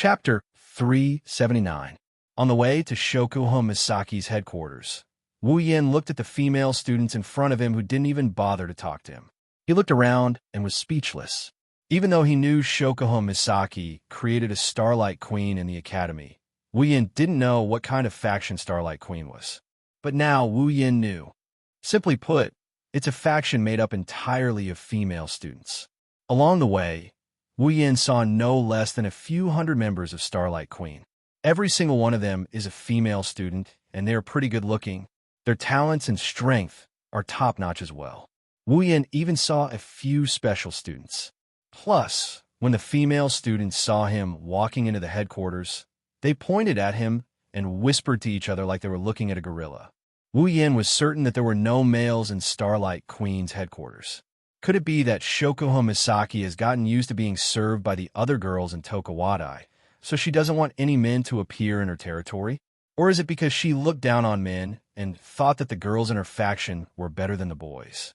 Chapter 379. On the way to Shokuho Misaki's headquarters, Wu Yin looked at the female students in front of him who didn't even bother to talk to him. He looked around and was speechless. Even though he knew Shokuho Misaki created a Starlight Queen in the academy, Wu Yin didn't know what kind of faction Starlight Queen was. But now Wu Yin knew. Simply put, it's a faction made up entirely of female students. Along the way, Wu Yin saw no less than a few hundred members of Starlight Queen. Every single one of them is a female student, and they are pretty good looking. Their talents and strength are top-notch as well. Wu Yin even saw a few special students. Plus, when the female students saw him walking into the headquarters, they pointed at him and whispered to each other like they were looking at a gorilla. Wu Yin was certain that there were no males in Starlight Queen's headquarters. Could it be that Shokuho Misaki has gotten used to being served by the other girls in Tokawadai, so she doesn't want any men to appear in her territory? Or is it because she looked down on men and thought that the girls in her faction were better than the boys?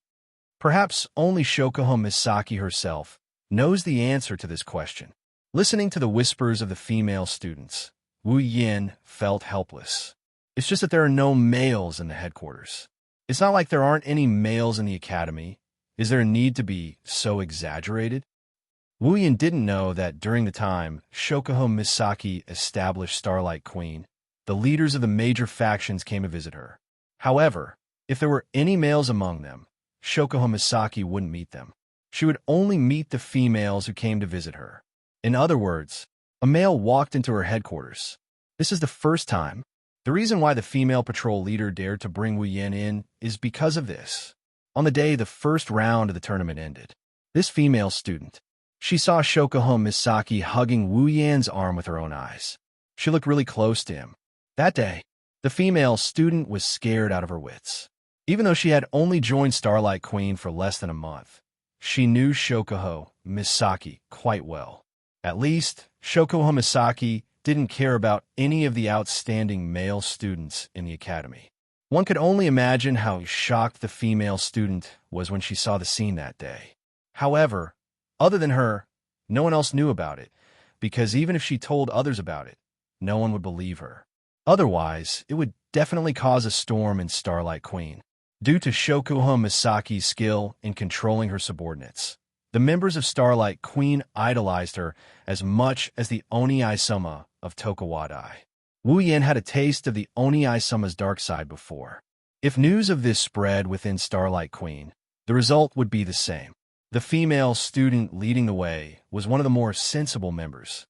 Perhaps only Shokuho Misaki herself knows the answer to this question. Listening to the whispers of the female students, Wu Yin felt helpless. It's just that there are no males in the headquarters. It's not like there aren't any males in the academy. Is there a need to be so exaggerated? Wu Yin didn't know that during the time Shokuho Misaki established Starlight Queen, the leaders of the major factions came to visit her. However, if there were any males among them, Shokuho Misaki wouldn't meet them. She would only meet the females who came to visit her. In other words, a male walked into her headquarters. This is the first time. The reason why the female patrol leader dared to bring Wu Yin in is because of this. On the day the first round of the tournament ended, this female student, she saw Shokuho Misaki hugging Wu Yin's arm with her own eyes. She looked really close to him. That day, the female student was scared out of her wits. Even though she had only joined Starlight Queen for less than a month, she knew Shokuho Misaki quite well. At least, Shokuho Misaki didn't care about any of the outstanding male students in the academy. One could only imagine how shocked the female student was when she saw the scene that day. However, other than her, no one else knew about it, because even if she told others about it, no one would believe her. Otherwise, it would definitely cause a storm in Starlight Queen. Due to Shokuho Misaki's skill in controlling her subordinates, the members of Starlight Queen idolized her as much as the Oni-sama of Tokawadai. Wu Yin had a taste of the Oni-sama's dark side before. If news of this spread within Starlight Queen, the result would be the same. The female student leading the way was one of the more sensible members.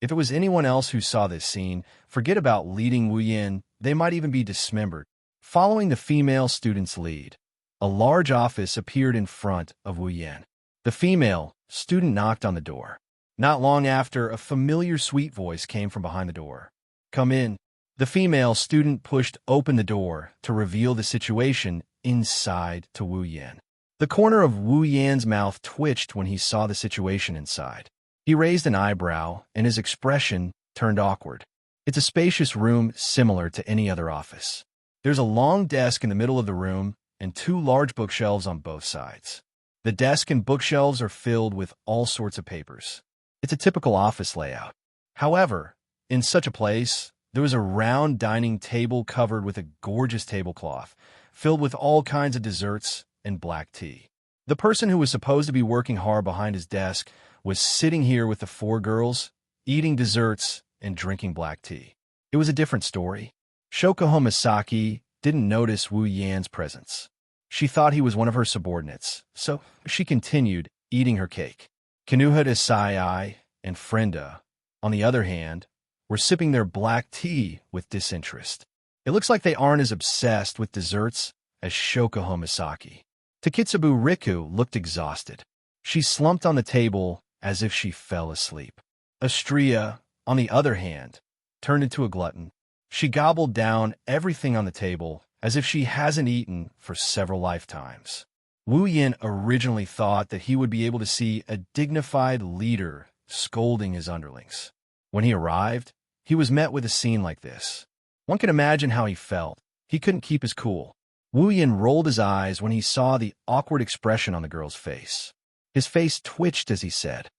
If it was anyone else who saw this scene, forget about leading Wu Yin, they might even be dismembered. Following the female student's lead, a large office appeared in front of Wu Yin. The female student knocked on the door. Not long after, a familiar sweet voice came from behind the door. "Come in." The female student pushed open the door to reveal the situation inside to Wu Yin. The corner of Wu Yin's mouth twitched when he saw the situation inside. He raised an eyebrow, and his expression turned awkward. It's a spacious room similar to any other office. There's a long desk in the middle of the room and two large bookshelves on both sides. The desk and bookshelves are filled with all sorts of papers. It's a typical office layout. However, in such a place, there was a round dining table covered with a gorgeous tablecloth, filled with all kinds of desserts and black tea. The person who was supposed to be working hard behind his desk was sitting here with the four girls, eating desserts and drinking black tea. It was a different story. Shokuho Misaki didn't notice Wu Yin's presence. She thought he was one of her subordinates, so she continued eating her cake. Kanuha Isai and Frenda, on the other hand, were sipping their black tea with disinterest. It looks like they aren't as obsessed with desserts as Shokuho Misaki. Takitsubu Riku looked exhausted. She slumped on the table as if she fell asleep. Astria, on the other hand, turned into a glutton. She gobbled down everything on the table as if she hasn't eaten for several lifetimes. Wu Yin originally thought that he would be able to see a dignified leader scolding his underlings. When he arrived, he was met with a scene like this. One can imagine how he felt. He couldn't keep his cool. Wu Yin rolled his eyes when he saw the awkward expression on the girl's face. His face twitched as he said,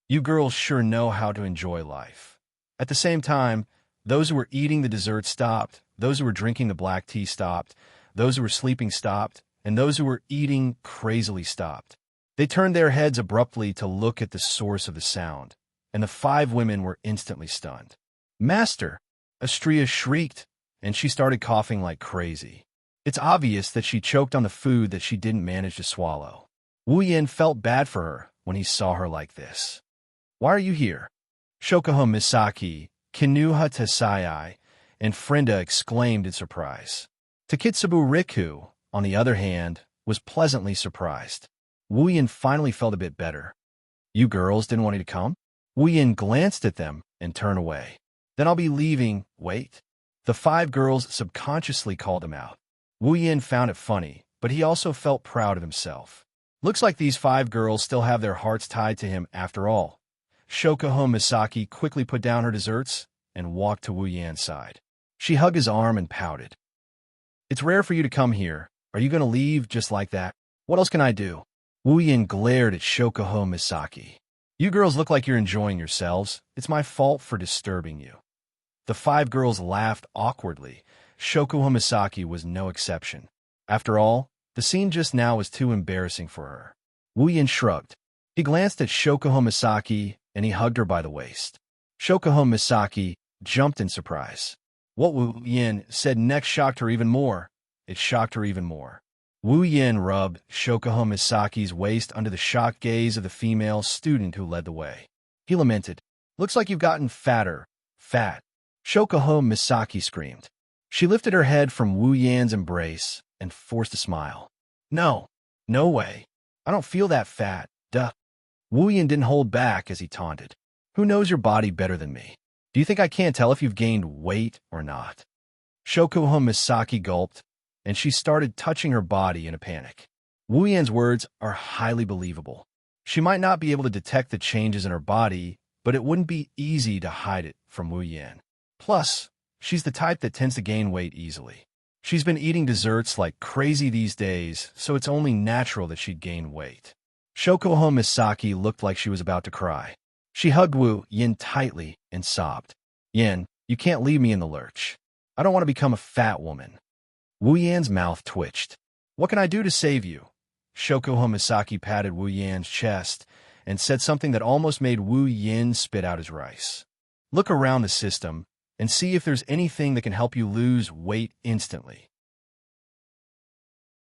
You girls sure know how to enjoy life. At the same time, those who were eating the dessert stopped, those who were drinking the black tea stopped, those who were sleeping stopped, and those who were eating crazily stopped. They turned their heads abruptly to look at the source of the sound, and the 5 women were instantly stunned. "Master!" Astrea shrieked, and she started coughing like crazy. It's obvious that she choked on the food that she didn't manage to swallow. Wu Yin felt bad for her when he saw her like this. "Why are you here?" Shokuho Misaki, Kinuha Tasai, and Frenda exclaimed in surprise. Takitsubu Riku, on the other hand, was pleasantly surprised. Wu Yin finally felt a bit better. "You girls didn't want me to come?" Wu Yin glanced at them and turned away. "Then I'll be leaving. Wait." The 5 girls subconsciously called him out. Wu Yin found it funny, but he also felt proud of himself. Looks like these 5 girls still have their hearts tied to him after all. Shokuho Misaki quickly put down her desserts and walked to Wu Yan's side. She hugged his arm and pouted. "It's rare for you to come here. Are you going to leave just like that? What else can I do?" Wu Yan glared at Shokuho Misaki. "You girls look like you're enjoying yourselves. It's my fault for disturbing you." The 5 girls laughed awkwardly. Shokuho Misaki was no exception. After all, the scene just now was too embarrassing for her. Wu Yan shrugged. He glanced at Shokuho Misaki, and he hugged her by the waist. Shokuho Misaki jumped in surprise. What Wu Yan said next shocked her even more. It shocked her even more. Wu Yan rubbed Shokuho Misaki's waist under the shocked gaze of the female student who led the way. He lamented, "Looks like you've gotten fatter. Fat." Shokuho Misaki screamed. She lifted her head from Wu Yan's embrace and forced a smile. "No. No way. I don't feel that fat. Duh." Wu Yan didn't hold back as he taunted. "Who knows your body better than me? Do you think I can't tell if you've gained weight or not?" Shokuho Misaki gulped, and she started touching her body in a panic. Wu Yan's words are highly believable. She might not be able to detect the changes in her body, but it wouldn't be easy to hide it from Wu Yan. Plus, she's the type that tends to gain weight easily. She's been eating desserts like crazy these days, so it's only natural that she'd gain weight. Shokuho Misaki looked like she was about to cry. She hugged Wu Yan tightly and sobbed. "Yan, you can't leave me in the lurch. I don't want to become a fat woman." Wu Yan's mouth twitched. "What can I do to save you?" Shokuho Misaki patted Wu Yan's chest and said something that almost made Wu Yan spit out his rice. "Look around the system and see if there's anything that can help you lose weight instantly."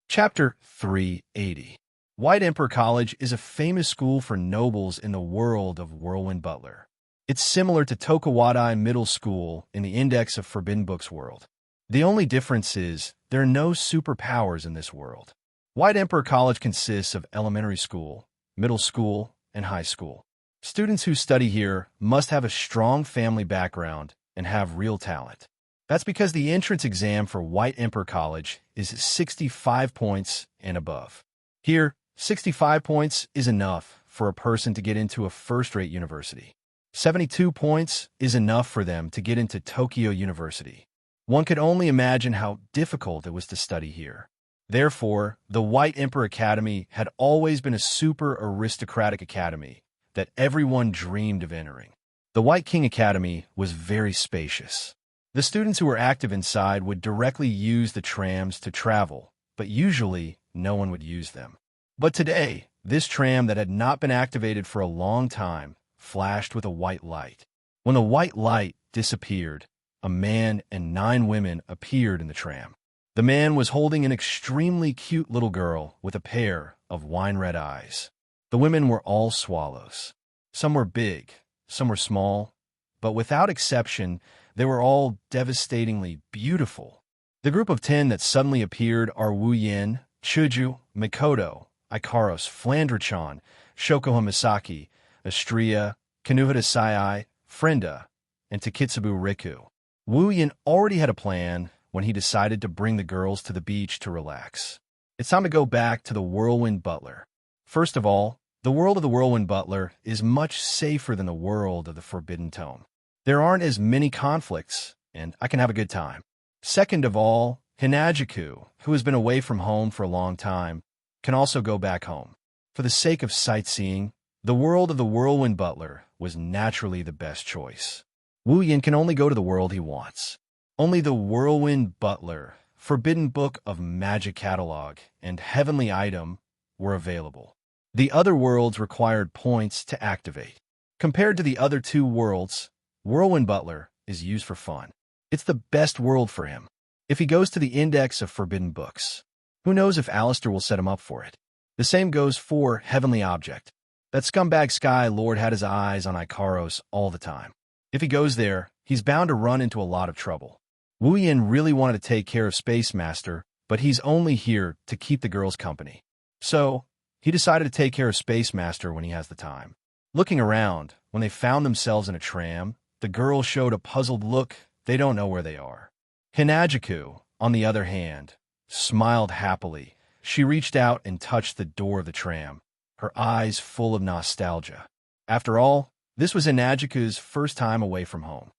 Chapter 380. White Emperor College is a famous school for nobles in the world of Whirlwind Butler. It's similar to Tokuwadai Middle School in the Index of Forbidden Books world. The only difference is there are no superpowers in this world. White Emperor College consists of elementary school, middle school, and high school. Students who study here must have a strong family background and have real talent. That's because the entrance exam for White Emperor College is 65 points and above. Here, 65 points is enough for a person to get into a first-rate university. 72 points is enough for them to get into Tokyo University. One could only imagine how difficult it was to study here. Therefore, the White Emperor Academy had always been a super aristocratic academy that everyone dreamed of entering. The White King Academy was very spacious. The students who were active inside would directly use the trams to travel, but usually no one would use them. But today, this tram that had not been activated for a long time flashed with a white light. When the white light disappeared, a man and 9 women appeared in the tram. The man was holding an extremely cute little girl with a pair of wine-red eyes. The women were all swallows. Some were big, some were small, but without exception, they were all devastatingly beautiful. The group of 10 that suddenly appeared are Wu Yan, Chuju, Mikoto, Ikaros, Flandrachan, Shokuho Misaki, Astrea, Kanuhata Sai, Frenda, and Takitsubu Riku. Wu Yan already had a plan when he decided to bring the girls to the beach to relax. It's time to go back to the Whirlwind Butler. First of all, the world of the Whirlwind Butler is much safer than the world of the Forbidden Tome. There aren't as many conflicts, and I can have a good time. Second of all, Hinajiku, who has been away from home for a long time, can also go back home. For the sake of sightseeing, The world of the Whirlwind Butler was naturally the best choice. Wu Yin can only go to the world he wants. Only the Whirlwind Butler, Forbidden Book of Magic Catalog, and Heavenly Item were available. The other worlds required points to activate. Compared to the other two worlds, Whirlwind Butler is used for fun. It's the best world for him. If he goes to the index of forbidden books, who knows if Alistair will set him up for it. The same goes for Heavenly Object. That scumbag Sky Lord had his eyes on Ikaros all the time. If he goes there, he's bound to run into a lot of trouble. Wu Yin really wanted to take care of Space Master, but he's only here to keep the girls company. So, he decided to take care of Space Master when he has the time. Looking around, when they found themselves in a tram, the girls showed a puzzled look. They don't know where they are. Hinajiku, on the other hand, smiled happily. She reached out and touched the door of the tram, her eyes full of nostalgia. After all, this was Hinajiku's first time away from home.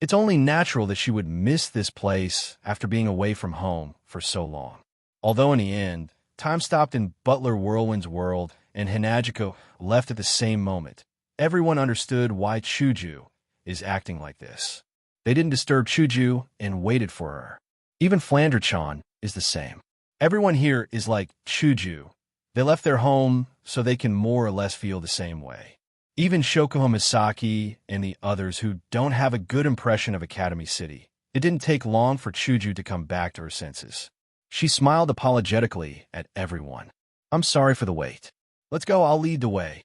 It's only natural that she would miss this place after being away from home for so long. Although in the end, time stopped in Butler Whirlwind's world, and Hinajiku left at the same moment. Everyone understood why Chuju is acting like this. They didn't disturb Chuju and waited for her. Even Flander-chan is the same. Everyone here is like Chuju. They left their home so they can more or less feel the same way. Even Shokuho Misaki and the others who don't have a good impression of Academy City. It didn't take long for Chuju to come back to her senses. She smiled apologetically at everyone. I'm sorry for the wait. Let's go, I'll lead the way.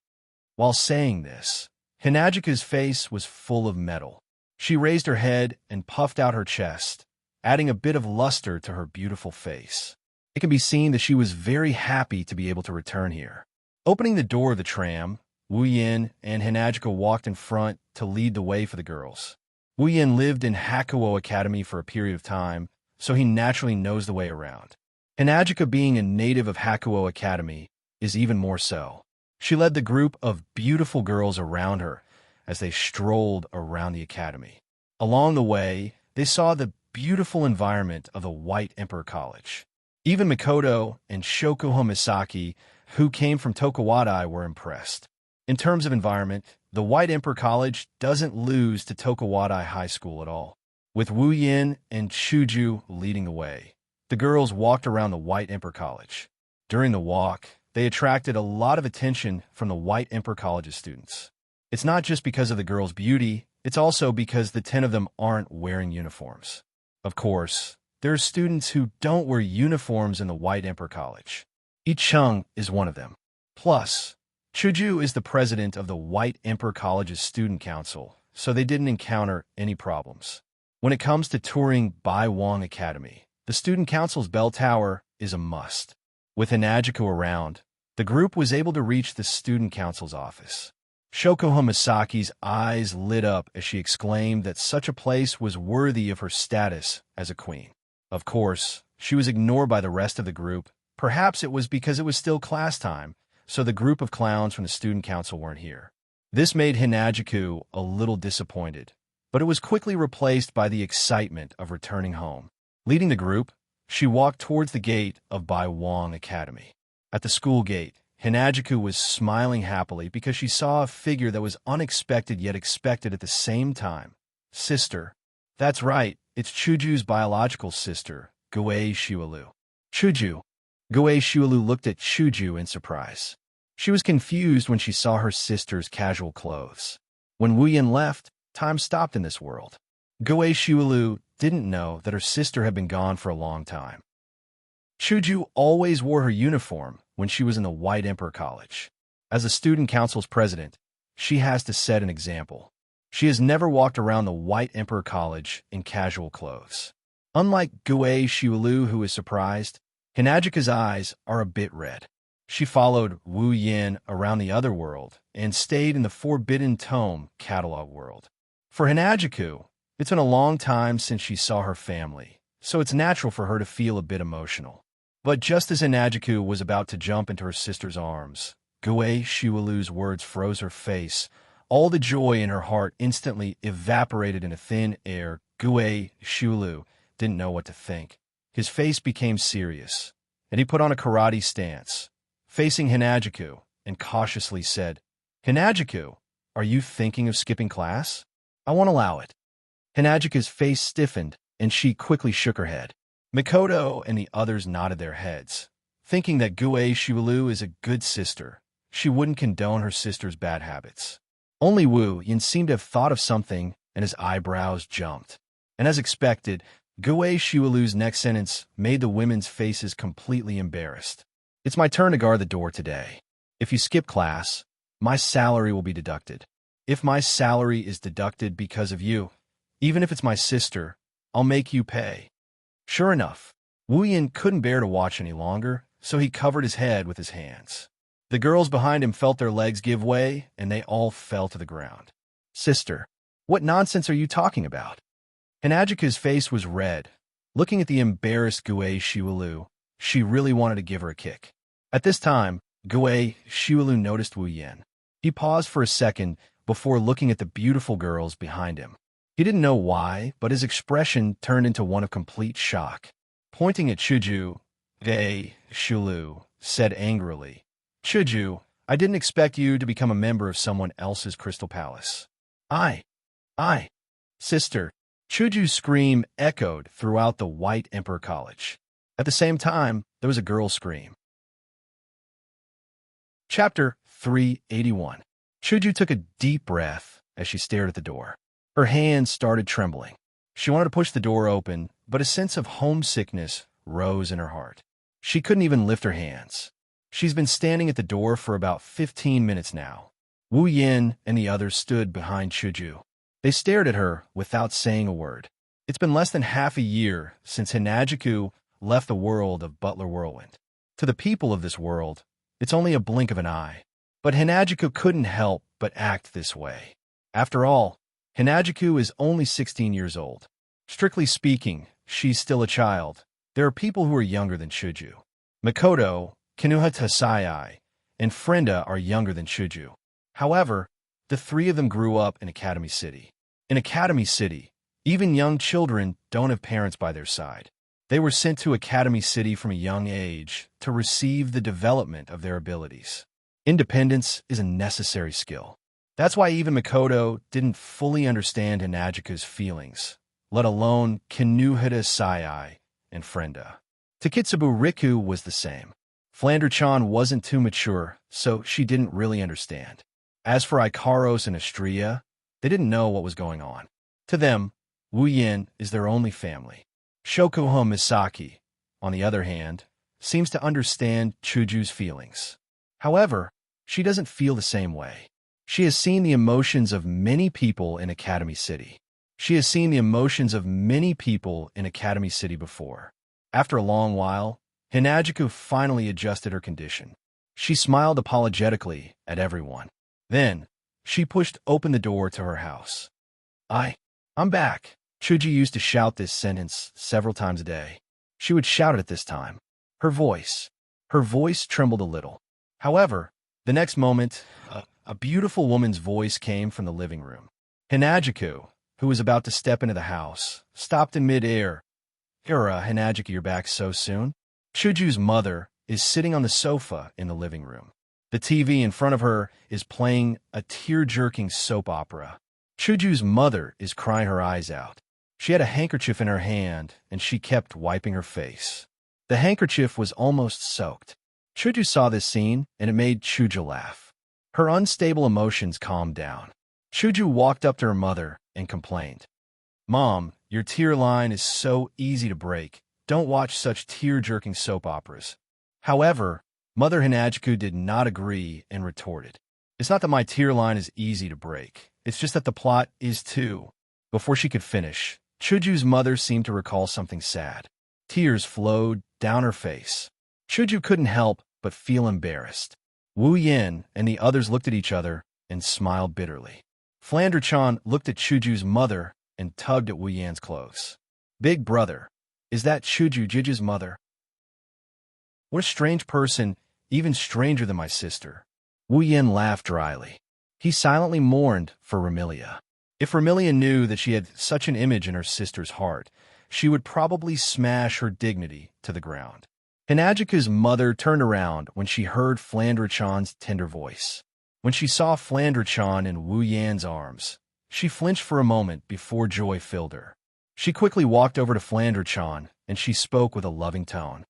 While saying this, Hinajiku's face was full of metal. She raised her head and puffed out her chest, adding a bit of luster to her beautiful face. It can be seen that she was very happy to be able to return here. Opening the door of the tram, Wu Yin and Hinajiku walked in front to lead the way for the girls. Wu Yin lived in Hakuo Academy for a period of time, so he naturally knows the way around. Hinajiku, being a native of Hakuo Academy, is even more so. She led the group of beautiful girls around her as they strolled around the academy. Along the way, they saw the beautiful environment of the White Emperor College. Even Mikoto and Shokuho Misaki, who came from Tokuwadai, were impressed. In terms of environment, the White Emperor College doesn't lose to Tokuwadai High School at all. With Wu Yin and Chuju leading the way, the girls walked around the White Emperor College. During the walk, they attracted a lot of attention from the White Emperor College's students. It's not just because of the girls' beauty, it's also because the 10 of them aren't wearing uniforms. Of course, there are students who don't wear uniforms in the White Emperor College. Ichung is one of them. Plus, Chuju is the president of the White Emperor College's student council, so they didn't encounter any problems. When it comes to touring Baiwang Academy, the student council's bell tower is a must. With Hinajiku around, the group was able to reach the student council's office. Shokuho Misaki's eyes lit up as she exclaimed that such a place was worthy of her status as a queen. Of course, she was ignored by the rest of the group. Perhaps it was because it was still class time, so the group of clowns from the student council weren't here. This made Hinajiku a little disappointed, but it was quickly replaced by the excitement of returning home. Leading the group, she walked towards the gate of Baiwang Academy. At the school gate, Hinajiku was smiling happily because she saw a figure that was unexpected yet expected at the same time. Sister. That's right, it's Chuju's biological sister, Guei Shiwalu. Chuju. Guei Shiwalu looked at Chuju in surprise. She was confused when she saw her sister's casual clothes. When Wu Yin left, time stopped in this world. Guei Shiwalu didn't know that her sister had been gone for a long time. Chuju always wore her uniform when she was in the White Emperor College. As the student council's president, she has to set an example. She has never walked around the White Emperor College in casual clothes. Unlike Guei Shiwalu, who is surprised, Hinajika's eyes are a bit red. She followed Wu Yin around the other world and stayed in the Forbidden Tome catalog world. For Hinajiku, it's been a long time since she saw her family, so it's natural for her to feel a bit emotional. But just as Hinajiku was about to jump into her sister's arms, Guei Shiwalu's words froze her face. All the joy in her heart instantly evaporated in a thin air. Guei Shiwalu didn't know what to think. His face became serious, and he put on a karate stance. Facing Hinajiku, and cautiously said, Hinajiku, are you thinking of skipping class? I won't allow it. Hinajika's face stiffened, and she quickly shook her head. Mikoto and the others nodded their heads, thinking that Gue Shiwalu is a good sister. She wouldn't condone her sister's bad habits. Only Wu Yin seemed to have thought of something, and his eyebrows jumped. And as expected, Gue Shiwalu's next sentence made the women's faces completely embarrassed. It's my turn to guard the door today. If you skip class, my salary will be deducted. If my salary is deducted because of you, even if it's my sister, I'll make you pay. Sure enough, Wu Yin couldn't bear to watch any longer, so he covered his head with his hands. The girls behind him felt their legs give way, and they all fell to the ground. Sister, what nonsense are you talking about? Hinajika's face was red. Looking at the embarrassed Gue Shiwalu, she really wanted to give her a kick. At this time, Gue Shiwalu noticed Wu Yin. He paused for a second before looking at the beautiful girls behind him. He didn't know why, but his expression turned into one of complete shock. Pointing at Chuju, Gue Shiwalu said angrily, Chuju, I didn't expect you to become a member of someone else's crystal palace. I, sister, Chuju's scream echoed throughout the White Emperor College. At the same time, there was a girl's scream. Chapter 381. Chuju took a deep breath as she stared at the door. Her hands started trembling. She wanted to push the door open, but a sense of homesickness rose in her heart. She couldn't even lift her hands. She's been standing at the door for about 15 minutes now. Wu Yin and the others stood behind Chuju. They stared at her without saying a word. It's been less than half a year since Hinajiku left the world of Butler Whirlwind. To the people of this world, it's only a blink of an eye. But Hinajiku couldn't help but act this way. After all, Hinajiku is only 16 years old. Strictly speaking, she's still a child. There are people who are younger than Chuju. Mikoto, Kinuha Tasai, and Frenda are younger than Chuju. However, the three of them grew up in Academy City. In Academy City, even young children don't have parents by their side. They were sent to Academy City from a young age to receive the development of their abilities. Independence is a necessary skill. That's why even Mikoto didn't fully understand Hinajika's feelings, let alone Kinuhita Sai and Frenda. Takitsubu Riku was the same. Flander-chan wasn't too mature, so she didn't really understand. As for Ikaros and Astria, they didn't know what was going on. To them, Wu Yin is their only family. Shokuho Misaki, on the other hand, seems to understand Chuju's feelings. However, she doesn't feel the same way. She has seen the emotions of many people in Academy City. She has seen the emotions of many people in Academy City before. After a long while, Hinajiku finally adjusted her condition. She smiled apologetically at everyone. Then, she pushed open the door to her house. I'm back. Chuji used to shout this sentence several times a day. She would shout it at this time. Her voice trembled a little. However, the next moment, a beautiful woman's voice came from the living room. Hinajiku, who was about to step into the house, stopped in mid-air. Hinajiku, you're back so soon? Chuju's mother is sitting on the sofa in the living room. The TV in front of her is playing a tear-jerking soap opera. Chuju's mother is crying her eyes out. She had a handkerchief in her hand, and she kept wiping her face. The handkerchief was almost soaked. Chuju saw this scene, and it made Chuju laugh. Her unstable emotions calmed down. Chuju walked up to her mother and complained. Mom, your tear line is so easy to break. Don't watch such tear-jerking soap operas. However, Mother Hinajiku did not agree and retorted. It's not that my tear line is easy to break. It's just that the plot is too. Before she could finish, Chuju's mother seemed to recall something sad. Tears flowed down her face. Chuju couldn't help but feel embarrassed. Wu Yin and the others looked at each other and smiled bitterly. Flander-chan looked at Chuju's mother and tugged at Wu Yin's clothes. Big brother, is that Chuju Jiju's mother? What a strange person, even stranger than my sister. Wu Yin laughed dryly. He silently mourned for Ramilia. If Ramilia knew that she had such an image in her sister's heart, she would probably smash her dignity to the ground. Hinajika's mother turned around when she heard Flandre-chan's tender voice. When she saw Flandre-chan in Wu Yan's arms, she flinched for a moment before joy filled her. She quickly walked over to Flandre-chan, and she spoke with a loving tone.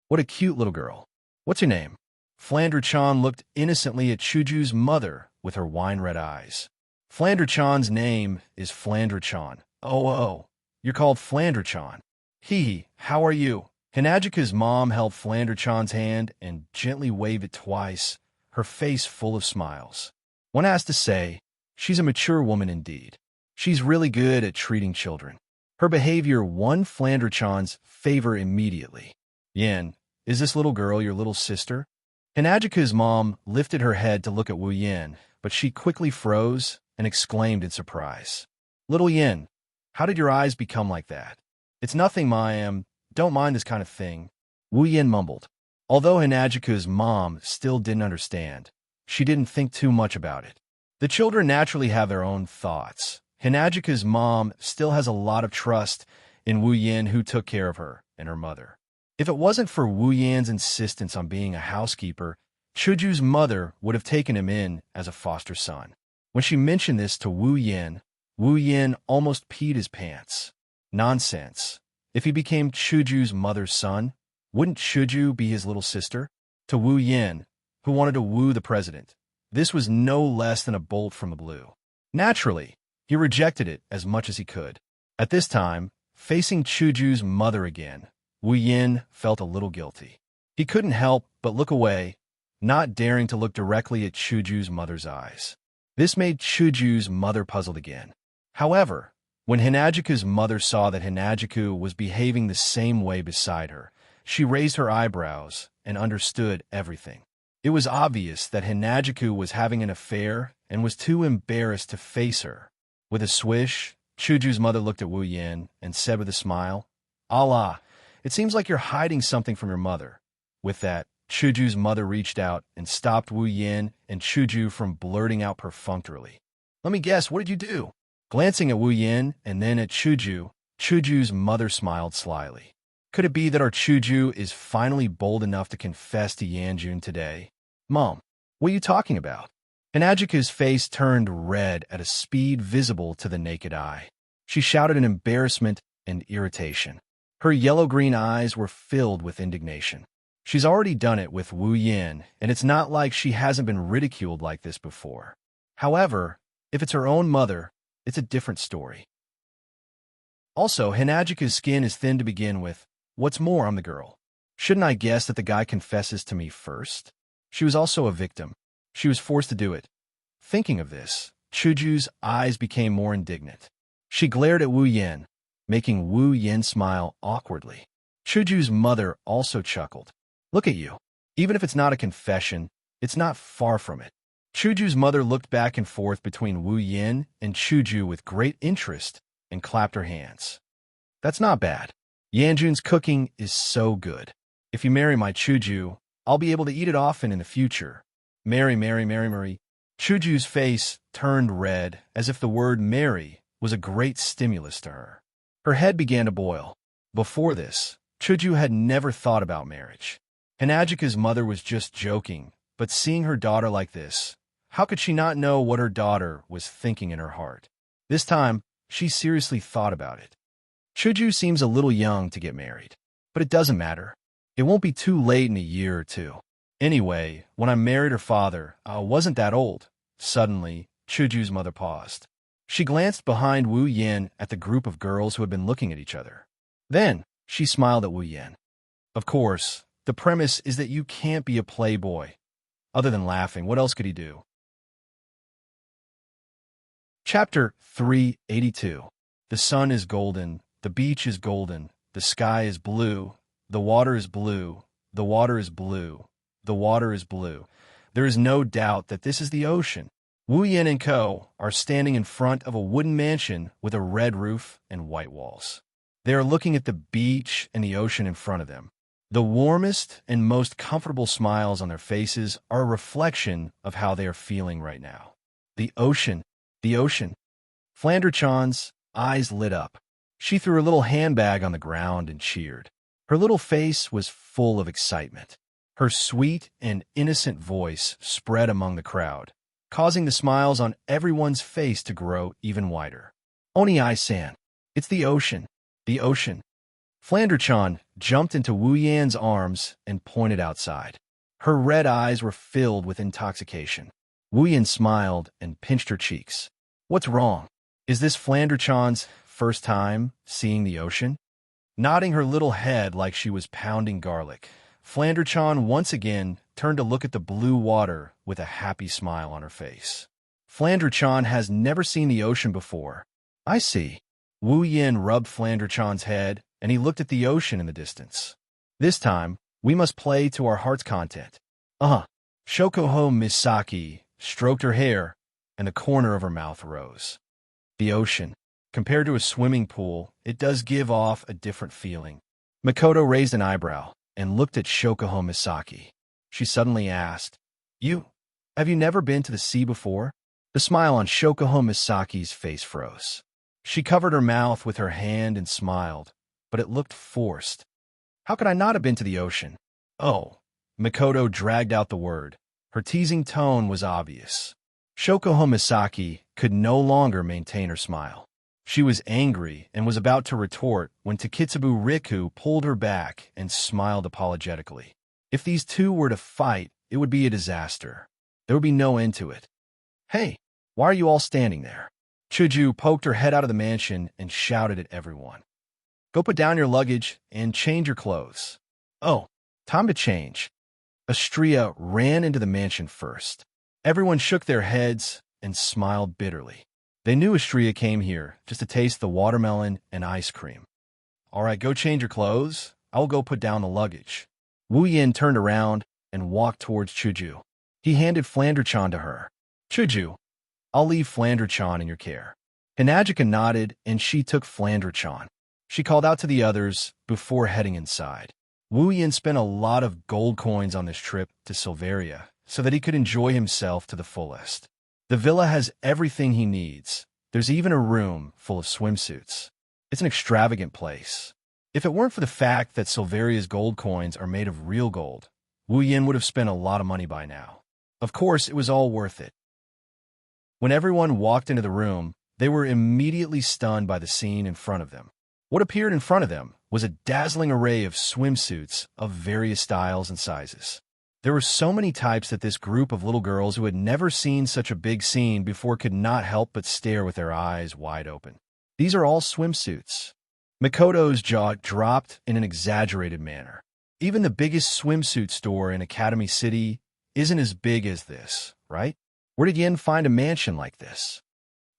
"What a cute little girl. What's your name?" Flandre-chan looked innocently at Chuju's mother with her wine-red eyes. "Flandre-chan's name is Flandre-chan. Oh, you're called Flandre-chan. Hee, how are you?" Hinajika's mom held Flandre-chan's hand and gently waved it twice, her face full of smiles. One has to say, she's a mature woman indeed. She's really good at treating children. Her behavior won Flandre-chan's favor immediately. "Yin, is this little girl your little sister?" Hinajika's mom lifted her head to look at Wu Yin, but she quickly froze and exclaimed in surprise. "Little Yin, how did your eyes become like that?" "It's nothing, Ma. Don't mind this kind of thing," Wu Yin mumbled. Although Hinajika's mom still didn't understand, she didn't think too much about it. The children naturally have their own thoughts. Hinajika's mom still has a lot of trust in Wu Yin, who took care of her and her mother. If it wasn't for Wu Yan's insistence on being a housekeeper, Chuju's mother would have taken him in as a foster son. When she mentioned this to Wu Yin almost peed his pants. Nonsense. If he became Chuju's mother's son, wouldn't Chuju be his little sister? To Wu Yin, who wanted to woo the president, this was no less than a bolt from the blue. Naturally, he rejected it as much as he could. At this time, facing Chuju's mother again, Wu Yin felt a little guilty. He couldn't help but look away, not daring to look directly at Chuju's mother's eyes. This made Chuju's mother puzzled again. However, when Hinajika's mother saw that Hinajiku was behaving the same way beside her, she raised her eyebrows and understood everything. It was obvious that Hinajiku was having an affair and was too embarrassed to face her. With a swish, Chuju's mother looked at Wu Yin and said with a smile, "Allah, it seems like you're hiding something from your mother." With that, Chuju's mother reached out and stopped Wu Yin and Chuju from blurting out perfunctorily. "Let me guess, what did you do?" Glancing at Wu Yin and then at Chuju, Chuju's mother smiled slyly. "Could it be that our Chuju is finally bold enough to confess to Yanjun today?" "Mom, what are you talking about?" Hinajika's face turned red at a speed visible to the naked eye. She shouted in embarrassment and irritation. Her yellow-green eyes were filled with indignation. She's already done it with Wu Yin, and it's not like she hasn't been ridiculed like this before. However, if it's her own mother, it's a different story. Also, Hinajika's skin is thin to begin with. What's more, I'm the girl. Shouldn't I guess that the guy confesses to me first? She was also a victim. She was forced to do it. Thinking of this, Chuju's eyes became more indignant. She glared at Wu Yin, making Wu Yin smile awkwardly. Chuju's mother also chuckled. "Look at you. Even if it's not a confession, it's not far from it." Chuju's mother looked back and forth between Wu Yin and Chuju with great interest and clapped her hands. "That's not bad. Yanjun's cooking is so good. If you marry my Chuju, I'll be able to eat it often in the future." Marry. Chuju's face turned red as if the word marry was a great stimulus to her. Her head began to boil. Before this, Chuju had never thought about marriage. Hinajika's mother was just joking, but seeing her daughter like this, how could she not know what her daughter was thinking in her heart? This time, she seriously thought about it. Chuju seems a little young to get married, but it doesn't matter. It won't be too late in a year or two. Anyway, when I married her father, I wasn't that old. Suddenly, Chuju's mother paused. She glanced behind Wu Yin at the group of girls who had been looking at each other. Then, she smiled at Wu Yin. "Of course, the premise is that you can't be a playboy." Other than laughing, what else could he do? Chapter 382. The sun is golden, the beach is golden, the sky is blue, the water is blue, the water is blue, the water is blue. There is no doubt that this is the ocean. Wu Yin and Co. are standing in front of a wooden mansion with a red roof and white walls. They are looking at the beach and the ocean in front of them. The warmest and most comfortable smiles on their faces are a reflection of how they are feeling right now. The ocean. The ocean. Flandre-chan's eyes lit up. She threw her little handbag on the ground and cheered. Her little face was full of excitement. Her sweet and innocent voice spread among the crowd, causing the smiles on everyone's face to grow even wider. Oni-san, it's the ocean. The ocean. Flanderchan jumped into Wu Yan's arms and pointed outside. Her red eyes were filled with intoxication. Wu Yan smiled and pinched her cheeks. What's wrong? Is this Flanderchan's first time seeing the ocean? Nodding her little head like she was pounding garlic, Flanderchan once again turned to look at the blue water with a happy smile on her face. Flanderchan has never seen the ocean before. I see. Wu Yan rubbed Flanderchan's head, and he looked at the ocean in the distance. This time, we must play to our heart's content. Shokoho Misaki stroked her hair, and the corner of her mouth rose. The ocean. Compared to a swimming pool, it does give off a different feeling. Makoto raised an eyebrow and looked at Shokoho Misaki. She suddenly asked, Have you never been to the sea before? The smile on Shokoho Misaki's face froze. She covered her mouth with her hand and smiled, but it looked forced. How could I not have been to the ocean? Oh, Makoto dragged out the word. Her teasing tone was obvious. Shokoho Misaki could no longer maintain her smile. She was angry and was about to retort when Takitsubu Riku pulled her back and smiled apologetically. If these two were to fight, it would be a disaster. There would be no end to it. Hey, why are you all standing there? Chuju poked her head out of the mansion and shouted at everyone. Go put down your luggage and change your clothes. Oh, time to change. Astria ran into the mansion first. Everyone shook their heads and smiled bitterly. They knew Astria came here just to taste the watermelon and ice cream. All right, go change your clothes. I'll go put down the luggage. Wu Yan turned around and walked towards Chuju. He handed Flanderchan to her. Chuju, I'll leave Flanderchan in your care. Hinajika nodded, and she took Flanderchan. She called out to the others before heading inside. Wu Yan spent a lot of gold coins on this trip to Silveria so that he could enjoy himself to the fullest. The villa has everything he needs. There's even a room full of swimsuits. It's an extravagant place. If it weren't for the fact that Silveria's gold coins are made of real gold, Wu Yan would have spent a lot of money by now. Of course, it was all worth it. When everyone walked into the room, they were immediately stunned by the scene in front of them. What appeared in front of them was a dazzling array of swimsuits of various styles and sizes. There were so many types that this group of little girls who had never seen such a big scene before could not help but stare with their eyes wide open. These are all swimsuits. Makoto's jaw dropped in an exaggerated manner. Even the biggest swimsuit store in Academy City isn't as big as this, right? Where did Yen find a mansion like this?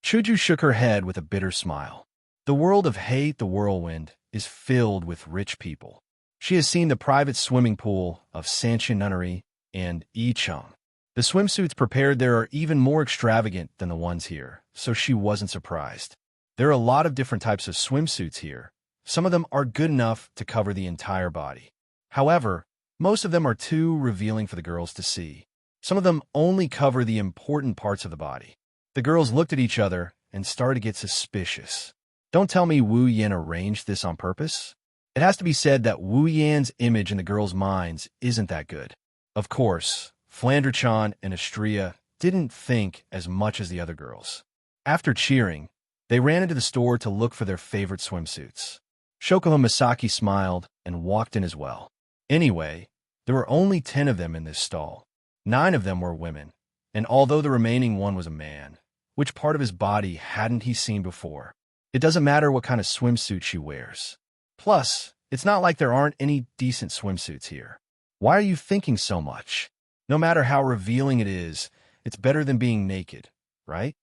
Chuju shook her head with a bitter smile. The world of Hate the Whirlwind is filled with rich people. She has seen the private swimming pool of Sanshin Nunnery and Ichong. The swimsuits prepared there are even more extravagant than the ones here, so she wasn't surprised. There are a lot of different types of swimsuits here. Some of them are good enough to cover the entire body. However, most of them are too revealing for the girls to see. Some of them only cover the important parts of the body. The girls looked at each other and started to get suspicious. Don't tell me Wu Yan arranged this on purpose? It has to be said that Wu Yan's image in the girls' minds isn't that good. Of course, Flanderchan and Astria didn't think as much as the other girls. After cheering, they ran into the store to look for their favorite swimsuits. Shokoho Misaki smiled and walked in as well. Anyway, there were only 10 of them in this stall. 9 of them were women, and although the remaining one was a man, which part of his body hadn't he seen before? It doesn't matter what kind of swimsuit she wears. Plus, it's not like there aren't any decent swimsuits here. Why are you thinking so much? No matter how revealing it is, it's better than being naked, right?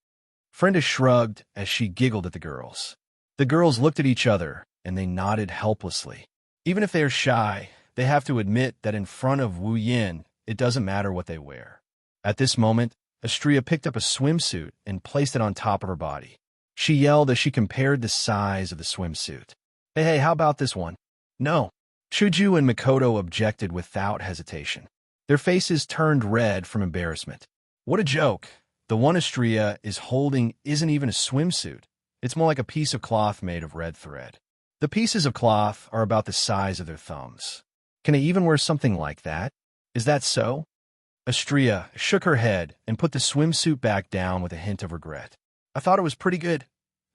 Frenda shrugged as she giggled at the girls. The girls looked at each other, and they nodded helplessly. Even if they are shy, they have to admit that in front of Wu Yan, it doesn't matter what they wear. At this moment, Astria picked up a swimsuit and placed it on top of her body. She yelled as she compared the size of the swimsuit. Hey, how about this one? No. Chuju and Makoto objected without hesitation. Their faces turned red from embarrassment. What a joke. The one Astria is holding isn't even a swimsuit. It's more like a piece of cloth made of red thread. The pieces of cloth are about the size of their thumbs. Can I even wear something like that? Is that so? Astria shook her head and put the swimsuit back down with a hint of regret. I thought it was pretty good.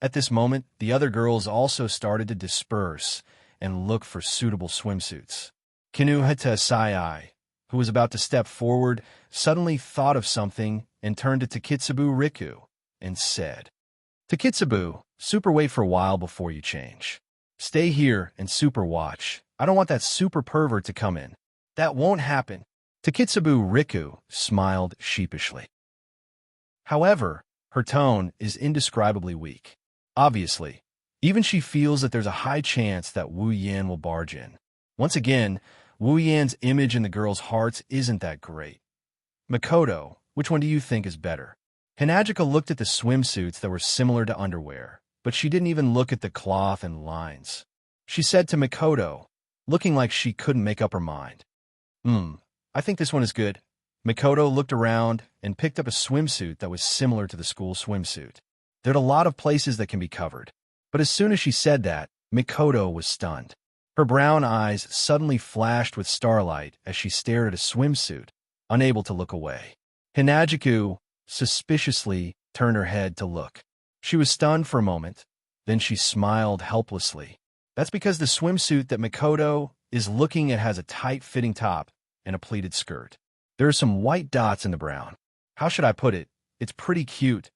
At this moment, the other girls also started to disperse and look for suitable swimsuits. Kinuhata Sai, who was about to step forward, suddenly thought of something and turned to Takitsubu Riku and said, Takitsubu, super wait for a while before you change. Stay here and super watch. I don't want that super pervert to come in. That won't happen. Takitsubu Riku smiled sheepishly. However, her tone is indescribably weak. Obviously, even she feels that there's a high chance that Wu Yan will barge in. Once again, Wu Yan's image in the girls' hearts isn't that great. Makoto, which one do you think is better? Hinagika looked at the swimsuits that were similar to underwear, but she didn't even look at the cloth and lines. She said to Makoto, looking like she couldn't make up her mind, I think this one is good. Makoto looked around and picked up a swimsuit that was similar to the school swimsuit. There are a lot of places that can be covered. But as soon as she said that, Makoto was stunned. Her brown eyes suddenly flashed with starlight as she stared at a swimsuit, unable to look away. Hinagiku suspiciously turned her head to look. She was stunned for a moment, then she smiled helplessly. That's because the swimsuit that Makoto is looking at has a tight-fitting top and a pleated skirt. There are some white dots in the brown. How should I put it? It's pretty cute.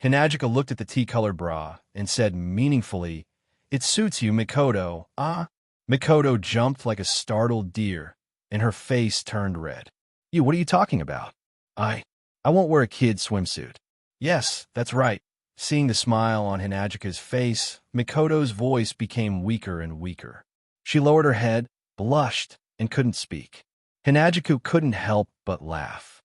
Hinagika looked at the tea-colored bra and said meaningfully, It suits you, Makoto. Ah? Makoto jumped like a startled deer, and her face turned red. What are you talking about? I won't wear a kid's swimsuit. Yes, that's right. Seeing the smile on Hinagika's face, Makoto's voice became weaker and weaker. She lowered her head, blushed, and couldn't speak. Hinagiku couldn't help but laugh.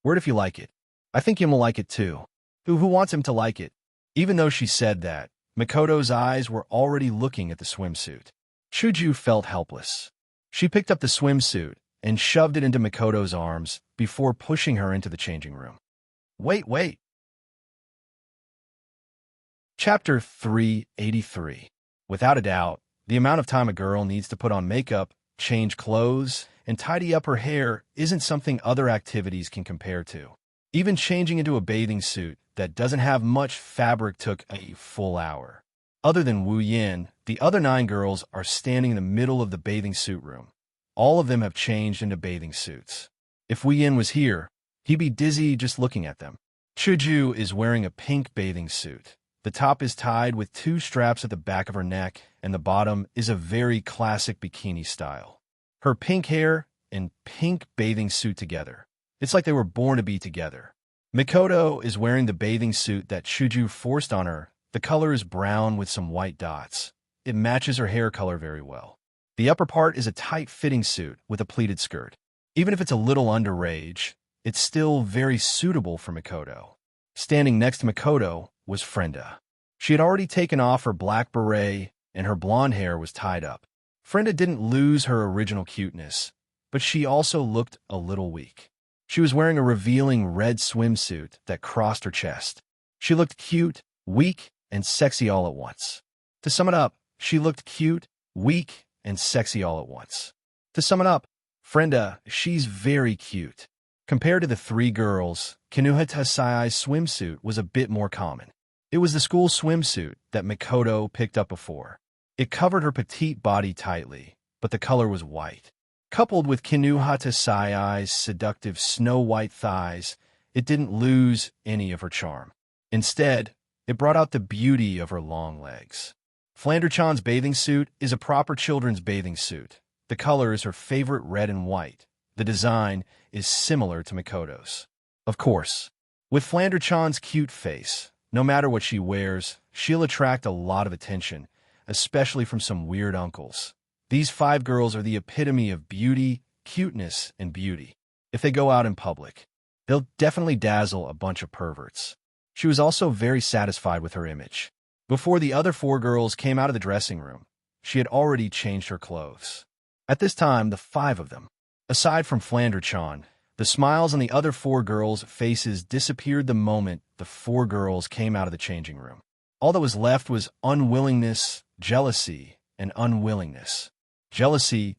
Word if you like it. I think him will like it too. Who wants him to like it? Even though she said that, Makoto's eyes were already looking at the swimsuit. Chuju felt helpless. She picked up the swimsuit and shoved it into Makoto's arms before pushing her into the changing room. Wait. Chapter 383. Without a doubt, the amount of time a girl needs to put on makeup, change clothes, and tidy up her hair isn't something other activities can compare to. Even changing into a bathing suit that doesn't have much fabric took a full hour. Other than Wu Yin, the other 9 girls are standing in the middle of the bathing suit room. All of them have changed into bathing suits. If Wu Yin was here, he'd be dizzy just looking at them. Chuju is wearing a pink bathing suit. The top is tied with 2 straps at the back of her neck, and the bottom is a very classic bikini style. Her pink hair and pink bathing suit together. It's like they were born to be together. Makoto is wearing the bathing suit that Chuju forced on her. The color is brown with some white dots. It matches her hair color very well. The upper part is a tight-fitting suit with a pleated skirt. Even if it's a little underage, it's still very suitable for Makoto. Standing next to Makoto was Frenda. She had already taken off her black beret and her blonde hair was tied up. Frenda didn't lose her original cuteness, but she also looked a little weak. She was wearing a revealing red swimsuit that crossed her chest. She looked cute, weak, and sexy all at once. To sum it up, she looked cute, weak, and sexy all at once. To sum it up, Frenda, she's very cute. Compared to the 3 girls, Kinuhata Sai's swimsuit was a bit more common. It was the school swimsuit that Makoto picked up before. It covered her petite body tightly, but the color was white. Coupled with Kinuhata Sai's seductive snow-white thighs, it didn't lose any of her charm. Instead, it brought out the beauty of her long legs. Flander-chan's bathing suit is a proper children's bathing suit. The color is her favorite red and white. The design is similar to Makoto's. Of course, with Flander-chan's cute face, no matter what she wears, she'll attract a lot of attention, especially from some weird uncles. These 5 girls are the epitome of beauty, cuteness, and beauty. If they go out in public, they'll definitely dazzle a bunch of perverts. She was also very satisfied with her image. Before the other 4 girls came out of the dressing room, she had already changed her clothes. At this time, the 5 of them, aside from Flander-chan, the smiles on the other 4 girls' faces disappeared the moment the 4 girls came out of the changing room. All that was left was unwillingness, jealousy, and unwillingness. Jealousy,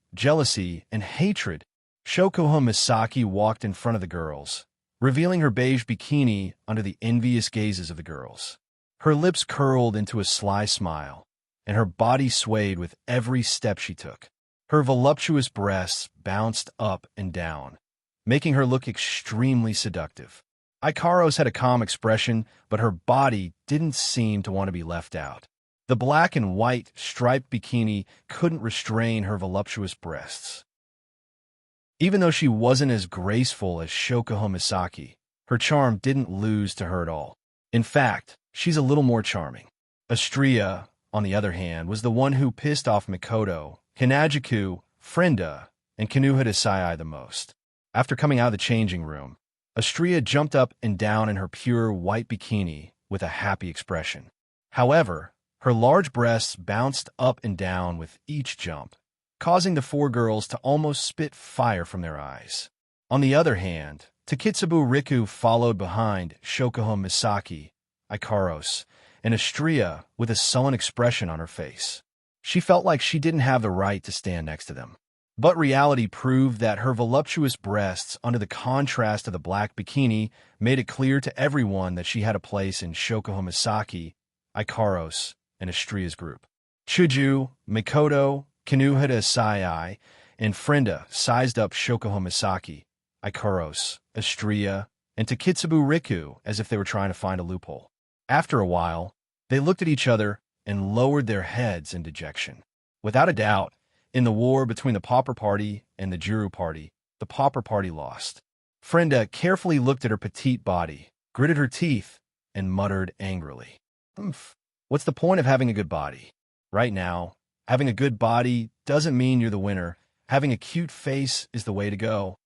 and hatred. Shokuho Misaki walked in front of the girls, revealing her beige bikini under the envious gazes of the girls. Her lips curled into a sly smile, and her body swayed with every step she took. Her voluptuous breasts bounced up and down, making her look extremely seductive. Ikaros had a calm expression, but her body didn't seem to want to be left out. The black and white striped bikini couldn't restrain her voluptuous breasts. Even though she wasn't as graceful as Shokuho Misaki, her charm didn't lose to her at all. In fact, she's a little more charming. Astria, on the other hand, was the one who pissed off Mikoto, Hinajiku, Frenda, and Kanuhida Sai the most. After coming out of the changing room, Astria jumped up and down in her pure white bikini with a happy expression. However, her large breasts bounced up and down with each jump, causing the four girls to almost spit fire from their eyes. On the other hand, Takitsubu Riku followed behind Shokuho Misaki, Ikaros, and Astria with a sullen expression on her face. She felt like she didn't have the right to stand next to them. But reality proved that her voluptuous breasts under the contrast of the black bikini made it clear to everyone that she had a place in Shokuho Misaki, Ikaros, and Astria's group. Chuju, Mikoto, Kanuhida Sai, and Frenda sized up Shokuho Misaki, Ikaros, Astria, and Takitsubu Riku as if they were trying to find a loophole. After a while, they looked at each other and lowered their heads in dejection. Without a doubt, in the war between the Pauper Party and the Juru Party, the Pauper Party lost. Frenda carefully looked at her petite body, gritted her teeth, and muttered angrily, "Oomph. What's the point of having a good body? Right now, having a good body doesn't mean you're the winner. Having a cute face is the way to go."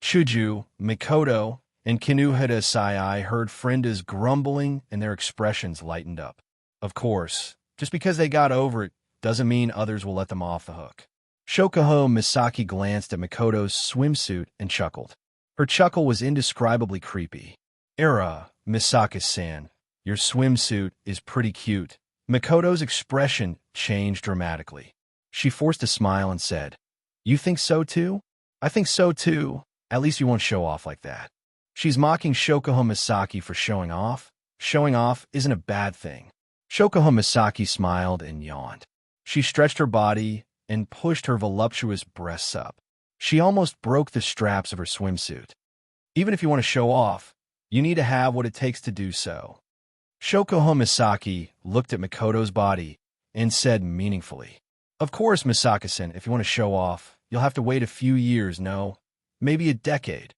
Chuju, Mikoto, and Kanuhida Sai heard Frenda's grumbling and their expressions lightened up. Of course, just because they got over it doesn't mean others will let them off the hook. Shokuho Misaki glanced at Mikoto's swimsuit and chuckled. Her chuckle was indescribably creepy. Misaki-san, your swimsuit is pretty cute." Mikoto's expression changed dramatically. She forced a smile and said, "You think so too?" "I think so too. At least you won't show off like that." She's mocking Shokuho Misaki for showing off. Showing off isn't a bad thing. Shokuho Misaki smiled and yawned. She stretched her body and pushed her voluptuous breasts up. She almost broke the straps of her swimsuit. Even if you want to show off, you need to have what it takes to do so. Shokuho Misaki looked at Mikoto's body and said meaningfully, "Of course, Misaki-san, if you want to show off, you'll have to wait a few years, no, maybe a decade."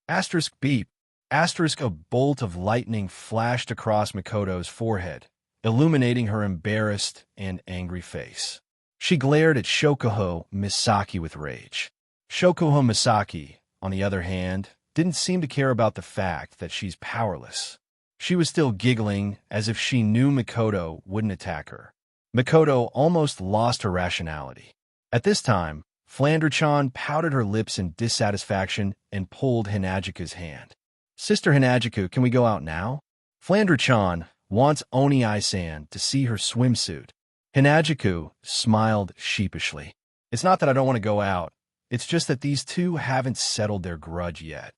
Asterisk beep. Asterisk a bolt of lightning flashed across Mikoto's forehead, illuminating her embarrassed and angry face. She glared at Shokuho Misaki with rage. Shokuho Misaki, on the other hand, didn't seem to care about the fact that she's powerless. She was still giggling as if she knew Mikoto wouldn't attack her. Mikoto almost lost her rationality. At this time, Flandre-chan pouted her lips in dissatisfaction and pulled Hinajiku's hand. "Sister Hinajiku, can we go out now?" Flandre-chan wants Oni-san to see her swimsuit. Hinajiku smiled sheepishly. "It's not that I don't want to go out. It's just that these two haven't settled their grudge yet."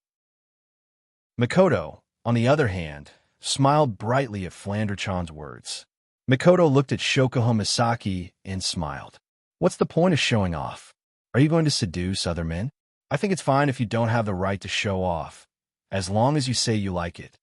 Mikoto, on the other hand, smiled brightly at Flandre-chan's words. Mikoto looked at Shokuho Misaki and smiled. "What's the point of showing off? Are you going to seduce other men? I think it's fine if you don't have the right to show off, as long as you say you like it."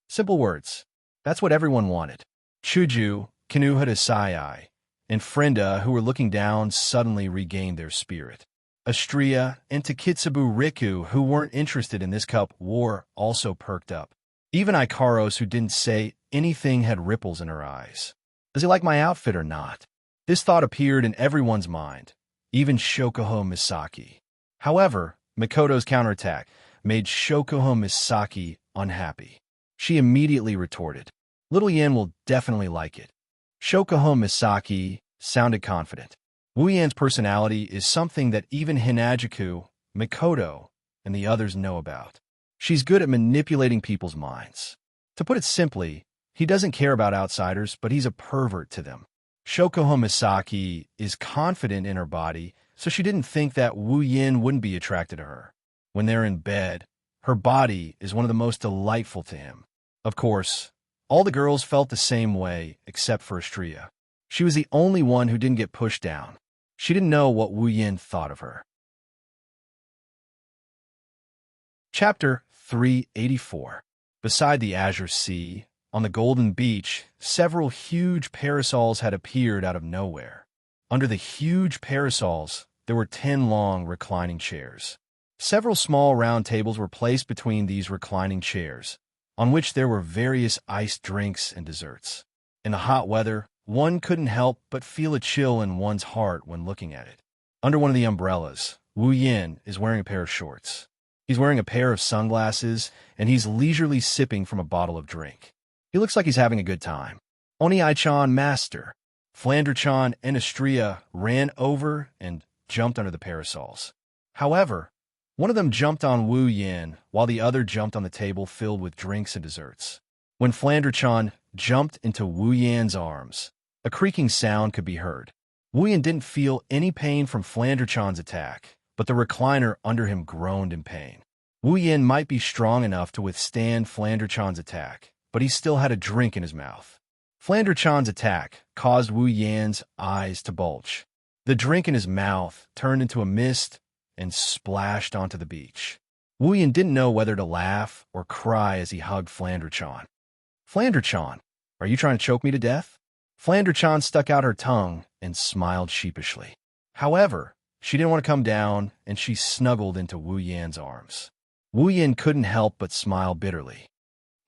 Simple words. That's what everyone wanted. Chuju, Kanuhida Sai, and Frenda, who were looking down, suddenly regained their spirit. Astria and Takitsubu Riku, who weren't interested in this cup war, also perked up. Even Ikaros, who didn't say anything, had ripples in her eyes. Does he like my outfit or not? This thought appeared in everyone's mind, even Shokuho Misaki. However, Mikoto's counterattack made Shokuho Misaki unhappy. She immediately retorted, "Little Yen will definitely like it." Shokuho Misaki sounded confident. Wu Yan's personality is something that even Hinajiku, Mikoto, and the others know about. She's good at manipulating people's minds. To put it simply, he doesn't care about outsiders, but he's a pervert to them. Shokuho Misaki is confident in her body, so she didn't think that Wu Yin wouldn't be attracted to her. When they're in bed, her body is one of the most delightful to him. Of course, all the girls felt the same way, except for Astria. She was the only one who didn't get pushed down. She didn't know what Wu Yin thought of her. Chapter 384. Beside the azure sea, on the golden beach, several huge parasols had appeared out of nowhere. Under the huge parasols, there were 10 long reclining chairs. Several small round tables were placed between these reclining chairs, on which there were various iced drinks and desserts. In the hot weather, one couldn't help but feel a chill in one's heart when looking at it. Under one of the umbrellas, Wu Yin is wearing a pair of shorts. He's wearing a pair of sunglasses, and he's leisurely sipping from a bottle of drink. He looks like he's having a good time. Oni-chan, master, Flandre-chan, and Astria ran over and jumped under the parasols. However, one of them jumped on Wu Yin, while the other jumped on the table filled with drinks and desserts. When Flandre-chan jumped into Wu Yan's arms, a creaking sound could be heard. Wu Yin didn't feel any pain from Flandre-chan's attack, but the recliner under him groaned in pain. Wu Yin might be strong enough to withstand Flandre-chan's attack, but he still had a drink in his mouth. Flandre-chan's attack caused Wu Yan's eyes to bulge. The drink in his mouth turned into a mist and splashed onto the beach. Wu Yin didn't know whether to laugh or cry as he hugged Flandre-chan. Flandre-chan, are you trying to choke me to death? Flandre-chan stuck out her tongue and smiled sheepishly. However, she didn't want to come down, and she snuggled into Wu Yan's arms. Wu Yin couldn't help but smile bitterly.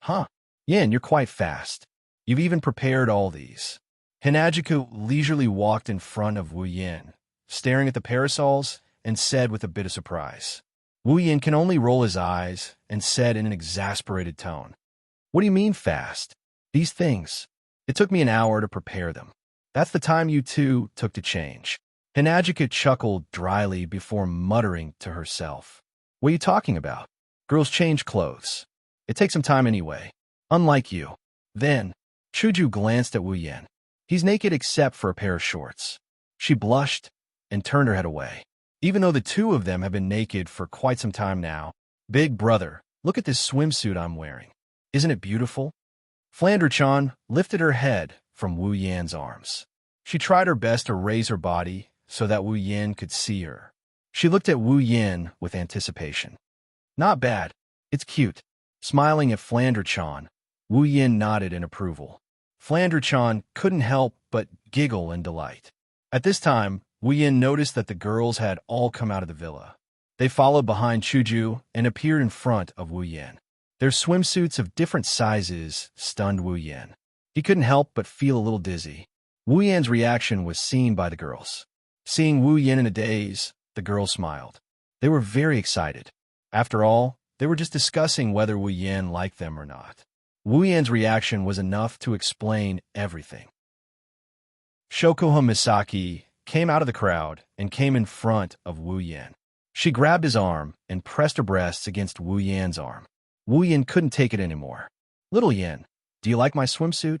Huh, Yin, you're quite fast. You've even prepared all these. Hinajiku leisurely walked in front of Wu Yin, staring at the parasols, and said with a bit of surprise. Wu Yin can only roll his eyes and said in an exasperated tone, What do you mean fast? These things. It took me an hour to prepare them. That's the time you two took to change. Hinajiku chuckled dryly before muttering to herself. What are you talking about? Girls change clothes. It takes some time anyway. Unlike you. Then, Chuju glanced at Wu Yin. He's naked except for a pair of shorts. She blushed and turned her head away. Even though the two of them have been naked for quite some time now, Big brother, look at this swimsuit I'm wearing. Isn't it beautiful? Flandre-chan lifted her head from Wu Yan's arms. She tried her best to raise her body so that Wu Yin could see her. She looked at Wu Yin with anticipation. Not bad. It's cute. Smiling at Flandre-chan, Wu Yin nodded in approval. Flandre-chan couldn't help but giggle in delight. At this time, Wu Yin noticed that the girls had all come out of the villa. They followed behind Chuju and appeared in front of Wu Yin. Their swimsuits of different sizes stunned Wu Yin. He couldn't help but feel a little dizzy. Wu Yan's reaction was seen by the girls. Seeing Wu Yin in a daze, the girls smiled. They were very excited. After all, they were just discussing whether Wu Yin liked them or not. Wu Yan's reaction was enough to explain everything. Shokuho Misaki came out of the crowd and came in front of Wu Yin. She grabbed his arm and pressed her breasts against Wu Yan's arm. Wu Yin couldn't take it anymore. Little Yin, do you like my swimsuit?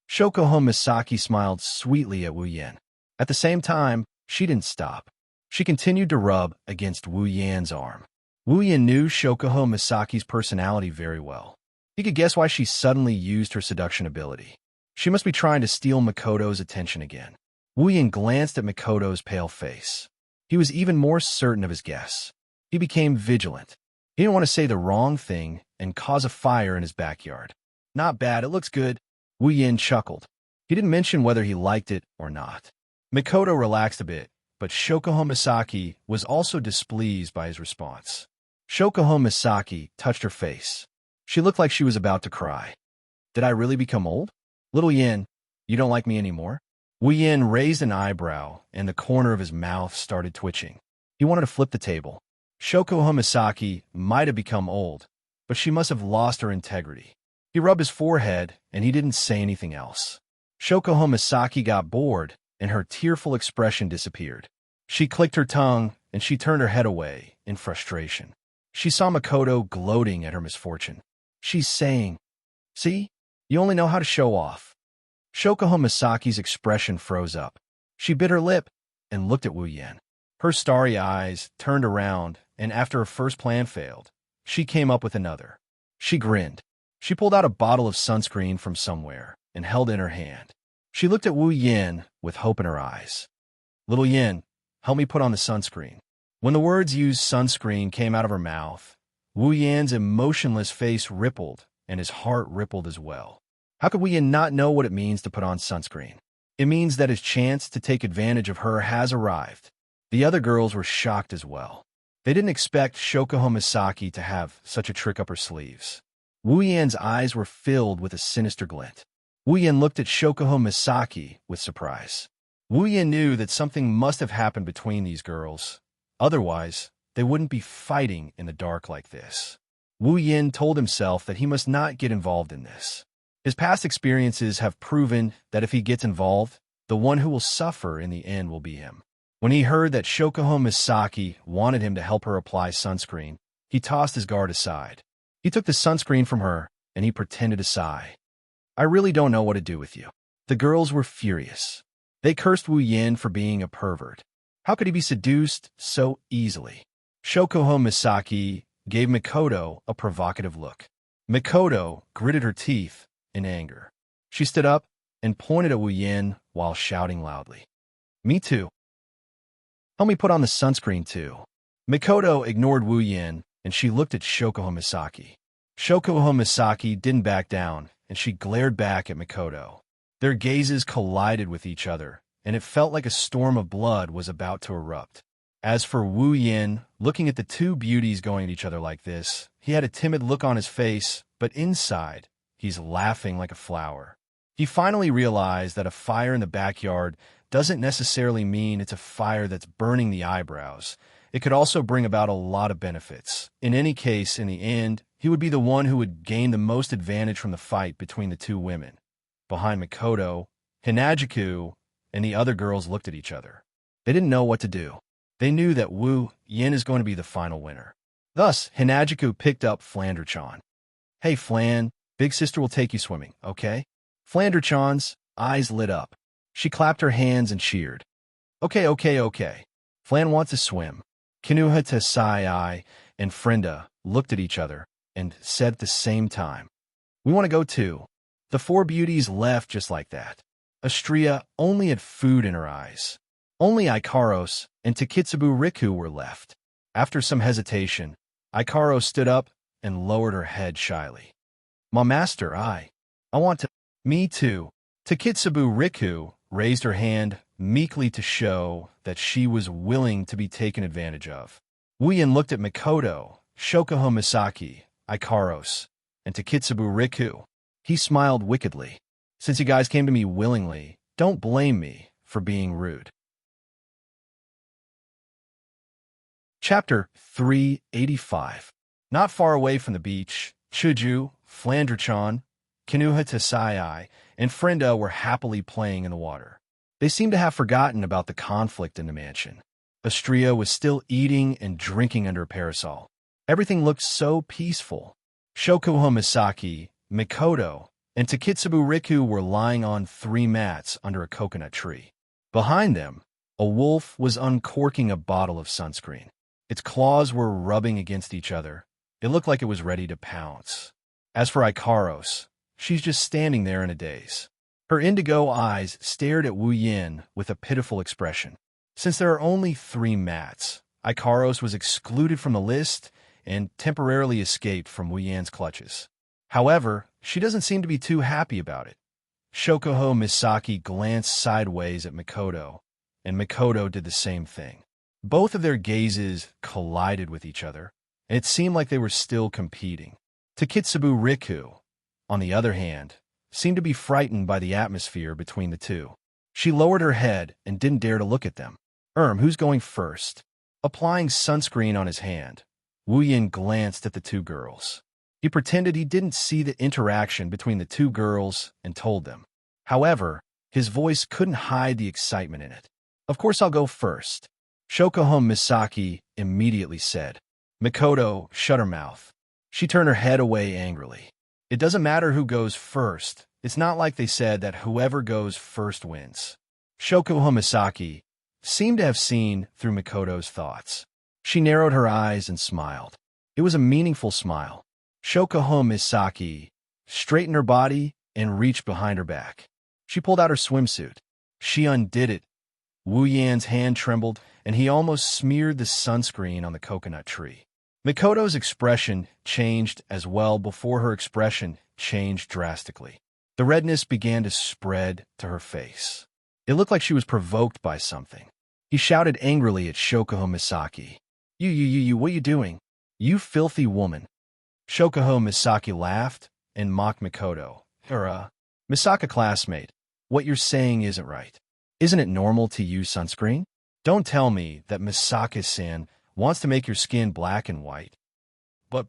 Shokuho Misaki smiled sweetly at Wu Yin. At the same time, she didn't stop. She continued to rub against Wu Yan's arm. Wu Yin knew Shokuho Misaki's personality very well. He could guess why she suddenly used her seduction ability. She must be trying to steal Makoto's attention again. Wu Yin glanced at Makoto's pale face. He was even more certain of his guess. He became vigilant. He didn't want to say the wrong thing and cause a fire in his backyard. Not bad, it looks good. Wu Yin chuckled. He didn't mention whether he liked it or not. Makoto relaxed a bit, but Shokuho Misaki was also displeased by his response. Shokuho Misaki touched her face. She looked like she was about to cry. Did I really become old? Little Yin, you don't like me anymore? Wu Yin raised an eyebrow, and the corner of his mouth started twitching. He wanted to flip the table. Shokuho Misaki might have become old, but she must have lost her integrity. He rubbed his forehead, and he didn't say anything else. Shokuho Misaki got bored, and her tearful expression disappeared. She clicked her tongue, and she turned her head away in frustration. She saw Makoto gloating at her misfortune. She's saying, See, you only know how to show off. Shoko Misaki's expression froze up. She bit her lip and looked at Wu Yin. Her starry eyes turned around, and after her first plan failed, she came up with another. She grinned. She pulled out a bottle of sunscreen from somewhere and held it in her hand. She looked at Wu Yin with hope in her eyes. "Little Yin, help me put on the sunscreen." When the words "use sunscreen" came out of her mouth, Wu Yan's emotionless face rippled, and his heart rippled as well. How could Wu Yin not know what it means to put on sunscreen? It means that his chance to take advantage of her has arrived. The other girls were shocked as well. They didn't expect Shoko Misaki to have such a trick up her sleeves. Wu Yan's eyes were filled with a sinister glint. Wu Yan looked at Shoko Misaki with surprise. Wu Yan knew that something must have happened between these girls. Otherwise, they wouldn't be fighting in the dark like this. Wu Yan told himself that he must not get involved in this. His past experiences have proven that if he gets involved, the one who will suffer in the end will be him. When he heard that Shoko Misaki wanted him to help her apply sunscreen, he tossed his guard aside. He took the sunscreen from her, and he pretended to sigh. "I really don't know what to do with you." The girls were furious. They cursed Wu Yin for being a pervert. How could he be seduced so easily? Shoko Misaki gave Mikoto a provocative look. Mikoto gritted her teeth in anger. She stood up and pointed at Wu Yin while shouting loudly. "Me too. Help me put on the sunscreen too." Mikoto ignored Wu Yin, and she looked at Shoko Misaki. Shoko Misaki didn't back down, and she glared back at Mikoto. Their gazes collided with each other, and it felt like a storm of blood was about to erupt. As for Wu Yin, looking at the two beauties going at each other like this, he had a timid look on his face, but inside, he's laughing like a flower. He finally realized that a fire in the backyard doesn't necessarily mean it's a fire that's burning the eyebrows. It could also bring about a lot of benefits. In any case, in the end, he would be the one who would gain the most advantage from the fight between the two women. Behind Mikoto, Hinajiku and the other girls looked at each other. They didn't know what to do. They knew that Wu Yin is going to be the final winner. Thus, Hinajiku picked up Flander-chan. "Hey, Flan, big sister will take you swimming, okay?" Flander-chan's eyes lit up. She clapped her hands and cheered. Okay. Flan wants to swim." Kinuha Tasai and Frenda looked at each other and said at the same time, "We want to go too." The four beauties left just like that. Astria only had food in her eyes. Only Ikaros and Takitsubu Riku were left. After some hesitation, Ikaros stood up and lowered her head shyly. "My master, I want to." "Me too." Takitsubu Riku raised her hand meekly to show that she was willing to be taken advantage of. Wu Yin looked at Mikoto, Shoko Misaki, Ikaros, and Takitsubu Riku. He smiled wickedly. "Since you guys came to me willingly, don't blame me for being rude." Chapter 385. Not far away from the beach, Chuju, Flander-chan, Kinuha Tasai, and Frenda were happily playing in the water. They seemed to have forgotten about the conflict in the mansion. Astria was still eating and drinking under a parasol. Everything looked so peaceful. Shoko Misaki, Mikoto, and Takitsubu Riku were lying on 3 mats under a coconut tree. Behind them, a wolf was uncorking a bottle of sunscreen. Its claws were rubbing against each other. It looked like it was ready to pounce. As for Ikaros, she's just standing there in a daze. Her indigo eyes stared at Wu Yin with a pitiful expression. Since there are only 3 mats, Ikaros was excluded from the list and temporarily escaped from Wu Yan's clutches. However, she doesn't seem to be too happy about it. Shoko Misaki glanced sideways at Mikoto, and Mikoto did the same thing. Both of their gazes collided with each other, and it seemed like they were still competing. Takitsubu Riku, on the other hand, seemed to be frightened by the atmosphere between the two. She lowered her head and didn't dare to look at them. Who's going first?" Applying sunscreen on his hand, Wu Yin glanced at the 2 girls. He pretended he didn't see the interaction between the 2 girls and told them. However, his voice couldn't hide the excitement in it. "Of course I'll go first," Shoko Misaki immediately said. Mikoto shut her mouth. She turned her head away angrily. "It doesn't matter who goes first, It's not like they said that whoever goes first wins. Shoko Misaki seemed to have seen through Mikoto's thoughts. She narrowed her eyes and smiled. It was a meaningful smile. Shoko Misaki straightened her body and reached behind her back. She pulled out her swimsuit. She undid it. Wu Yan's hand trembled, and he almost smeared the sunscreen on the coconut tree. Mikoto's expression changed as well before her expression changed drastically. The redness began to spread to her face. It looked like she was provoked by something. He shouted angrily at Shoko Misaki. You, what are you doing? You filthy woman. Shoko Misaki laughed and mocked Mikoto. Misaka classmate, what you're saying isn't right. Isn't it normal to use sunscreen? Don't tell me that Misaka-san wants to make your skin black and white. But,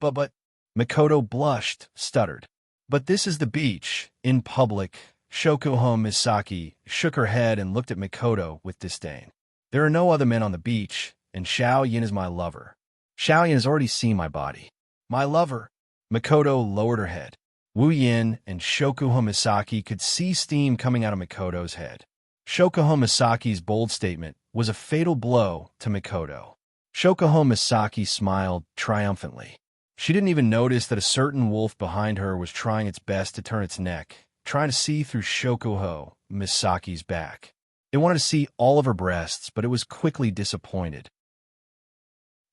Mikoto blushed, stuttered. But this is the beach, in public. Shoko Misaki shook her head and looked at Mikoto with disdain. There are no other men on the beach, and Xiao Yin is my lover. Xiao Yin has already seen my body. My lover. Mikoto lowered her head. Wu Yin and Shoko Misaki could see steam coming out of Mikoto's head. Shoko Misaki's bold statement was a fatal blow to Mikoto. Shoko Misaki smiled triumphantly. She didn't even notice that a certain wolf behind her was trying its best to turn its neck, trying to see through Shoko Misaki's back. It wanted to see all of her breasts, but it was quickly disappointed.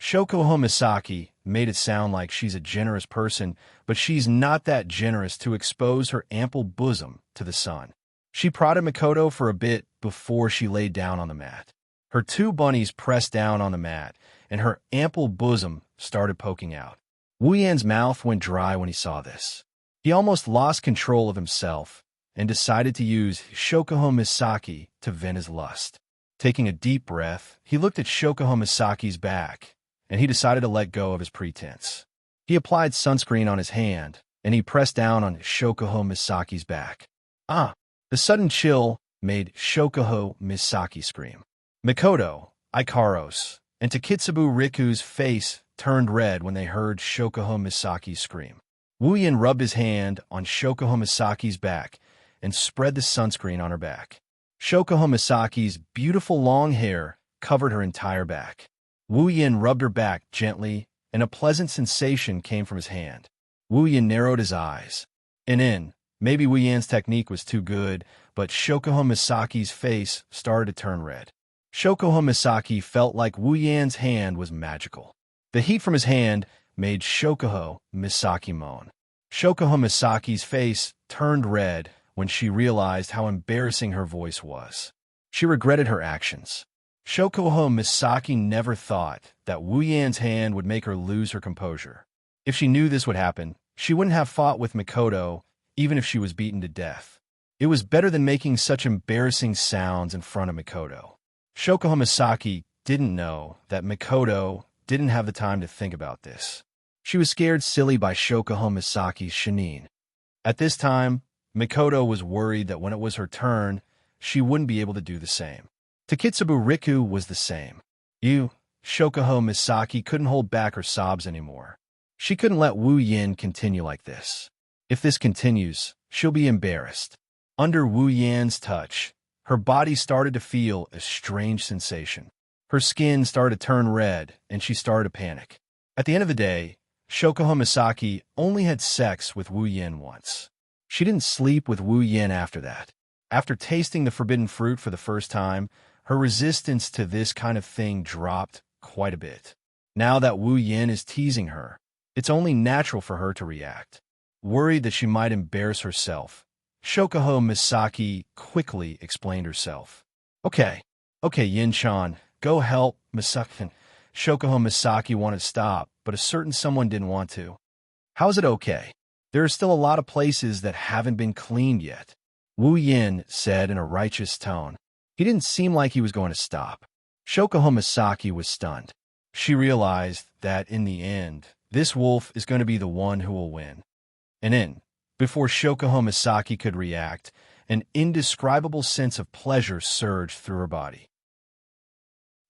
Shoko Misaki made it sound like she's a generous person, but she's not that generous to expose her ample bosom to the sun. She prodded Mikoto for a bit before she laid down on the mat. Her two bunnies pressed down on the mat, and her ample bosom started poking out. Wu Yan's mouth went dry when he saw this. He almost lost control of himself and decided to use Shoko Misaki to vent his lust. Taking a deep breath, he looked at Shoko Misaki's back, and he decided to let go of his pretense. He applied sunscreen on his hand, and he pressed down on Shoko Misaki's back. The sudden chill made Shoko Misaki scream. Mikoto, Ikaros, and Takitsubu Riku's face turned red when they heard Shoko Misaki scream. Wu Yin rubbed his hand on Shoko Misaki's back and spread the sunscreen on her back. Shoko Misaki's beautiful long hair covered her entire back. Wu Yin rubbed her back gently, and a pleasant sensation came from his hand. Wu Yin narrowed his eyes. Maybe Wu Yan's technique was too good, but Shoko Misaki's face started to turn red. Shoko Misaki felt like Wu Yan's hand was magical. The heat from his hand made Shoko Misaki moan. Shoko Misaki's face turned red when she realized how embarrassing her voice was. She regretted her actions. Shoko Misaki never thought that Wu Yan's hand would make her lose her composure. If she knew this would happen, she wouldn't have fought with Mikoto, even if she was beaten to death. It was better than making such embarrassing sounds in front of Mikoto. Shoko Misaki didn't know that Mikoto didn't have the time to think about this. She was scared silly by Shoko Misaki's shinin. At this time, Mikoto was worried that when it was her turn, she wouldn't be able to do the same. Takitsubu Riku was the same. Shoko Misaki couldn't hold back her sobs anymore. She couldn't let Wu Yin continue like this. If this continues, she'll be embarrassed. Under Wu Yan's touch, her body started to feel a strange sensation. Her skin started to turn red, and she started to panic. At the end of the day, Shoko Misaki only had sex with Wu Yin once. She didn't sleep with Wu Yin after that. After tasting the forbidden fruit for the first time, her resistance to this kind of thing dropped quite a bit. Now that Wu Yin is teasing her, it's only natural for her to react. Worried that she might embarrass herself, Shoko Misaki quickly explained herself. Okay, Yin-chan, go help Misaki. Shoko Misaki wanted to stop, but a certain someone didn't want to. How's it okay? There are still a lot of places that haven't been cleaned yet, Wu Yin said in a righteous tone. He didn't seem like he was going to stop. Shoko Misaki was stunned. She realized that in the end, this wolf is going to be the one who will win. Before Shoko Misaki could react, an indescribable sense of pleasure surged through her body.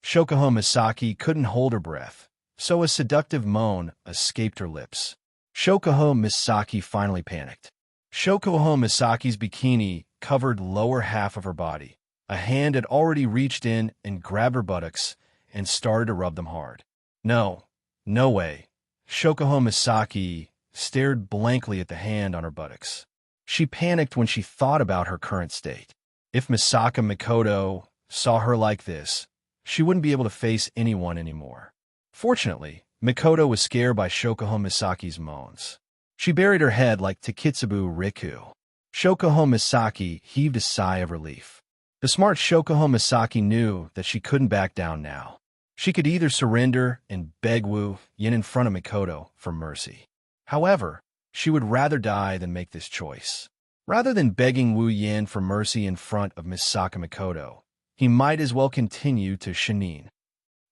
Shoko Misaki couldn't hold her breath, so a seductive moan escaped her lips. Shoko Misaki finally panicked. Shokuho Misaki's bikini covered lower half of her body. A hand had already reached in and grabbed her buttocks and started to rub them hard. No, no way. Shokuho Misaki stared blankly at the hand on her buttocks. She panicked when she thought about her current state. If Misaka Mikoto saw her like this, she wouldn't be able to face anyone anymore. Fortunately, Mikoto was scared by Shokuho Misaki's moans. She buried her head like Takitsubu Riku. Shokuho Misaki heaved a sigh of relief. The smart Shokuho Misaki knew that she couldn't back down now. She could either surrender and beg Wu Yin in front of Mikoto for mercy. However, she would rather die than make this choice. Rather than begging Wu Yin for mercy in front of Misaka Mikoto, he might as well continue to shinin.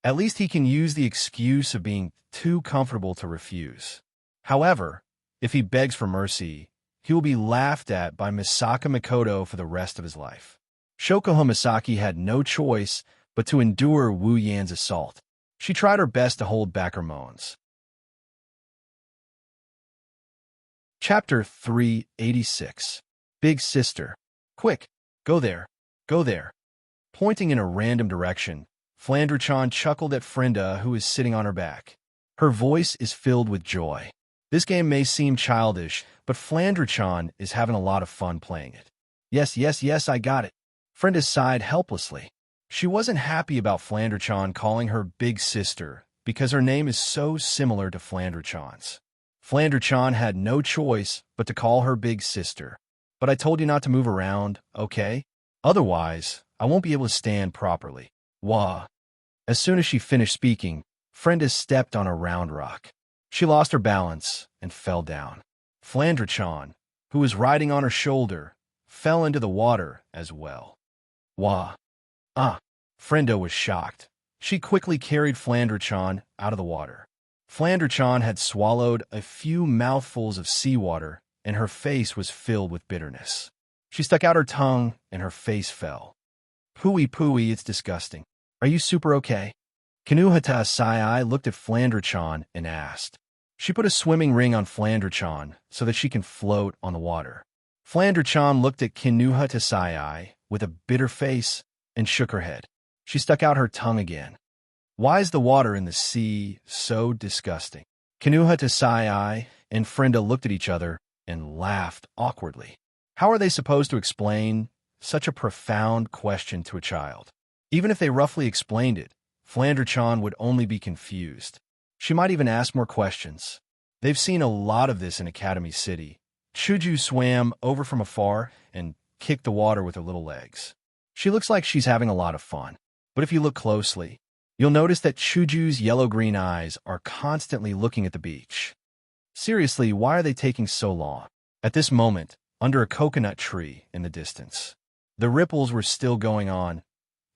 At least he can use the excuse of being too comfortable to refuse. However, if he begs for mercy, he will be laughed at by Misaka Mikoto for the rest of his life. Shokuho Misaki had no choice but to endure Wu Yan's assault. She tried her best to hold back her moans. Chapter 386. Big Sister. Quick, go there, go there. Pointing in a random direction, Flandre-chan chuckled at Frenda, who is sitting on her back. Her voice is filled with joy. This game may seem childish, but Flandre-chan is having a lot of fun playing it. Yes, yes, yes, I got it. Frenda sighed helplessly. She wasn't happy about Flandre-chan calling her big sister because her name is so similar to Flandre-chan's. Flandre-chan had no choice but to call her big sister. But I told you not to move around, okay? Otherwise, I won't be able to stand properly. Wah. As soon as she finished speaking, Frenda stepped on a round rock. She lost her balance and fell down. Flandre-chan, who was riding on her shoulder, fell into the water as well. Wah. Frenda was shocked. She quickly carried Flandre-chan out of the water. Flandre-chan had swallowed a few mouthfuls of seawater, and her face was filled with bitterness. She stuck out her tongue, and her face fell. Pooey, it's disgusting. Are you super okay? Kinuhata Sai looked at Flandre-chan and asked. She put a swimming ring on Flandre-chan so that she can float on the water. Flandre-chan looked at Kinuhata Sai with a bitter face and shook her head. She stuck out her tongue again. Why is the water in the sea so disgusting? Kinuhata Sai and Frenda looked at each other and laughed awkwardly. How are they supposed to explain such a profound question to a child? Even if they roughly explained it, Flandre-chan would only be confused. She might even ask more questions. They've seen a lot of this in Academy City. Chuju swam over from afar and kicked the water with her little legs. She looks like she's having a lot of fun. But if you look closely, you'll notice that Chuju's yellow-green eyes are constantly looking at the beach. Seriously, why are they taking so long? At this moment, under a coconut tree in the distance, the ripples were still going on.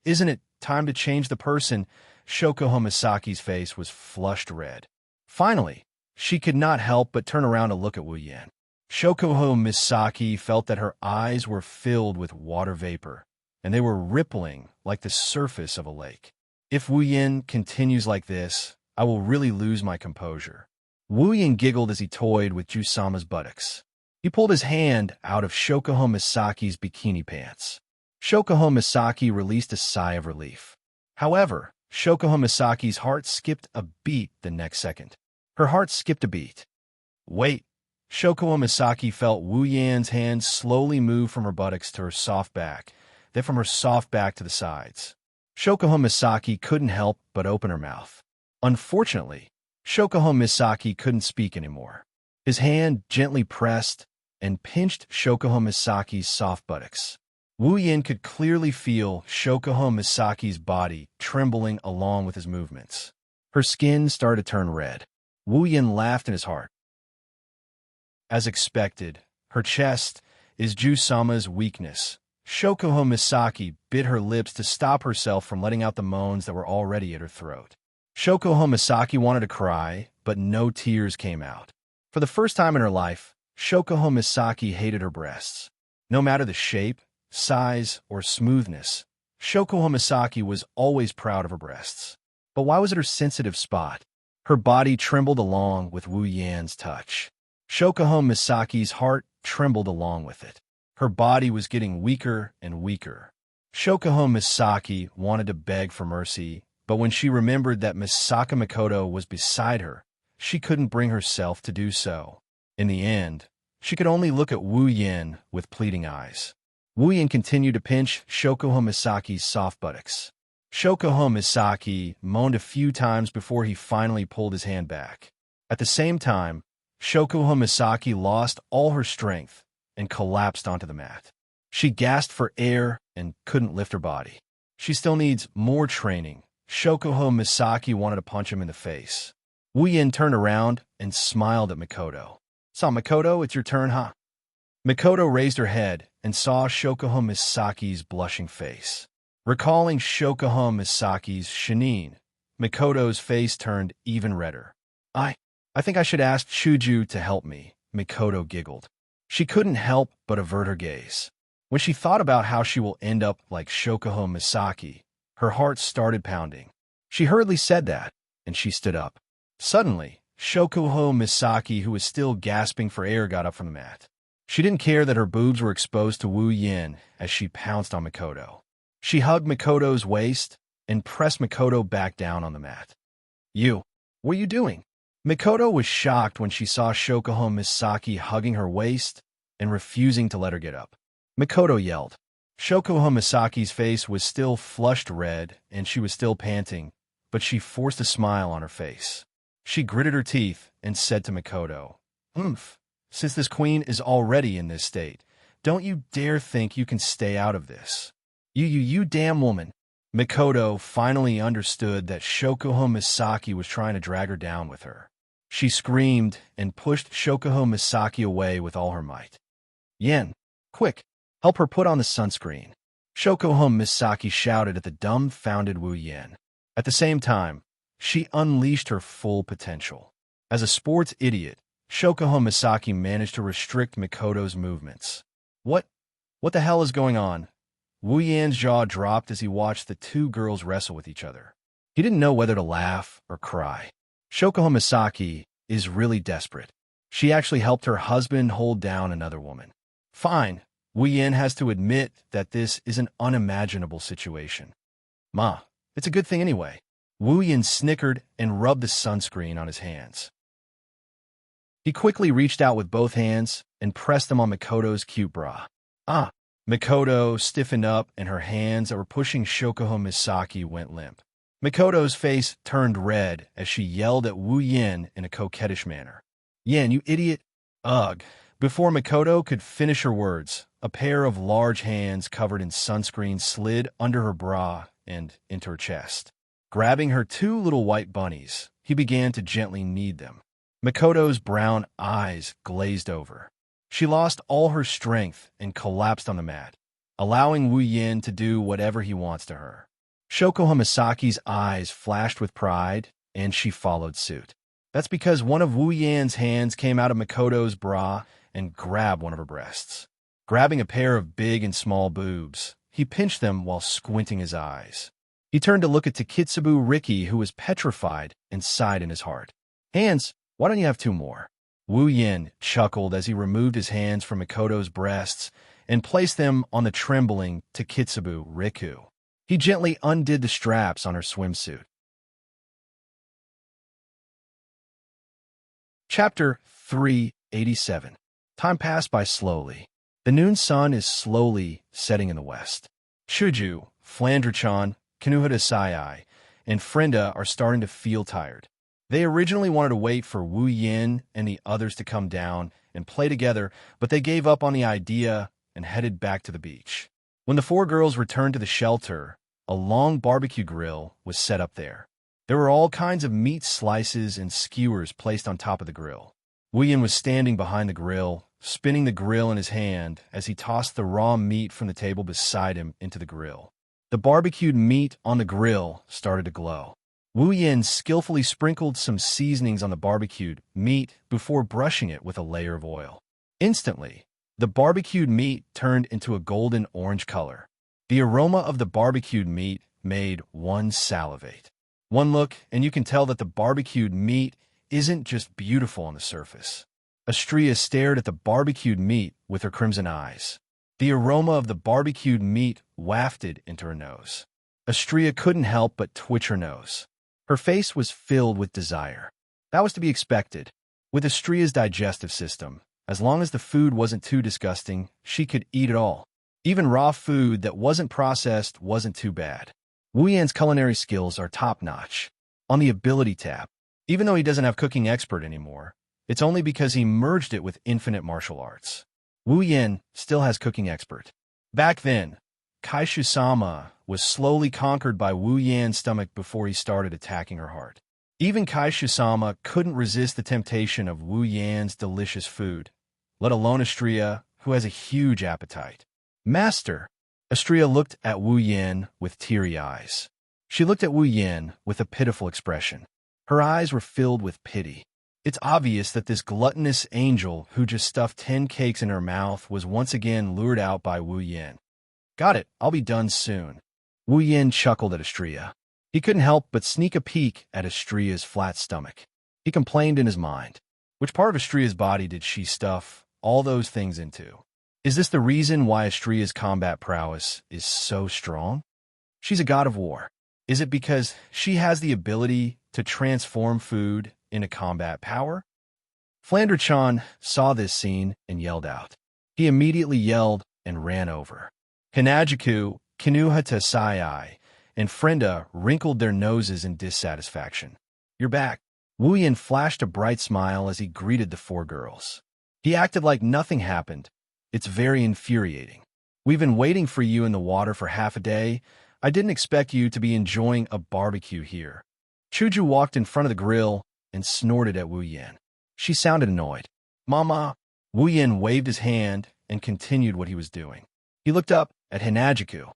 Isn't it time to change the person? Shokuho Misaki's face was flushed red. Finally, she could not help but turn around to look at Wu Yin. Shokuho Misaki felt that her eyes were filled with water vapor, and they were rippling like the surface of a lake. If Wu Yin continues like this, I will really lose my composure. Wu Yin giggled as he toyed with Jusama's buttocks. He pulled his hand out of Shokuho Misaki's bikini pants. Shokuho Misaki released a sigh of relief. However, Shokuho Misaki's heart skipped a beat the next second. Her heart skipped a beat. Wait. Shokuho Misaki felt Wu Yan's hand slowly move from her buttocks to her soft back, then from her soft back to the sides. Shokuho Misaki couldn't help but open her mouth. Unfortunately, Shokuho Misaki couldn't speak anymore. His hand gently pressed and pinched Shokuho Misaki's soft buttocks. Wu Yin could clearly feel Shokuho Misaki's body trembling along with his movements. Her skin started to turn red. Wu Yin laughed in his heart. As expected, her chest is Jusama's weakness. Shokuho Misaki bit her lips to stop herself from letting out the moans that were already at her throat. Shokuho Misaki wanted to cry, but no tears came out. For the first time in her life, Shokuho Misaki hated her breasts. No matter the shape, size, or smoothness, Shokuho Misaki was always proud of her breasts. But why was it her sensitive spot? Her body trembled along with Wu Yan's touch. Shokuho Misaki's heart trembled along with it. Her body was getting weaker and weaker. Shokugou Misaki wanted to beg for mercy, but when she remembered that Misaka Mikoto was beside her, she couldn't bring herself to do so. In the end, she could only look at Wu Yin with pleading eyes. Wu Yin continued to pinch Shokugou Misaki's soft buttocks. Shokugou Misaki moaned a few times before he finally pulled his hand back. At the same time, Shokugou Misaki lost all her strength and collapsed onto the mat. She gasped for air and couldn't lift her body. She still needs more training. Shokugou Misaki wanted to punch him in the face. Wu Yin turned around and smiled at Mikoto. "So, Mikoto, it's your turn, huh?" Mikoto raised her head and saw Shokugou Misaki's blushing face. Recalling Shokugou Misaki's shinin, Mikoto's face turned even redder. I think I should ask Chuju to help me," Mikoto giggled. She couldn't help but avert her gaze. When she thought about how she will end up like Shokugou Misaki, her heart started pounding. She hurriedly said that, and she stood up. Suddenly, Shokugou Misaki, who was still gasping for air, got up from the mat. She didn't care that her boobs were exposed to Wu Yin as she pounced on Mikoto. She hugged Mikoto's waist and pressed Mikoto back down on the mat. What are you doing?" Mikoto was shocked when she saw Shokugou Misaki hugging her waist and refusing to let her get up. Mikoto yelled. Shokugou Misaki's face was still flushed red and she was still panting, but she forced a smile on her face. She gritted her teeth and said to Mikoto, "Since this queen is already in this state, don't you dare think you can stay out of this. You damn woman." Mikoto finally understood that Shokugou Misaki was trying to drag her down with her. She screamed and pushed Shokugou Misaki away with all her might. "Yen, quick, help her put on the sunscreen." Shokugou Misaki shouted at the dumbfounded Wu Yin. At the same time, she unleashed her full potential. As a sports idiot, Shokugou Misaki managed to restrict Mikoto's movements. What the hell is going on?" Wu Yan's jaw dropped as he watched the two girls wrestle with each other. He didn't know whether to laugh or cry. Shokugou Misaki is really desperate. She actually helped her husband hold down another woman. Fine, Wu Yan has to admit that this is an unimaginable situation. "Ma, it's a good thing anyway." Wu Yan snickered and rubbed the sunscreen on his hands. He quickly reached out with both hands and pressed them on Mikoto's cute bra. Mikoto stiffened up and her hands that were pushing Shokugou Misaki went limp. Mikoto's face turned red as she yelled at Wu Yin in a coquettish manner. "Yin, you idiot!" Ugh! Before Mikoto could finish her words, a pair of large hands covered in sunscreen slid under her bra and into her chest. Grabbing her two little white bunnies, he began to gently knead them. Mikoto's brown eyes glazed over. She lost all her strength and collapsed on the mat, allowing Wu Yin to do whatever he wants to her. Shokugou Misaki's eyes flashed with pride, and she followed suit. That's because one of Wu Yan's hands came out of Mikoto's bra and grabbed one of her breasts. Grabbing a pair of big and small boobs, he pinched them while squinting his eyes. He turned to look at Takitsubu Riki, who was petrified, and sighed in his heart. "Hands, why don't you have two more?" Wu Yin chuckled as he removed his hands from Mikoto's breasts and placed them on the trembling Takitsubu Riku. He gently undid the straps on her swimsuit. Chapter 387. Time passed by slowly. The noon sun is slowly setting in the west. Shuju, Flandre-chan, Kanuhata Sai, and Frenda are starting to feel tired. They originally wanted to wait for Wu Yin and the others to come down and play together, but they gave up on the idea and headed back to the beach. When the four girls returned to the shelter, a long barbecue grill was set up there. There were all kinds of meat slices and skewers placed on top of the grill. Wu Yin was standing behind the grill, spinning the grill in his hand as he tossed the raw meat from the table beside him into the grill. The barbecued meat on the grill started to glow. Wu Yin skillfully sprinkled some seasonings on the barbecued meat before brushing it with a layer of oil. Instantly, the barbecued meat turned into a golden orange color. The aroma of the barbecued meat made one salivate. One look, and you can tell that the barbecued meat isn't just beautiful on the surface. Astria stared at the barbecued meat with her crimson eyes. The aroma of the barbecued meat wafted into her nose. Astria couldn't help but twitch her nose. Her face was filled with desire. That was to be expected. With Astria's digestive system, as long as the food wasn't too disgusting, she could eat it all. Even raw food that wasn't processed wasn't too bad. Wu Yan's culinary skills are top-notch. On the ability tab, even though he doesn't have cooking expert anymore, it's only because he merged it with infinite martial arts. Wu Yan still has cooking expert. Back then, Kaishu-sama was slowly conquered by Wu Yan's stomach before he started attacking her heart. Even Kaishu-sama couldn't resist the temptation of Wu Yan's delicious food, let alone Astria, who has a huge appetite. Master! Astria looked at Wu Yan with teary eyes. She looked at Wu Yan with a pitiful expression. Her eyes were filled with pity. It's obvious that this gluttonous angel who just stuffed 10 cakes in her mouth was once again lured out by Wu Yan. Got it, I'll be done soon. Wu Yan chuckled at Astria. He couldn't help but sneak a peek at Astria's flat stomach. He complained in his mind. Which part of Astria's body did she stuff all those things into? Is this the reason why Astria's combat prowess is so strong? She's a god of war. Is it because she has the ability to transform food into combat power? Flander-chan saw this scene and yelled out. He immediately yelled and ran over. Hanajuku, Kinuhata Sai, and Frenda wrinkled their noses in dissatisfaction. You're back. Wu Yan flashed a bright smile as he greeted the 4 girls. He acted like nothing happened. It's very infuriating. We've been waiting for you in the water for half a day. I didn't expect you to be enjoying a barbecue here. Chuju walked in front of the grill and snorted at Wu Yan. She sounded annoyed. Mama! Wu Yan waved his hand and continued what he was doing. He looked up at Hanajuku.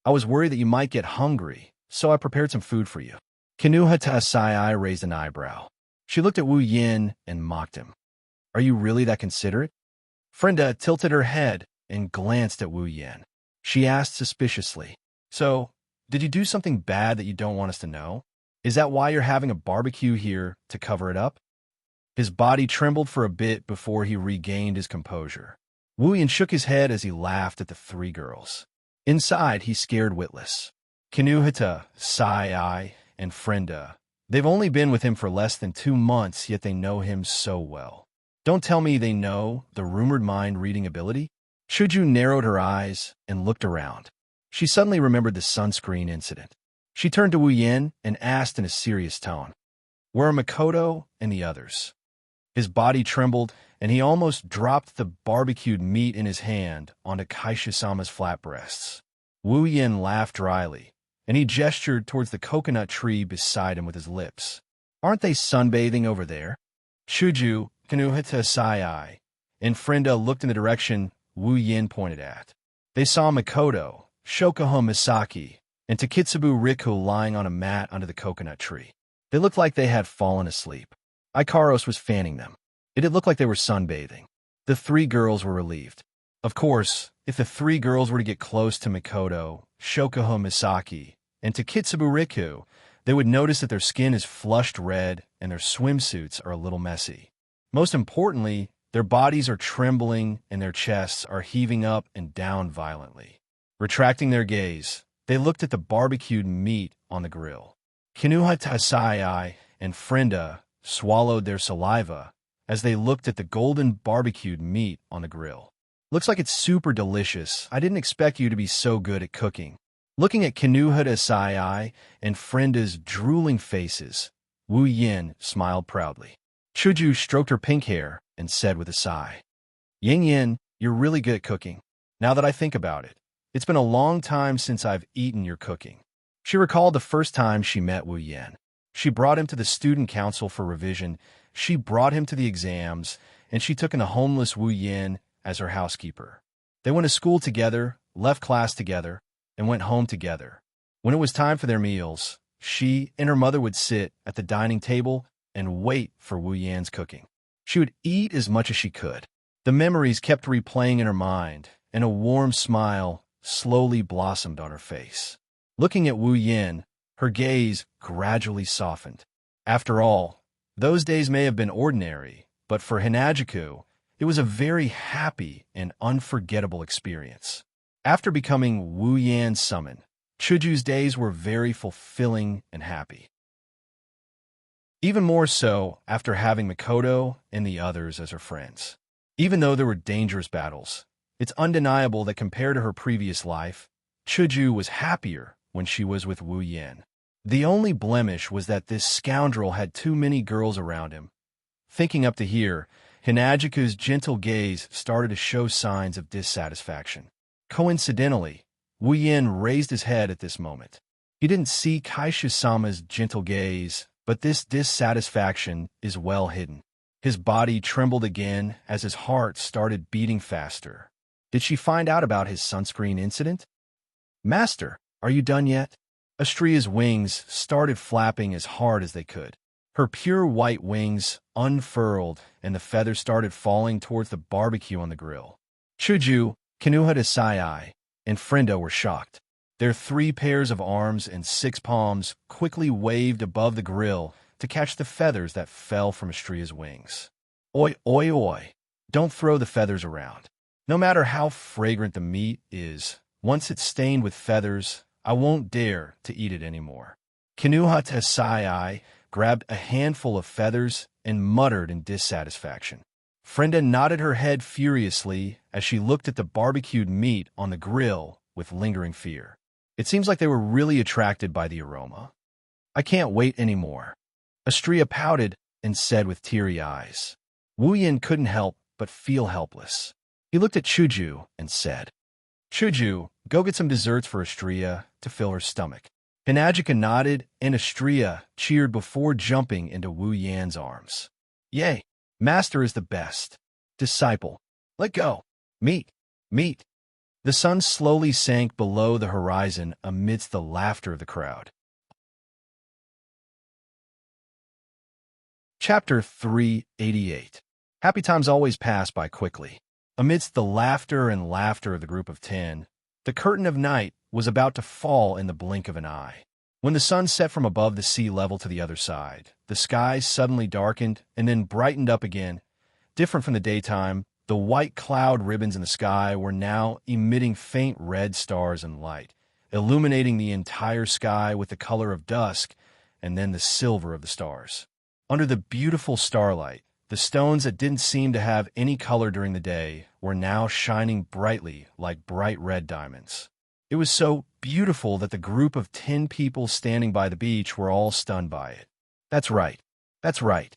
I was worried that you might get hungry, so I prepared some food for you. Kinuhata Sai raised an eyebrow. She looked at Wu Yan and mocked him. Are you really that considerate? Frenda tilted her head and glanced at Wu Yan. She asked suspiciously, So, did you do something bad that you don't want us to know? Is that why you're having a barbecue here, to cover it up? His body trembled for a bit before he regained his composure. Wu Yan shook his head as he laughed at the 3 girls. Inside, he scared witless. Kinuhata, Sai, and Frenda. They've only been with him for less than 2 months, yet they know him so well. Don't tell me they know the rumored mind-reading ability? Chuju narrowed her eyes and looked around. She suddenly remembered the sunscreen incident. She turned to Wu Yan and asked in a serious tone, Where are Makoto and the others? His body trembled, and he almost dropped the barbecued meat in his hand onto Kaishu-sama's flat breasts. Wu Yan laughed dryly, and he gestured towards the coconut tree beside him with his lips. Aren't they sunbathing over there? Chuju, Kinuhata Sai, and Frenda looked in the direction Wu Yan pointed at. They saw Makoto, Shokuho Misaki, and Takitsubu Riku lying on a mat under the coconut tree. They looked like they had fallen asleep. Ikaros was fanning them. It did look like they were sunbathing. The 3 girls were relieved. Of course, if the 3 girls were to get close to Makoto, Shokuho Misaki, and Takitsubu Riku, they would notice that their skin is flushed red and their swimsuits are a little messy. Most importantly, their bodies are trembling and their chests are heaving up and down violently. Retracting their gaze, they looked at the barbecued meat on the grill. Kinuhata Sai and Frenda swallowed their saliva as they looked at the golden barbecued meat on the grill. Looks like it's super delicious. I didn't expect you to be so good at cooking. Looking at Kinuhata Sai and Frenda's drooling faces, Wu Yan smiled proudly. Chuju stroked her pink hair and said with a sigh, Yin Yin, you're really good at cooking. Now that I think about it, it's been a long time since I've eaten your cooking. She recalled the first time she met Wu Yan. She brought him to the student council for revision, she brought him to the exams, and she took in the homeless Wu Yan as her housekeeper. They went to school together, left class together, and went home together. When it was time for their meals, she and her mother would sit at the dining table and wait for Wu Yan's cooking. She would eat as much as she could. The memories kept replaying in her mind, and a warm smile slowly blossomed on her face. Looking at Wu Yan, her gaze gradually softened. After all, those days may have been ordinary, but for Hinajiku, it was a very happy and unforgettable experience. After becoming Wu Yan's summon, Chuju's days were very fulfilling and happy. Even more so after having Mikoto and the others as her friends. Even though there were dangerous battles, it's undeniable that compared to her previous life, Chuju was happier when she was with Wu Yan. The only blemish was that this scoundrel had too many girls around him. Thinking up to here, Hinajiku's gentle gaze started to show signs of dissatisfaction. Coincidentally, Wu Yan raised his head at this moment. He didn't see Kaisha-sama's gentle gaze, but this dissatisfaction is well hidden. His body trembled again as his heart started beating faster. Did she find out about his sunscreen incident? "Master, are you done yet?" Astria's wings started flapping as hard as they could. Her pure white wings unfurled, and the feathers started falling towards the barbecue on the grill. Chuju, Kinuhata Sai, and Frenda were shocked. Their 3 pairs of arms and 6 palms quickly waved above the grill to catch the feathers that fell from Astria's wings. Oi, oi, oi. Don't throw the feathers around. No matter how fragrant the meat is, once it's stained with feathers, I won't dare to eat it anymore. Kinuhata Sai grabbed a handful of feathers and muttered in dissatisfaction. Frenda nodded her head furiously as she looked at the barbecued meat on the grill with lingering fear. It seems like they were really attracted by the aroma. "I can't wait anymore." Astria pouted and said with teary eyes. Wu Yan couldn't help but feel helpless. He looked at Chuju and said, "Chuju, go get some desserts for Astria to fill her stomach." Hinajika nodded, and Astria cheered before jumping into Wu Yan's arms. "Yay! Master is the best. Disciple, let go. Meet, meet." The sun slowly sank below the horizon amidst the laughter of the crowd. Chapter 388. Happy times always pass by quickly. Amidst the laughter and laughter of the group of 10, the curtain of night was about to fall in the blink of an eye. When the sun set from above the sea level to the other side, the sky suddenly darkened and then brightened up again. Different from the daytime, the white cloud ribbons in the sky were now emitting faint red stars and light, illuminating the entire sky with the color of dusk and then the silver of the stars. Under the beautiful starlight, the stones that didn't seem to have any color during the day were now shining brightly like bright red diamonds. It was so beautiful that the group of 10 people standing by the beach were all stunned by it. That's right. That's right.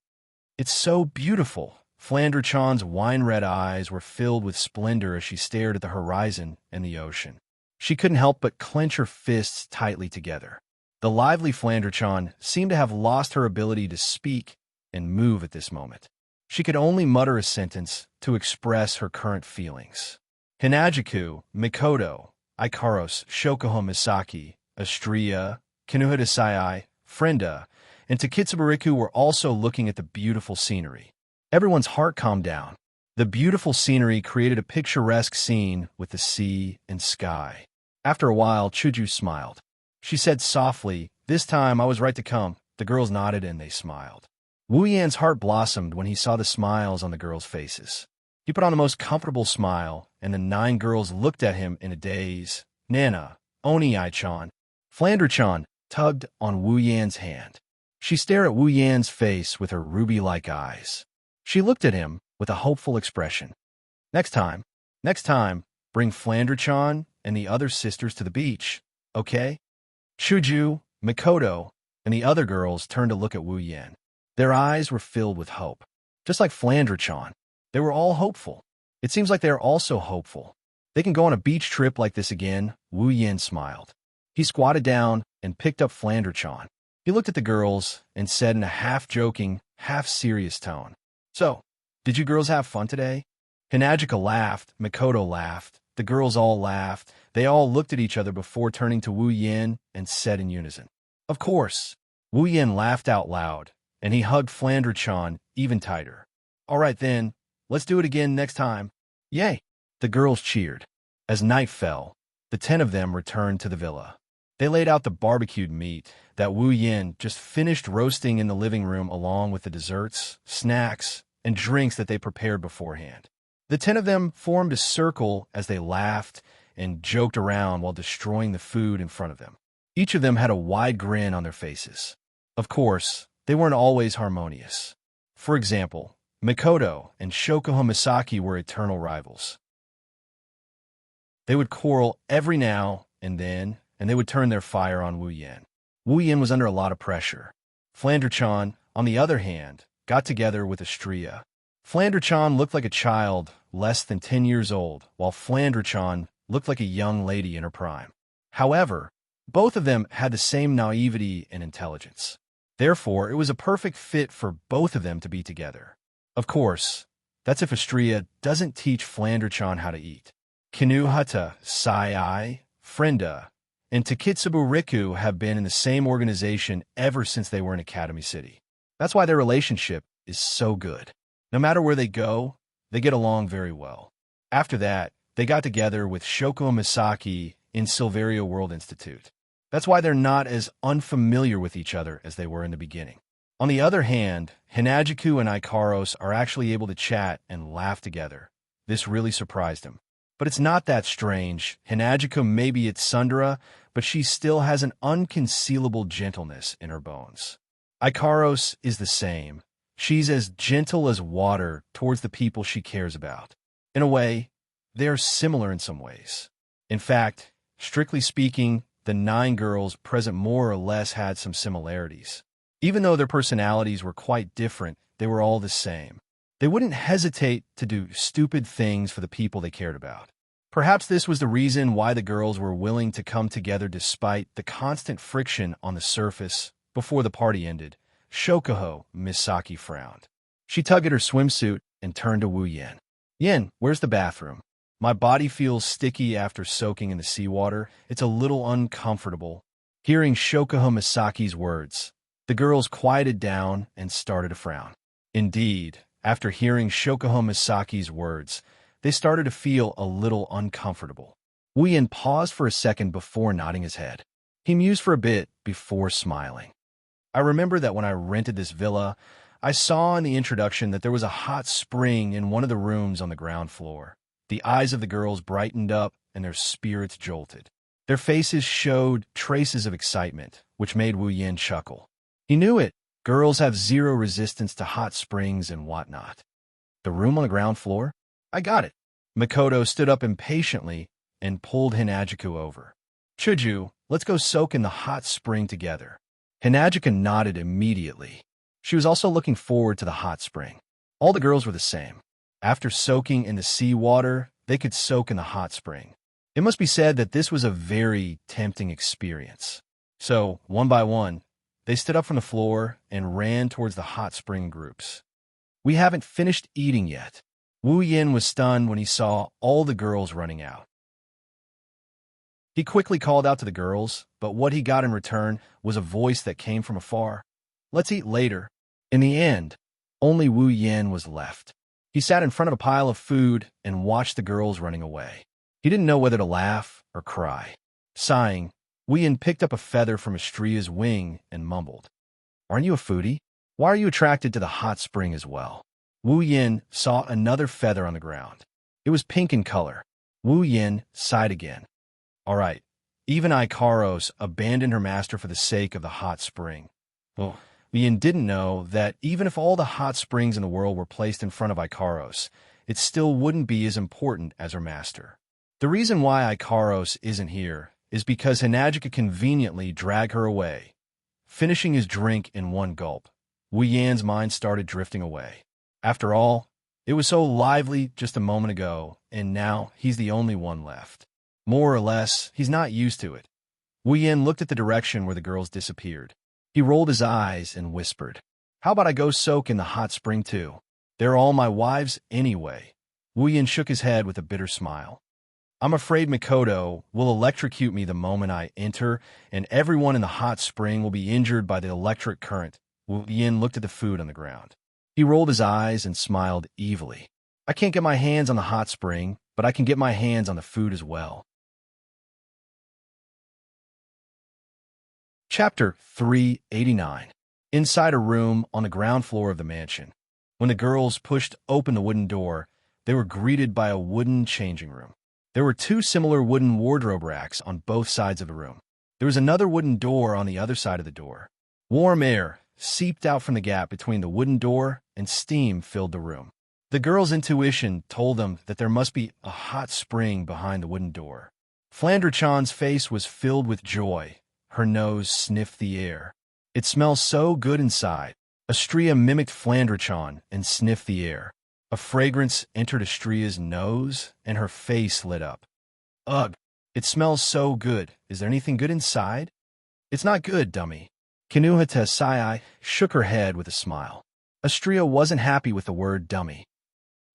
It's so beautiful. Flandre-chan's wine-red eyes were filled with splendor as she stared at the horizon and the ocean. She couldn't help but clench her fists tightly together. The lively Flandre-chan seemed to have lost her ability to speak and move at this moment. She could only mutter a sentence to express her current feelings. Hinajiku, Mikoto, Ikaros, Shokuho Misaki, Astria, Kinuhata Sai, Frenda, and Takitsubariku were also looking at the beautiful scenery. Everyone's heart calmed down. The beautiful scenery created a picturesque scene with the sea and sky. After a while, Chuju smiled. She said softly, "This time I was right to come." The girls nodded and they smiled. Wu Yan's heart blossomed when he saw the smiles on the girls' faces. He put on the most comfortable smile, and the 9 girls looked at him in a daze. Nana, Oni-chan, Flandre-chan tugged on Wu Yan's hand. She stared at Wu Yan's face with her ruby-like eyes. She looked at him with a hopeful expression. Next time, bring Flandre-chan and the other sisters to the beach, okay?" Chuju, Mikoto, and the other girls turned to look at Wu Yan. Their eyes were filled with hope. Just like Flandre-chan, they were all hopeful. It seems like they are also hopeful. They can go on a beach trip like this again. Wu Yan smiled. He squatted down and picked up Flandre-chan. He looked at the girls and said in a half-joking, half-serious tone, "So, did you girls have fun today?" Hinajika laughed, Mikoto laughed, the girls all laughed. They all looked at each other before turning to Wu Yan and said in unison, "Of course." Wu Yan laughed out loud, and he hugged Flandre-chan even tighter. "All right then, let's do it again next time." "Yay!" The girls cheered. As night fell, the 10 of them returned to the villa. They laid out the barbecued meat that Wu Yan just finished roasting in the living room along with the desserts, snacks, and drinks that they prepared beforehand. The 10 of them formed a circle as they laughed and joked around while destroying the food in front of them. Each of them had a wide grin on their faces. Of course, they weren't always harmonious. For example, Mikoto and Shokuho Misaki were eternal rivals. They would quarrel every now and then, and they would turn their fire on Wu Yen. Wu Yen was under a lot of pressure. Flandre-chan, on the other hand, got together with Estrella. Flandre-chan looked like a child less than 10 years old, while Flandre-chan looked like a young lady in her prime. However, both of them had the same naivety and intelligence. Therefore, it was a perfect fit for both of them to be together. Of course, that's if Estrella doesn't teach Flandre-chan how to eat. Kinuhata, Sai-ai, Frenda, and Takitsubu Riku have been in the same organization ever since they were in Academy City. That's why their relationship is so good. No matter where they go, they get along very well. After that, they got together with Shoko Misaki in Silverio World Institute. That's why they're not as unfamiliar with each other as they were in the beginning. On the other hand, Hinajiku and Ikaros are actually able to chat and laugh together. This really surprised him. But it's not that strange. Hinajiku may be at Sundara, but she still has an unconcealable gentleness in her bones. Ikaros is the same. She's as gentle as water towards the people she cares about. In a way, they are similar in some ways. In fact, strictly speaking, the 9 girls present more or less had some similarities. Even though their personalities were quite different, they were all the same. They wouldn't hesitate to do stupid things for the people they cared about. Perhaps this was the reason why the girls were willing to come together despite the constant friction on the surface. Before the party ended, Shokuho Misaki frowned. She tugged at her swimsuit and turned to Wu Yen. "Yen, where's the bathroom? My body feels sticky after soaking in the seawater. It's a little uncomfortable." Hearing Shokuho Misaki's words, the girls quieted down and started to frown. Indeed, after hearing Shokuho Misaki's words, they started to feel a little uncomfortable. Wu Yen paused for a second before nodding his head. He mused for a bit before smiling. "I remember that when I rented this villa, I saw in the introduction that there was a hot spring in one of the rooms on the ground floor." The eyes of the girls brightened up and their spirits jolted. Their faces showed traces of excitement, which made Wu Yen chuckle. He knew it. Girls have zero resistance to hot springs and whatnot. "The room on the ground floor? I got it." Mikoto stood up impatiently and pulled Hinajiku over. "Chuju, let's go soak in the hot spring together." Hinajiku nodded immediately. She was also looking forward to the hot spring. All the girls were the same. After soaking in the seawater, they could soak in the hot spring. It must be said that this was a very tempting experience. So, one by one, they stood up from the floor and ran towards the hot spring groups. "We haven't finished eating yet." Wu Yen was stunned when he saw all the girls running out. He quickly called out to the girls, but what he got in return was a voice that came from afar. "Let's eat later." In the end, only Wu Yen was left. He sat in front of a pile of food and watched the girls running away. He didn't know whether to laugh or cry. Sighing, Wu Yen picked up a feather from Estrella's wing and mumbled, "Aren't you a foodie? Why are you attracted to the hot spring as well?" Wu Yen saw another feather on the ground. It was pink in color. Wu Yen sighed again. "All right, even Ikaros abandoned her master for the sake of the hot spring." Well, Wu Yen didn't know that even if all the hot springs in the world were placed in front of Ikaros, it still wouldn't be as important as her master. The reason why Ikaros isn't here is because Hinajiku conveniently dragged her away. Finishing his drink in one gulp, Wu Yen's mind started drifting away. After all, it was so lively just a moment ago, and now he's the only one left. More or less, he's not used to it. Wu Yen looked at the direction where the girls disappeared. He rolled his eyes and whispered, "How about I go soak in the hot spring too? They're all my wives anyway." Wu Yen shook his head with a bitter smile. "I'm afraid Mikoto will electrocute me the moment I enter, and everyone in the hot spring will be injured by the electric current." Wu Yen looked at the food on the ground. He rolled his eyes and smiled evilly. "I can't get my hands on the hot spring, but I can get my hands on the food as well." Chapter 389. Inside a room on the ground floor of the mansion. When the girls pushed open the wooden door, they were greeted by a wooden changing room. There were two similar wooden wardrobe racks on both sides of the room. There was another wooden door on the other side of the door. Warm air seeped out from the gap between the wooden door, and steam filled the room. The girls' intuition told them that there must be a hot spring behind the wooden door. Flandre-chan's face was filled with joy. Her nose sniffed the air. It smells so good inside. Astrea mimicked Flandre-chan and sniffed the air. A fragrance entered Astrea's nose, and her face lit up. Ugh, it smells so good. Is there anything good inside? It's not good, dummy. Kinuhata Sai shook her head with a smile. Astrea wasn't happy with the word dummy.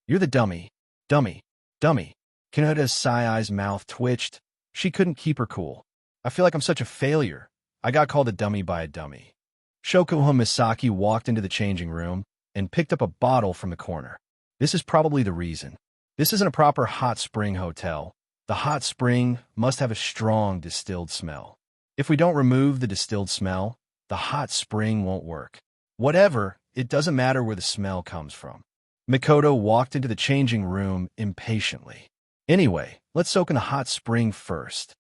You're the dummy. Dummy. Dummy. Kinuhata Sai's mouth twitched. She couldn't keep her cool. I feel like I'm such a failure. I got called a dummy by a dummy. Shokuho Misaki walked into the changing room and picked up a bottle from the corner. This is probably the reason. This isn't a proper hot spring hotel. The hot spring must have a strong distilled smell. If we don't remove the distilled smell, the hot spring won't work. Whatever, it doesn't matter where the smell comes from. Mikoto walked into the changing room impatiently. Anyway, let's soak in the hot spring first.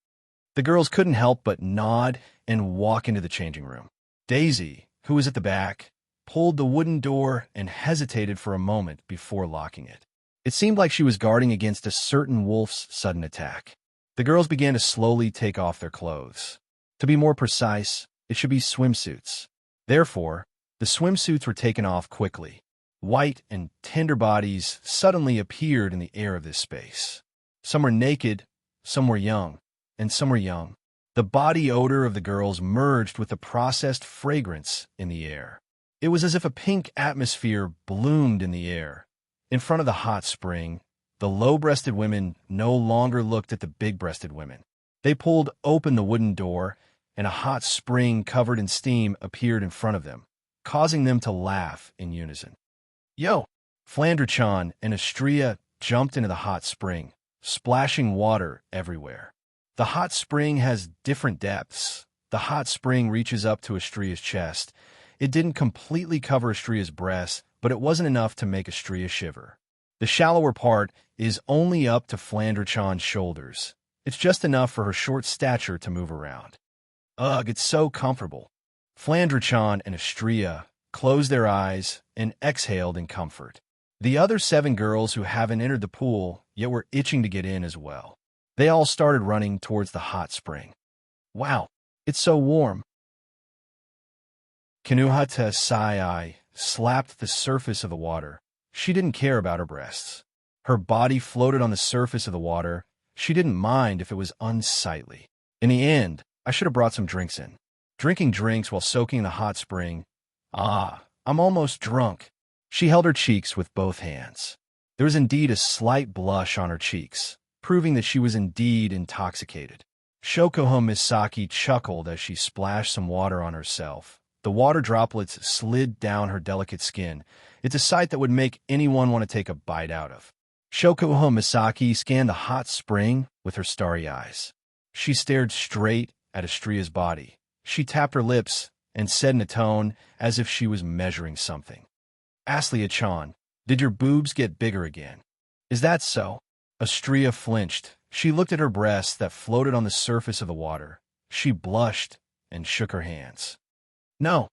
The girls couldn't help but nod and walk into the changing room. Daisy, who was at the back, pulled the wooden door and hesitated for a moment before locking it. It seemed like she was guarding against a certain wolf's sudden attack. The girls began to slowly take off their clothes. To be more precise, it should be swimsuits. Therefore, the swimsuits were taken off quickly. White and tender bodies suddenly appeared in the air of this space. Some were naked, some were young, and some were young. The body odor of the girls merged with the processed fragrance in the air. It was as if a pink atmosphere bloomed in the air. In front of the hot spring, the low-breasted women no longer looked at the big-breasted women. They pulled open the wooden door, and a hot spring covered in steam appeared in front of them, causing them to laugh in unison. Yo! Flandre-chan and Astrea jumped into the hot spring, splashing water everywhere. The hot spring has different depths. The hot spring reaches up to Astrea's chest. It didn't completely cover Astrea's breasts, but it wasn't enough to make Astrea shiver. The shallower part is only up to Flandre-chan's shoulders. It's just enough for her short stature to move around. Ugh, it's so comfortable. Flandre-chan and Astrea closed their eyes and exhaled in comfort. The other 7 girls who haven't entered the pool yet were itching to get in as well. They all started running towards the hot spring. Wow, it's so warm. Kinuhata Sai slapped the surface of the water. She didn't care about her breasts. Her body floated on the surface of the water. She didn't mind if it was unsightly. In the end, I should have brought some drinks in. Drinking drinks while soaking in the hot spring. Ah, I'm almost drunk. She held her cheeks with both hands. There was indeed a slight blush on her cheeks, proving that she was indeed intoxicated. Shokuho Misaki chuckled as she splashed some water on herself. The water droplets slid down her delicate skin. It's a sight that would make anyone want to take a bite out of. Shokuho Misaki scanned the hot spring with her starry eyes. She stared straight at Astrea's body. She tapped her lips and said in a tone as if she was measuring something. Astrea-chan, did your boobs get bigger again? Is that so? Astrea flinched. She looked at her breasts that floated on the surface of the water. She blushed and shook her hands. No.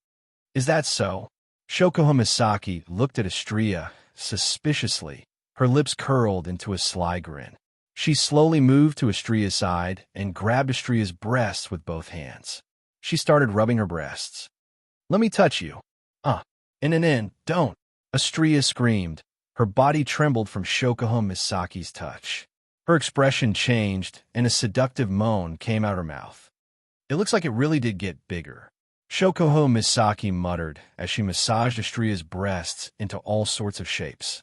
Is that so? Shokuho Misaki looked at Astrea suspiciously. Her lips curled into a sly grin. She slowly moved to Astrea's side and grabbed Astrea's breasts with both hands. She started rubbing her breasts. Let me touch you. Don't. Astrea screamed. Her body trembled from Shokuho Misaki's touch. Her expression changed, and a seductive moan came out her mouth. It looks like it really did get bigger. Shokuho Misaki muttered as she massaged Astrea's breasts into all sorts of shapes.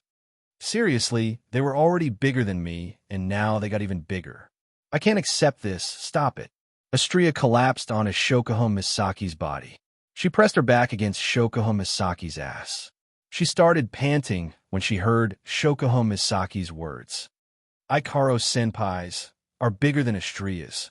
Seriously, they were already bigger than me, and now they got even bigger. I can't accept this. Stop it. Astrea collapsed onto Shokuho Misaki's body. She pressed her back against Shokuho Misaki's ass. She started panting when she heard Shokuho Misaki's words. Ikaro's senpais are bigger than Astrea's.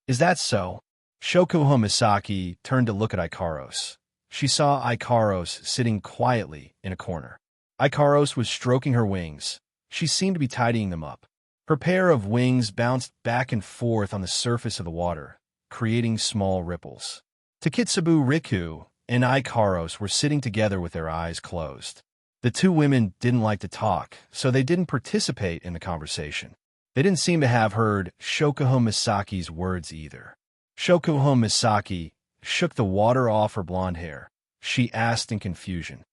Is that so? Shokuho Misaki turned to look at Ikaros. She saw Ikaros sitting quietly in a corner. Ikaros was stroking her wings. She seemed to be tidying them up. Her pair of wings bounced back and forth on the surface of the water, creating small ripples. Takitsubu Riku and Ikaros were sitting together with their eyes closed. The two women didn't like to talk, so they didn't participate in the conversation. They didn't seem to have heard Shokuho Misaki's words either. Shokuho Misaki shook the water off her blonde hair. She asked in confusion.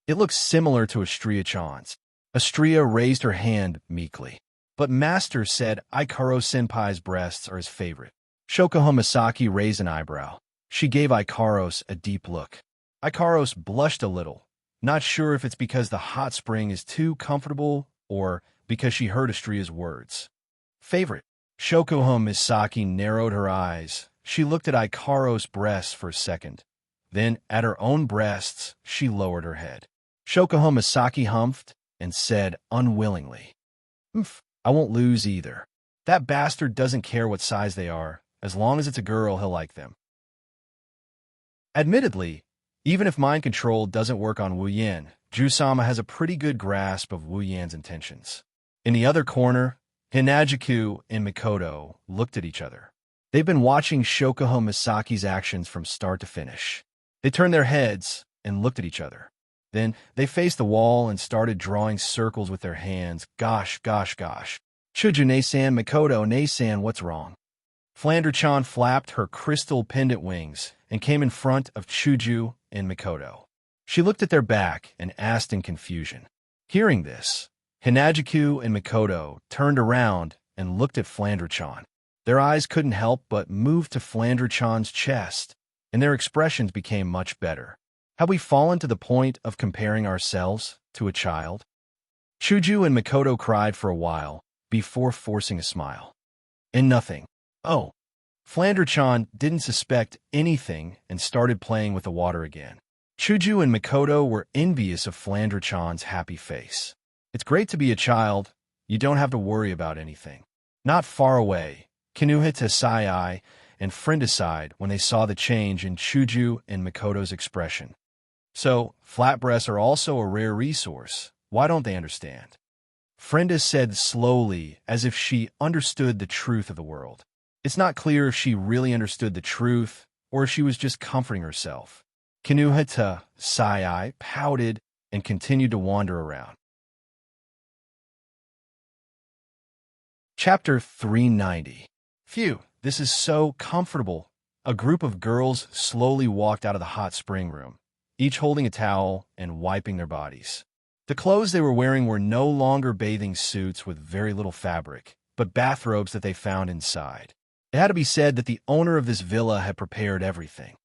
It looks similar to Astria-chan's. Astria raised her hand meekly. But Master said Ikaros-senpai's breasts are his favorite. Shokuho Misaki raised an eyebrow. She gave Ikaros a deep look. Ikaros blushed a little, not sure if it's because the hot spring is too comfortable or because she heard Astria's words. Favorite. Shokuho Misaki narrowed her eyes. She looked at Ikaros' breasts for a second. Then, at her own breasts, she lowered her head. Shokuho Misaki humphed and said unwillingly, I won't lose either. That bastard doesn't care what size they are. As long as it's a girl, he'll like them. Admittedly, even if mind control doesn't work on Wu Yan, Jusama has a pretty good grasp of Wu Yan's intentions. In the other corner, Hinajiku and Mikoto looked at each other. They've been watching Shokuho Misaki's actions from start to finish. They turned their heads and looked at each other. Then they faced the wall and started drawing circles with their hands. Gosh. Chuju ne-san, Mikoto ne-san, what's wrong? Flander-chan flapped her crystal pendant wings and came in front of Chuju and Mikoto. She looked at their back and asked in confusion. Hearing this, Hinajiku and Mikoto turned around and looked at Flander-chan. Their eyes couldn't help but move to Flander-chan's chest, and their expressions became much better. Have we fallen to the point of comparing ourselves to a child? Chuju and Mikoto cried for a while before forcing a smile. And nothing. Oh. Flander-chan didn't suspect anything and started playing with the water again. Chuju and Mikoto were envious of Flander-chan's happy face. It's great to be a child. You don't have to worry about anything. Not far away, Kinuhita Sai and Frienda sighed when they saw the change in Chuju and Mikoto's expression. So, flat breasts are also a rare resource. Why don't they understand? Frienda said slowly, as if she understood the truth of the world. It's not clear if she really understood the truth, or if she was just comforting herself. Kinuhita Sai pouted and continued to wander around. Chapter 390. Phew, this is so comfortable. A group of girls slowly walked out of the hot spring room, each holding a towel and wiping their bodies. The clothes they were wearing were no longer bathing suits with very little fabric, but bathrobes that they found inside. It had to be said that the owner of this villa had prepared everything.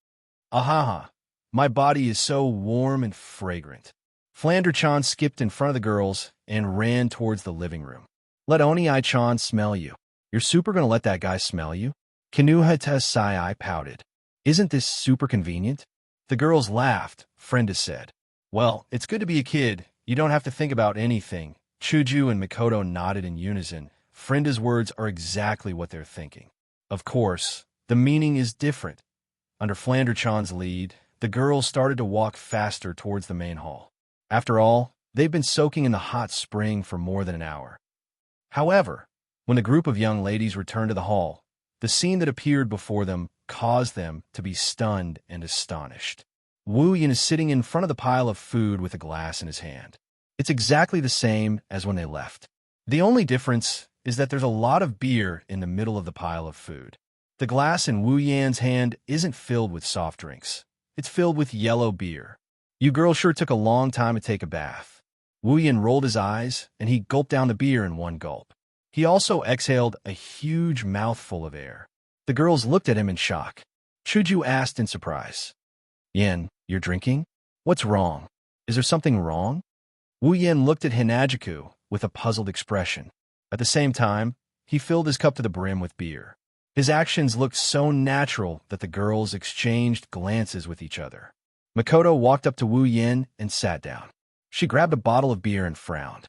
Ahaha, my body is so warm and fragrant. Flander-chan skipped in front of the girls and ran towards the living room. Let Oni-chan smell you. You're super gonna let that guy smell you? Kinuhita Sai pouted. Isn't this super convenient? The girls laughed. Frienda said, well, it's good to be a kid. You don't have to think about anything. Chuju and Mikoto nodded in unison. Frienda's words are exactly what they're thinking. Of course, the meaning is different. Under Flander-chan's lead, the girls started to walk faster towards the main hall. After all, they've been soaking in the hot spring for more than an hour. However, when the group of young ladies returned to the hall, the scene that appeared before them caused them to be stunned and astonished. Wu Yan is sitting in front of the pile of food with a glass in his hand. It's exactly the same as when they left. The only difference is that there's a lot of beer in the middle of the pile of food. The glass in Wu Yan's hand isn't filled with soft drinks. It's filled with yellow beer. You girls sure took a long time to take a bath. Wu Yan rolled his eyes, and he gulped down the beer in one gulp. He also exhaled a huge mouthful of air. The girls looked at him in shock. Chuju asked in surprise, Yan, you're drinking? What's wrong? Is there something wrong? Wu Yan looked at Hinajiku with a puzzled expression. At the same time, he filled his cup to the brim with beer. His actions looked so natural that the girls exchanged glances with each other. Mikoto walked up to Wu Yan and sat down. She grabbed a bottle of beer and frowned.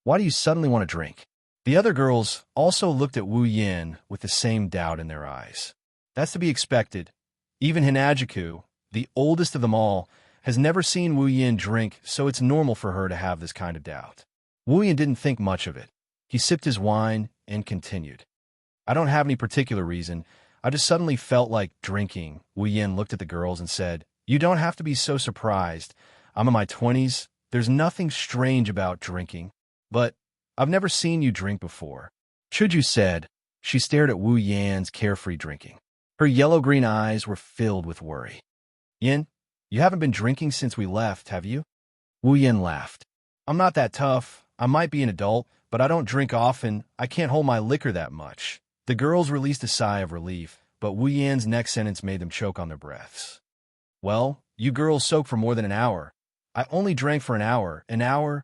Why do you suddenly want to drink? The other girls also looked at Wu Yan with the same doubt in their eyes. That's to be expected. Even Hinajiku, the oldest of them all, has never seen Wu Yin drink, so it's normal for her to have this kind of doubt. Wu Yin didn't think much of it. He sipped his wine and continued. I don't have any particular reason. I just suddenly felt like drinking. Wu Yin looked at the girls and said, You don't have to be so surprised. I'm in my 20s. There's nothing strange about drinking. But I've never seen you drink before. Chuju said. She stared at Wu Yan's carefree drinking. Her yellow-green eyes were filled with worry. Yin, you haven't been drinking since we left, have you? Wu Yin laughed. I'm not that tough. I might be an adult, but I don't drink often. I can't hold my liquor that much. The girls released a sigh of relief, but Wu Yan's next sentence made them choke on their breaths. Well, you girls soak for more than an hour. I only drank for an hour. An hour?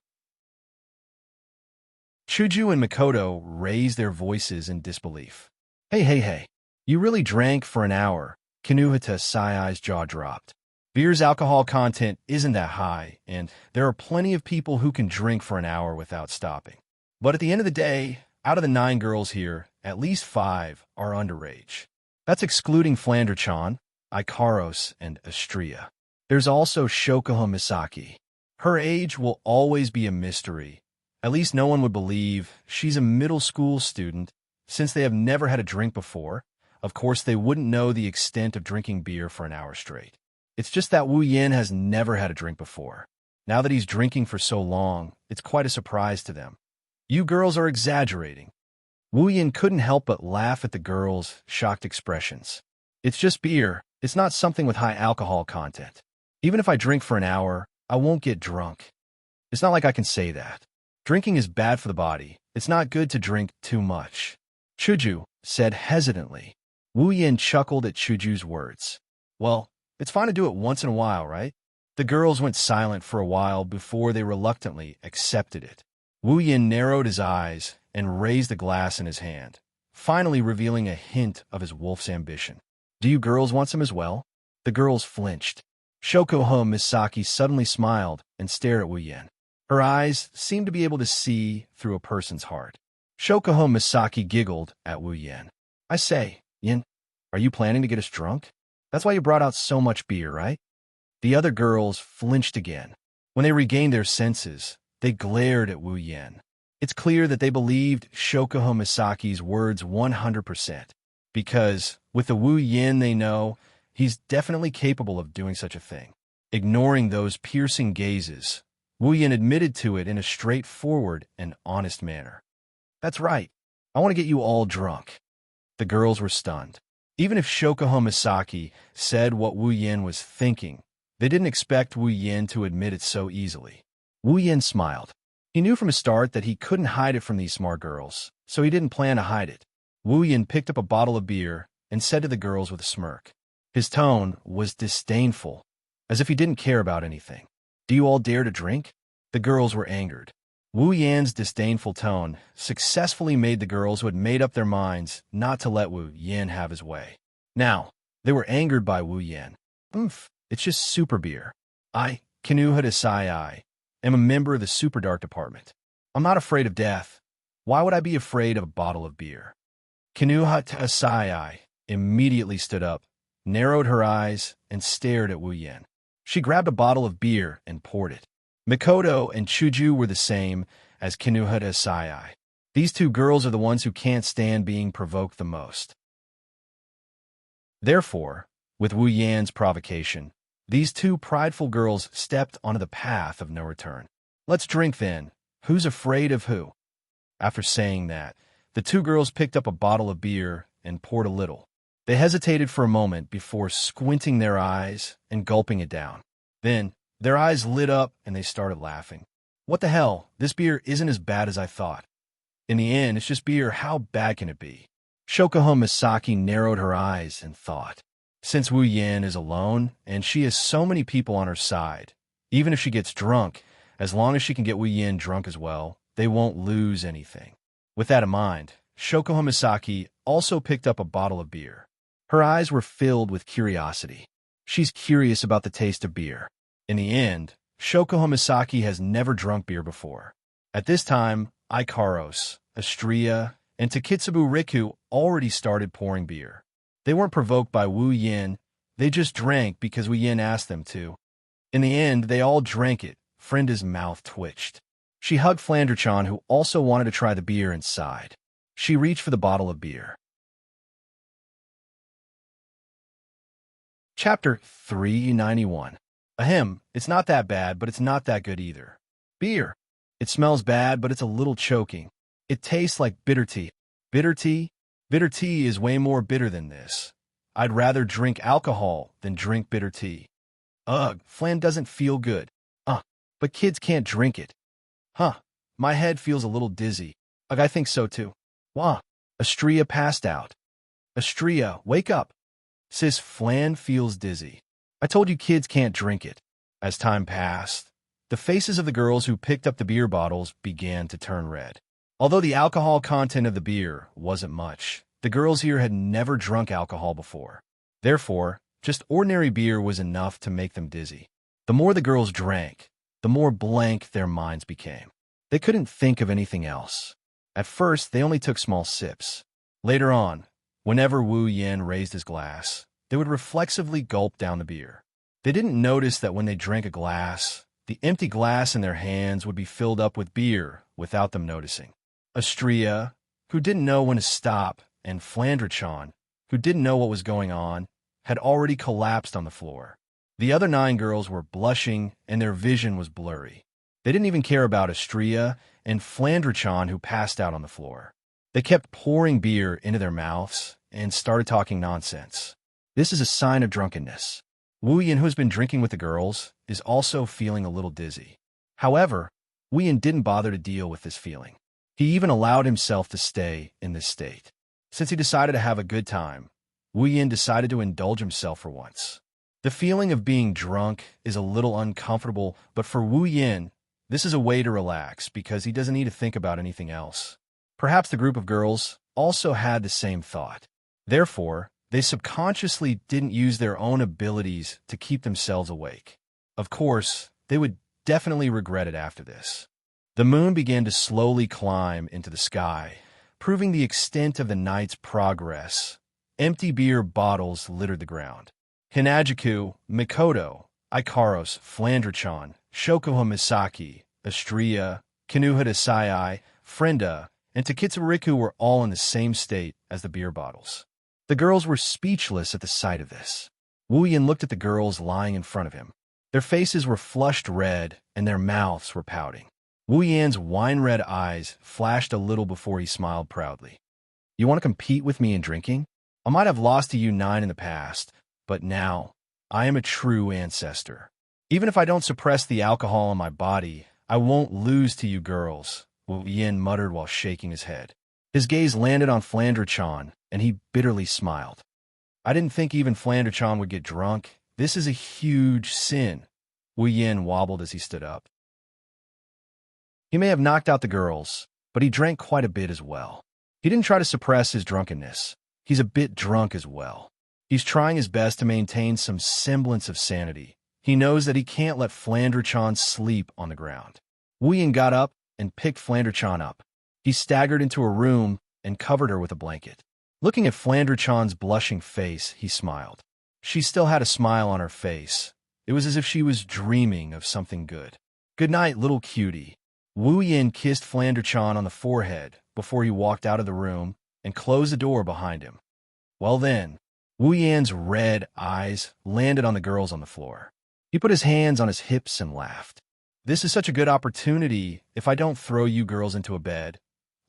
Chuju and Makoto raised their voices in disbelief. Hey. You really drank for an hour. Kinuhata Sai's jaw dropped. Beer's alcohol content isn't that high, and there are plenty of people who can drink for an hour without stopping. But at the end of the day, out of the 9 girls here, at least 5 are underage. That's excluding Flander-chan, Ikaros, and Astria. There's also Shokuha Misaki. Her age will always be a mystery. At least no one would believe she's a middle school student, since they have never had a drink before. Of course, they wouldn't know the extent of drinking beer for an hour straight. It's just that Wu Yin has never had a drink before. Now that he's drinking for so long, it's quite a surprise to them. You girls are exaggerating. Wu Yin couldn't help but laugh at the girls' shocked expressions. It's just beer. It's not something with high alcohol content. Even if I drink for an hour, I won't get drunk. It's not like I can say that. Drinking is bad for the body. It's not good to drink too much. Chuju said hesitantly. Wu Yin chuckled at Chuju's words. Well, it's fine to do it once in a while, right? The girls went silent for a while before they reluctantly accepted it. Wu Yin narrowed his eyes and raised the glass in his hand, finally revealing a hint of his wolf's ambition. Do you girls want some as well? The girls flinched. Shokuha Misaki suddenly smiled and stared at Wu Yin. Her eyes seemed to be able to see through a person's heart. Shokuha Misaki giggled at Wu Yin. I say, Yin, are you planning to get us drunk? That's why you brought out so much beer, right? The other girls flinched again. When they regained their senses, they glared at Wu Yin. It's clear that they believed Shokuha Misaki's words 100%, because with the Wu Yin they know, he's definitely capable of doing such a thing. Ignoring those piercing gazes, Wu Yin admitted to it in a straightforward and honest manner. That's right. I want to get you all drunk. The girls were stunned. Even if Shokuha Misaki said what Wu Yin was thinking, they didn't expect Wu Yin to admit it so easily. Wu Yin smiled. He knew from the start that he couldn't hide it from these smart girls, so he didn't plan to hide it. Wu Yin picked up a bottle of beer and said to the girls with a smirk. His tone was disdainful, as if he didn't care about anything. Do you all dare to drink? The girls were angered. Wu Yan's disdainful tone successfully made the girls who had made up their minds not to let Wu Yin have his way. Now, they were angered by Wu Yin. It's just super beer. I, Kinuhata Sai, am a member of the Super Dark Department. I'm not afraid of death. Why would I be afraid of a bottle of beer? Kinuhata Sai immediately stood up, narrowed her eyes, and stared at Wu Yin. She grabbed a bottle of beer and poured it. Makoto and Chuju were the same as Kinuhata Sai. These 2 girls are the ones who can't stand being provoked the most. Therefore, with Wu Yan's provocation, these 2 prideful girls stepped onto the path of no return. Let's drink then. Who's afraid of who? After saying that, the 2 girls picked up a bottle of beer and poured a little. They hesitated for a moment before squinting their eyes and gulping it down. Then, their eyes lit up and they started laughing. What the hell? This beer isn't as bad as I thought. In the end, it's just beer. How bad can it be? Shokuha Misaki narrowed her eyes and thought. Since Wu Yin is alone and she has so many people on her side, even if she gets drunk, as long as she can get Wu Yin drunk as well, they won't lose anything. With that in mind, Shokuha Misaki also picked up a bottle of beer. Her eyes were filled with curiosity. She's curious about the taste of beer. In the end, Shokuha Misaki has never drunk beer before. At this time, Ikaros, Astria, and Takitsubu Riku already started pouring beer. They weren't provoked by Wu Yin, they just drank because Wu Yin asked them to. In the end, they all drank it. Frenda's mouth twitched. She hugged Flanderchan, who also wanted to try the beer, and sighed. She reached for the bottle of beer. Chapter 391. Ahem, it's not that bad, but it's not that good either. Beer. It smells bad, but it's a little choking. It tastes like bitter tea. Bitter tea? Bitter tea is way more bitter than this. I'd rather drink alcohol than drink bitter tea. Ugh, Flan doesn't feel good. But kids can't drink it. My head feels a little dizzy. Ugh, I think so too. Wah. Estrella passed out. Estrella, wake up. Sis, Flan feels dizzy. I told you kids can't drink it. As time passed, the faces of the girls who picked up the beer bottles began to turn red. Although the alcohol content of the beer wasn't much, the girls here had never drunk alcohol before. Therefore, just ordinary beer was enough to make them dizzy. The more the girls drank, the more blank their minds became. They couldn't think of anything else. At first, they only took small sips. Later on, whenever Wu Yin raised his glass, they would reflexively gulp down the beer. They didn't notice that when they drank a glass, the empty glass in their hands would be filled up with beer without them noticing. Estrella, who didn't know when to stop, and Flanderchan, who didn't know what was going on, had already collapsed on the floor. The other 9 girls were blushing, and their vision was blurry. They didn't even care about Estrella and Flanderchan, who passed out on the floor. They kept pouring beer into their mouths and started talking nonsense. This is a sign of drunkenness. Wu Yin, who has been drinking with the girls, is also feeling a little dizzy. However, Wu Yin didn't bother to deal with this feeling. He even allowed himself to stay in this state. Since he decided to have a good time, Wu Yin decided to indulge himself for once. The feeling of being drunk is a little uncomfortable, but for Wu Yin, this is a way to relax because he doesn't need to think about anything else. Perhaps the group of girls also had the same thought. Therefore, they subconsciously didn't use their own abilities to keep themselves awake. Of course, they would definitely regret it after this. The moon began to slowly climb into the sky, proving the extent of the night's progress. Empty beer bottles littered the ground. Hinajuku, Mikoto, Ikaros, Flanderchan, Shokuha Misaki, Estrella, Kinuhata Sai, Frenda, and Takitsuriku were all in the same state as the beer bottles. The girls were speechless at the sight of this. Wu Yin looked at the girls lying in front of him. Their faces were flushed red, and their mouths were pouting. Wu Yan's wine-red eyes flashed a little before he smiled proudly. You want to compete with me in drinking? I might have lost to you 9 in the past, but now, I am a true ancestor. Even if I don't suppress the alcohol in my body, I won't lose to you girls, Wu Yin muttered while shaking his head. His gaze landed on Flanderchan, and he bitterly smiled. I didn't think even Flanderchan would get drunk. This is a huge sin. Wu Yin wobbled as he stood up. He may have knocked out the girls, but he drank quite a bit as well. He didn't try to suppress his drunkenness. He's a bit drunk as well. He's trying his best to maintain some semblance of sanity. He knows that he can't let Flanderchan sleep on the ground. Wu Yin got up and picked Flanderchan up. He staggered into a room and covered her with a blanket. Looking at Flanderchan's blushing face, he smiled. She still had a smile on her face. It was as if she was dreaming of something good. Good night, little cutie. Wu Yin kissed Flanderchan on the forehead before he walked out of the room and closed the door behind him. Well then, Wu Yan's red eyes landed on the girls on the floor. He put his hands on his hips and laughed. This is such a good opportunity. If I don't throw you girls into a bed,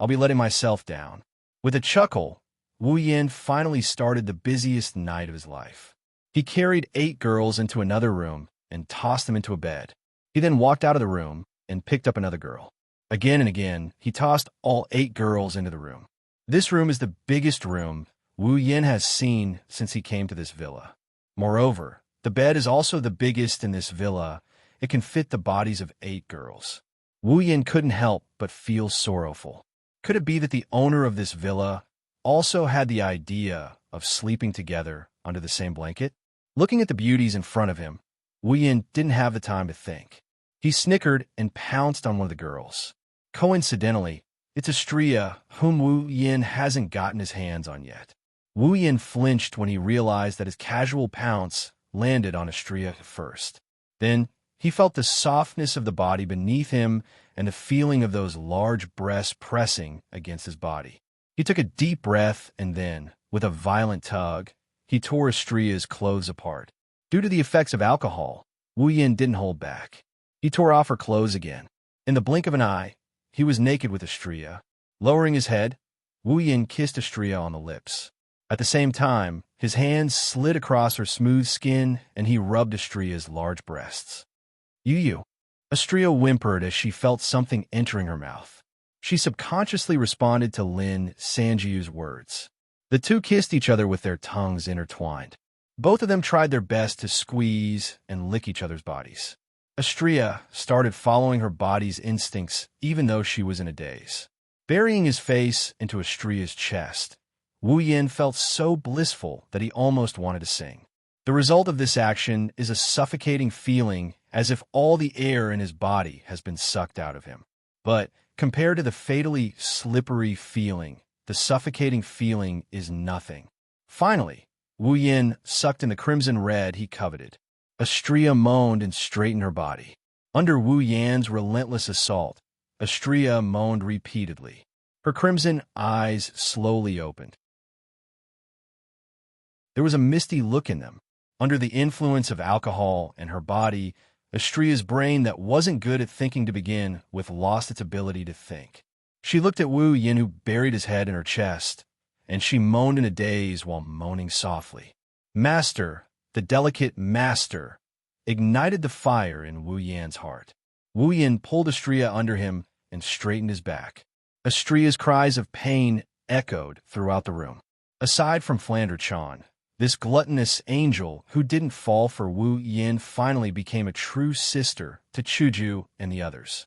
I'll be letting myself down. With a chuckle, Wu Yin finally started the busiest night of his life. He carried 8 girls into another room and tossed them into a bed. He then walked out of the room and picked up another girl. Again and again, he tossed all 8 girls into the room. This room is the biggest room Wu Yin has seen since he came to this villa. Moreover, the bed is also the biggest in this villa. It can fit the bodies of 8 girls. Wu Yin couldn't help but feel sorrowful. Could it be that the owner of this villa also had the idea of sleeping together under the same blanket? Looking at the beauties in front of him, Wu Yin didn't have the time to think. He snickered and pounced on one of the girls. Coincidentally, it's Estrella, whom Wu Yin hasn't gotten his hands on yet. Wu Yin flinched when he realized that his casual pounce landed on Estrella first. Then, He felt the softness of the body beneath him and the feeling of those large breasts pressing against his body. He took a deep breath and then, with a violent tug, he tore Astria's clothes apart. Due to the effects of alcohol, Wu Yin didn't hold back. He tore off her clothes again. In the blink of an eye, he was naked with Astria. Lowering his head, Wu Yin kissed Astria on the lips. At the same time, his hands slid across her smooth skin and he rubbed Astria's large breasts. Yu. Astria whimpered as she felt something entering her mouth. She subconsciously responded to Lin Sanjiu's words. The two kissed each other with their tongues intertwined. Both of them tried their best to squeeze and lick each other's bodies. Astria started following her body's instincts even though she was in a daze. Burying his face into Astria's chest, Wu Yin felt so blissful that he almost wanted to sing. The result of this action is a suffocating feeling as if all the air in his body has been sucked out of him. But compared to the fatally slippery feeling, the suffocating feeling is nothing. Finally, Wu Yin sucked in the crimson red he coveted. Astria moaned and straightened her body. Under Wu Yan's relentless assault, Astria moaned repeatedly. Her crimson eyes slowly opened. There was a misty look in them. Under the influence of alcohol and her body, Astria's brain that wasn't good at thinking to begin with lost its ability to think. She looked at Wu Yin, who buried his head in her chest, and she moaned in a daze while moaning softly. Master, the delicate master, ignited the fire in Wu Yan's heart. Wu Yin pulled Astria under him and straightened his back. Astria's cries of pain echoed throughout the room. Aside from Flander Chan, this gluttonous angel who didn't fall for Wu Yin finally became a true sister to Chuju and the others.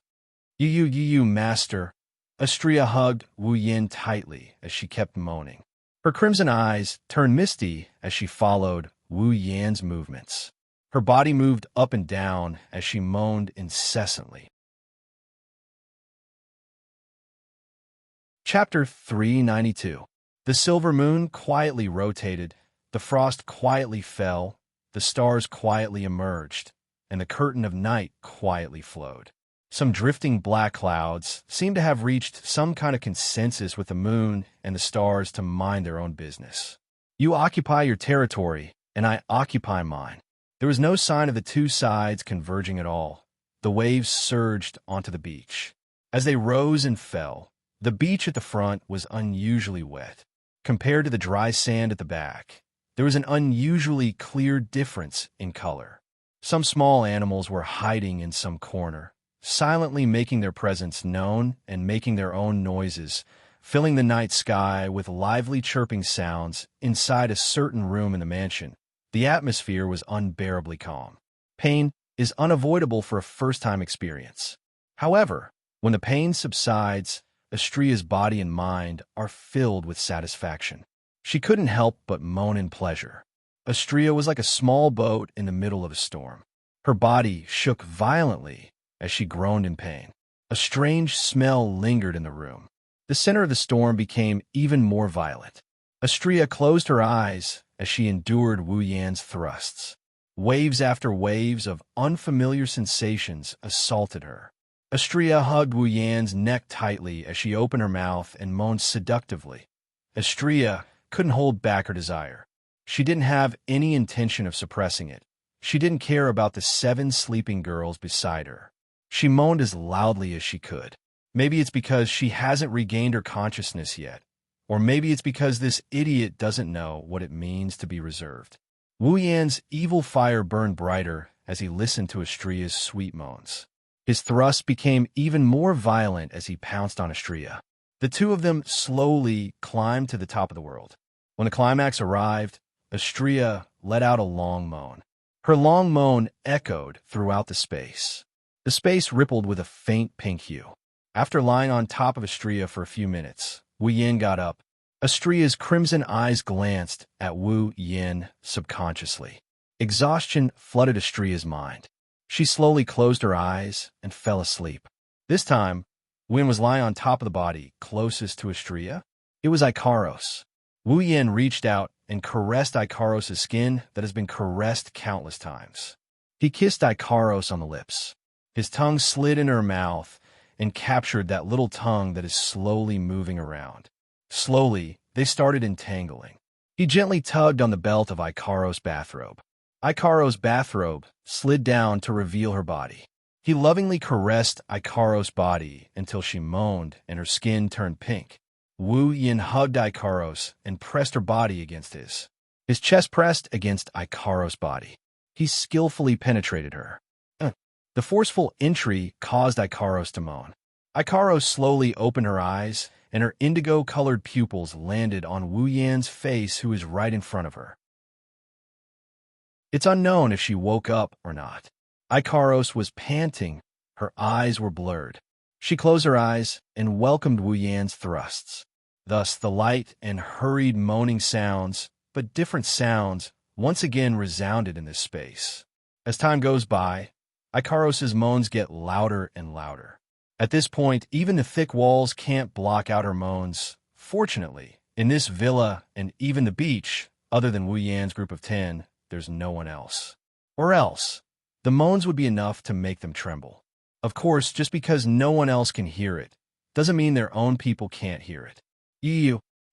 Yu, master. Astria hugged Wu Yin tightly as she kept moaning. Her crimson eyes turned misty as she followed Wu Yan's movements. Her body moved up and down as she moaned incessantly. Chapter 392. The silver moon quietly rotated, the frost quietly fell, the stars quietly emerged, and the curtain of night quietly flowed. Some drifting black clouds seemed to have reached some kind of consensus with the moon and the stars to mind their own business. You occupy your territory, and I occupy mine. There was no sign of the two sides converging at all. The waves surged onto the beach. As they rose and fell, the beach at the front was unusually wet. Compared to the dry sand at the back, there was an unusually clear difference in color. Some small animals were hiding in some corner, silently making their presence known and making their own noises, filling the night sky with lively chirping sounds inside a certain room in the mansion. The atmosphere was unbearably calm. Pain is unavoidable for a first-time experience. However, when the pain subsides, Astria's body and mind are filled with satisfaction. She couldn't help but moan in pleasure. Astria was like a small boat in the middle of a storm. Her body shook violently as she groaned in pain. A strange smell lingered in the room. The center of the storm became even more violent. Astria closed her eyes as she endured Wu Yan's thrusts. Waves after waves of unfamiliar sensations assaulted her. Astria hugged Wu Yan's neck tightly as she opened her mouth and moaned seductively. Astria couldn't hold back her desire. She didn't have any intention of suppressing it. She didn't care about the 7 sleeping girls beside her. She moaned as loudly as she could. Maybe it's because she hasn't regained her consciousness yet. Or maybe it's because this idiot doesn't know what it means to be reserved. Wu Yan's evil fire burned brighter as he listened to Astria's sweet moans. His thrusts became even more violent as he pounced on Astria. The two of them slowly climbed to the top of the world. When the climax arrived, Astria let out a long moan. Her long moan echoed throughout the space. The space rippled with a faint pink hue. After lying on top of Astria for a few minutes, Wu Yin got up. Astria's crimson eyes glanced at Wu Yin subconsciously. Exhaustion flooded Astria's mind. She slowly closed her eyes and fell asleep. This time, Wu Yin was lying on top of the body closest to Astria. It was Ikaros. Wu Yin reached out and caressed Ikaros's skin that has been caressed countless times. He kissed Ikaros on the lips. His tongue slid into her mouth and captured that little tongue that is slowly moving around. Slowly, they started entangling. He gently tugged on the belt of Ikaros' bathrobe. Ikaros' bathrobe slid down to reveal her body. He lovingly caressed Ikaros' body until she moaned and her skin turned pink. Wu Yin hugged Ikaros and pressed her body against his. His chest pressed against Ikaros' body. He skillfully penetrated her. The forceful entry caused Ikaros to moan. Ikaros slowly opened her eyes, and her indigo-colored pupils landed on Wu Yan's face, who was right in front of her. It's unknown if she woke up or not. Ikaros was panting. Her eyes were blurred. She closed her eyes and welcomed Wu Yan's thrusts. Thus, the light and hurried moaning sounds, but different sounds, once again resounded in this space. As time goes by, Ikaros' moans get louder and louder. At this point, even the thick walls can't block out her moans. Fortunately, in this villa and even the beach, other than Wu Yan's group of 10, there's no one else. Or else, the moans would be enough to make them tremble. Of course, just because no one else can hear it, doesn't mean their own people can't hear it.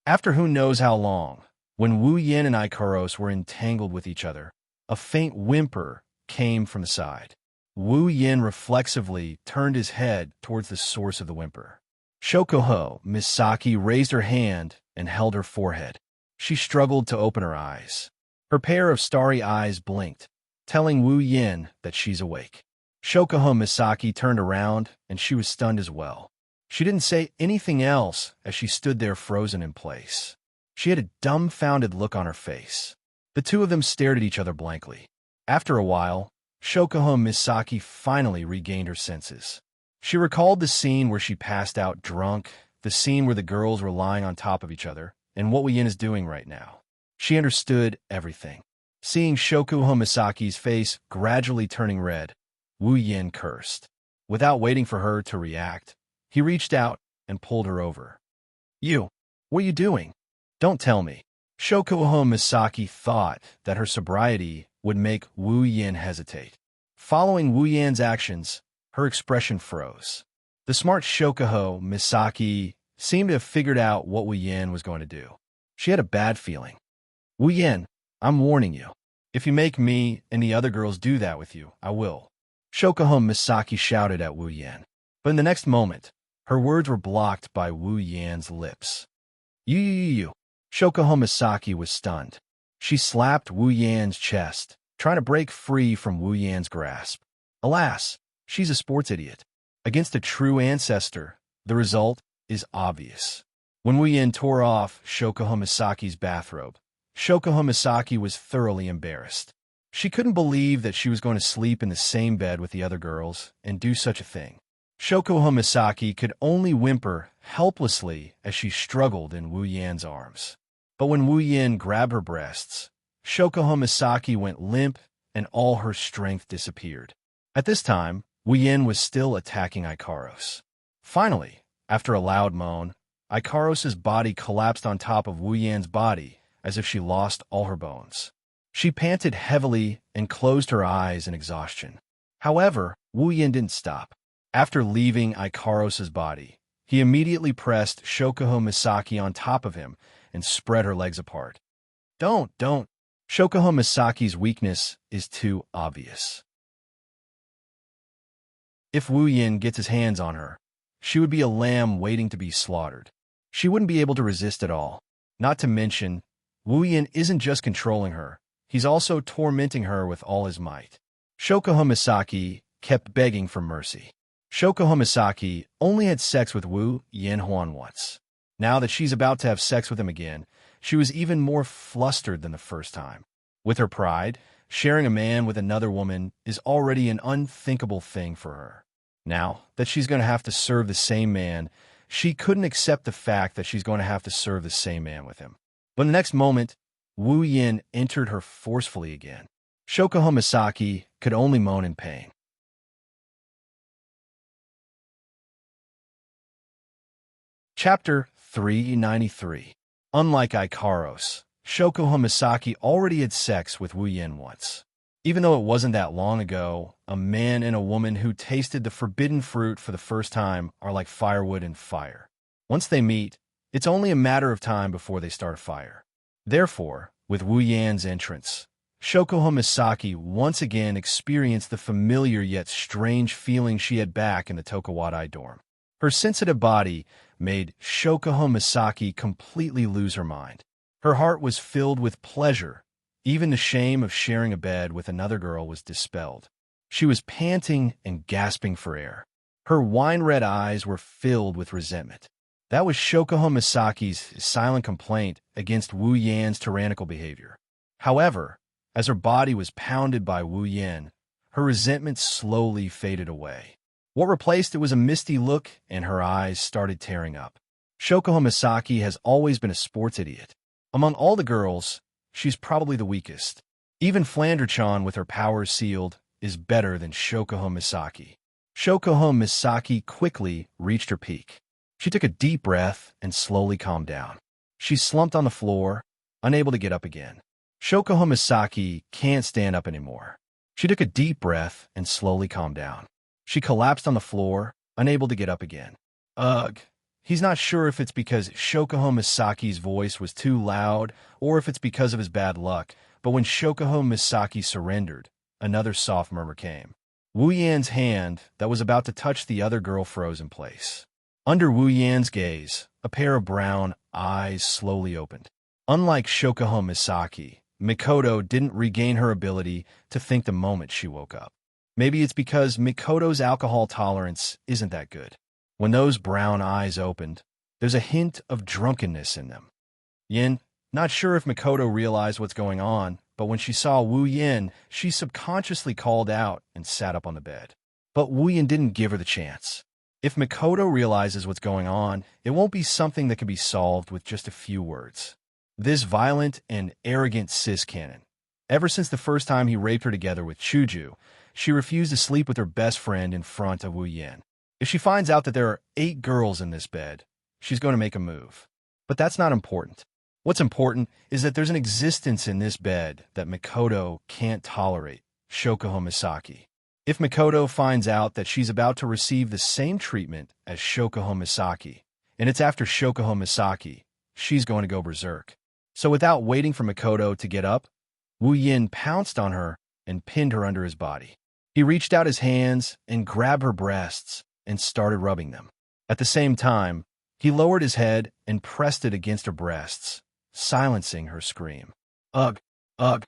After who knows how long, when Wu Yan and Ikaros were entangled with each other, a faint whimper came from the side. Wu Yin reflexively turned his head towards the source of the whimper. Shokuho Misaki raised her hand and held her forehead. She struggled to open her eyes. Her pair of starry eyes blinked, telling Wu Yin that she's awake. Shokuho Misaki turned around, and she was stunned as well. She didn't say anything else as she stood there frozen in place. She had a dumbfounded look on her face. The two of them stared at each other blankly. After a while, Shokuho Misaki finally regained her senses. She recalled the scene where she passed out drunk, the scene where the girls were lying on top of each other, and what Wu Yin is doing right now. She understood everything. Seeing Shokuho Misaki's face gradually turning red, Wu Yin cursed. Without waiting for her to react, he reached out and pulled her over. What are you doing? Don't tell me. Shokuho Misaki thought that her sobriety would make Wu Yin hesitate. Following Wu Yan's actions, her expression froze. The smart Shokuho Misaki seemed to have figured out what Wu Yin was going to do. She had a bad feeling. Wu Yin, I'm warning you. If you make me and the other girls do that with you, I will. Shokuho Misaki shouted at Wu Yin. But in the next moment, her words were blocked by Wu Yan's lips. You. Shokuho Misaki was stunned. She slapped Wu Yan's chest, trying to break free from Wu Yan's grasp. Alas, she's a sports idiot. Against a true ancestor, the result is obvious. When Wu Yan tore off Shokuho Misaki's bathrobe, Shokuho Misaki was thoroughly embarrassed. She couldn't believe that she was going to sleep in the same bed with the other girls and do such a thing. Shokuho Misaki could only whimper helplessly as she struggled in Wu Yan's arms. But when Wu Yan grabbed her breasts, Shokuho Misaki went limp and all her strength disappeared. At this time, Wu Yan was still attacking Ikaros. Finally, after a loud moan, Ikaros' body collapsed on top of Wu Yan's body as if she lost all her bones. She panted heavily and closed her eyes in exhaustion. However, Wu Yan didn't stop. After leaving Ikaros' body, he immediately pressed Shokuho Misaki on top of him and spread her legs apart. Don't. Shokuho Misaki's weakness is too obvious. If Wu Yin gets his hands on her, she would be a lamb waiting to be slaughtered. She wouldn't be able to resist at all. Not to mention, Wu Yin isn't just controlling her, he's also tormenting her with all his might. Shokuho Misaki kept begging for mercy. Shokuho Misaki only had sex with Wu Yanhuan once. Now that she's about to have sex with him again, she was even more flustered than the first time. With her pride, sharing a man with another woman is already an unthinkable thing for her. Now that she's going to have to serve the same man, she couldn't accept the fact that she's going to have to serve the same man with him. But in the next moment, Wu Yin entered her forcefully again. Shokuho Misaki could only moan in pain. Chapter 393. Unlike Ikaros, Shokuho Misaki already had sex with Wu Yin once. Even though it wasn't that long ago, a man and a woman who tasted the forbidden fruit for the first time are like firewood and fire. Once they meet, it's only a matter of time before they start a fire. Therefore, with Wu Yan's entrance, Shokuho Misaki once again experienced the familiar yet strange feeling she had back in the Tokawadai dorm. Her sensitive body made Shokuho Misaki completely lose her mind. Her heart was filled with pleasure. Even the shame of sharing a bed with another girl was dispelled. She was panting and gasping for air. Her wine-red eyes were filled with resentment. That was Shokuho Misaki's silent complaint against Wu Yan's tyrannical behavior. However, as her body was pounded by Wu Yan, her resentment slowly faded away. What replaced it was a misty look, and her eyes started tearing up. Shokuho Misaki has always been a sports idiot. Among all the girls, she's probably the weakest. Even Flander-chan, with her powers sealed, is better than Shokuho Misaki. Shokuho Misaki quickly reached her peak. She took a deep breath and slowly calmed down. She slumped on the floor, unable to get up again. Shokuho Misaki can't stand up anymore. She took a deep breath and slowly calmed down. She collapsed on the floor, unable to get up again. Ugh. He's not sure if it's because Shokuho Misaki's voice was too loud or if it's because of his bad luck, but when Shokuho Misaki surrendered, another soft murmur came. Wu Yan's hand that was about to touch the other girl froze in place. Under Wu Yan's gaze, a pair of brown eyes slowly opened. Unlike Shokuho Misaki, Mikoto didn't regain her ability to think the moment she woke up. Maybe it's because Mikoto's alcohol tolerance isn't that good. When those brown eyes opened, there's a hint of drunkenness in them. Yin, not sure if Mikoto realized what's going on, but when she saw Wu Yin, she subconsciously called out and sat up on the bed. But Wu Yin didn't give her the chance. If Mikoto realizes what's going on, it won't be something that can be solved with just a few words. This violent and arrogant cis-canon. Ever since the first time he raped her together with Chuju, she refused to sleep with her best friend in front of Wu Yin. If she finds out that there are 8 girls in this bed, she's going to make a move. But that's not important. What's important is that there's an existence in this bed that Mikoto can't tolerate, Shokuho Misaki. If Mikoto finds out that she's about to receive the same treatment as Shokuho Misaki, and it's after Shokuho Misaki, she's going to go berserk. So without waiting for Mikoto to get up, Wu Yin pounced on her and pinned her under his body. He reached out his hands and grabbed her breasts and started rubbing them. At the same time, he lowered his head and pressed it against her breasts, silencing her scream. Ugh, ugh.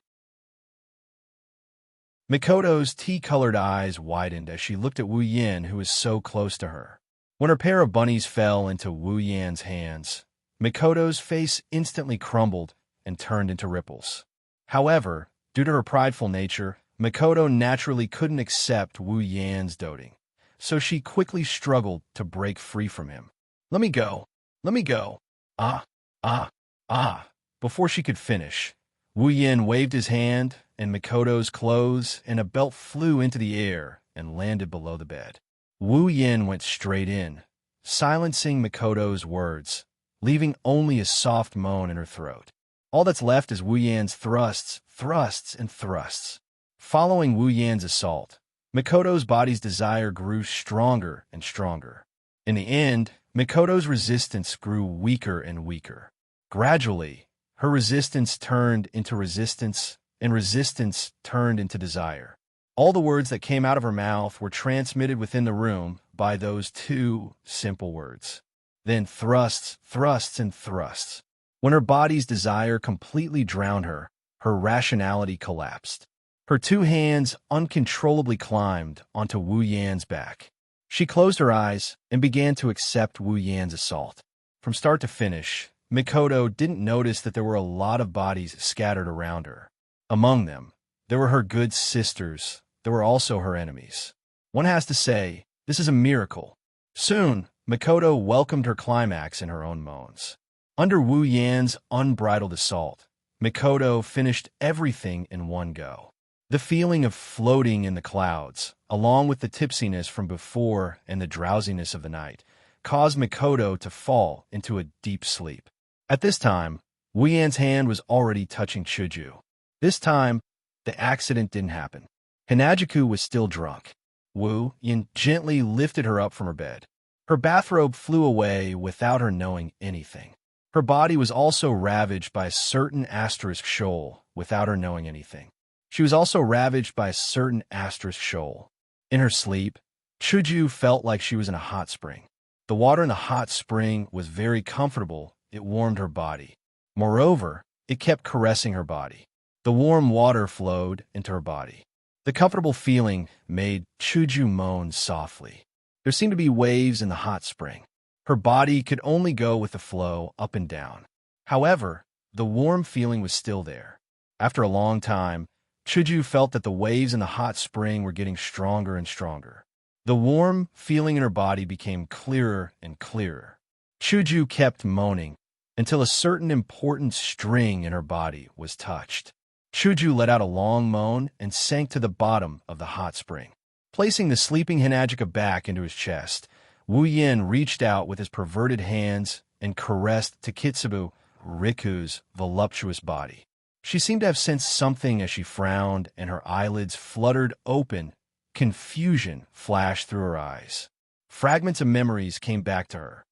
Mikoto's tea-colored eyes widened as she looked at Wu Yin, who was so close to her. When her pair of bunnies fell into Wu Yan's hands, Mikoto's face instantly crumbled and turned into ripples. However, due to her prideful nature, Mikoto naturally couldn't accept Wu Yan's doting, so she quickly struggled to break free from him. Let me go. Let me go. Ah, ah, ah. Before she could finish, Wu Yin waved his hand, and Mikoto's clothes and a belt flew into the air and landed below the bed. Wu Yin went straight in, silencing Mikoto's words, leaving only a soft moan in her throat. All that's left is Wu Yan's thrusts, thrusts, and thrusts. Following Wu Yan's assault, Mikoto's body's desire grew stronger and stronger. In the end, Mikoto's resistance grew weaker and weaker. Gradually, her resistance turned into resistance, and resistance turned into desire. All the words that came out of her mouth were transmitted within the room by those 2 simple words. Then thrusts, thrusts, and thrusts. When her body's desire completely drowned her, her rationality collapsed. Her 2 hands uncontrollably climbed onto Wu Yan's back. She closed her eyes and began to accept Wu Yan's assault. From start to finish, Mikoto didn't notice that there were a lot of bodies scattered around her. Among them, there were her good sisters. There were also her enemies. One has to say, this is a miracle. Soon, Mikoto welcomed her climax in her own moans. Under Wu Yan's unbridled assault, Mikoto finished everything in one go. The feeling of floating in the clouds, along with the tipsiness from before and the drowsiness of the night, caused Mikoto to fall into a deep sleep. At this time, Wu Yan's hand was already touching Chuju. This time, the the accident didn't happen. Hinajiku was still drunk. Wu Yin gently lifted her up from her bed. Her bathrobe flew away without her knowing anything. Her body was also ravaged by a certain asterisk shoal without her knowing anything. She was also ravaged by a certain asterisk shoal. In her sleep, Chuju felt like she was in a hot spring. The water in the hot spring was very comfortable. It warmed her body. Moreover, it kept caressing her body. The warm water flowed into her body. The comfortable feeling made Chuju moan softly. There seemed to be waves in the hot spring. Her body could only go with the flow up and down. However, the warm feeling was still there. After a long time, Chuju felt that the waves in the hot spring were getting stronger and stronger. The warm feeling in her body became clearer and clearer. Chuju kept moaning until a certain important string in her body was touched. Chuju let out a long moan and sank to the bottom of the hot spring. Placing the sleeping Hinajika back into his chest, Wu Yin reached out with his perverted hands and caressed Takitsubu Riku's voluptuous body. She seemed to have sensed something as she frowned, and her eyelids fluttered open. Confusion flashed through her eyes. Fragments of memories came back to her.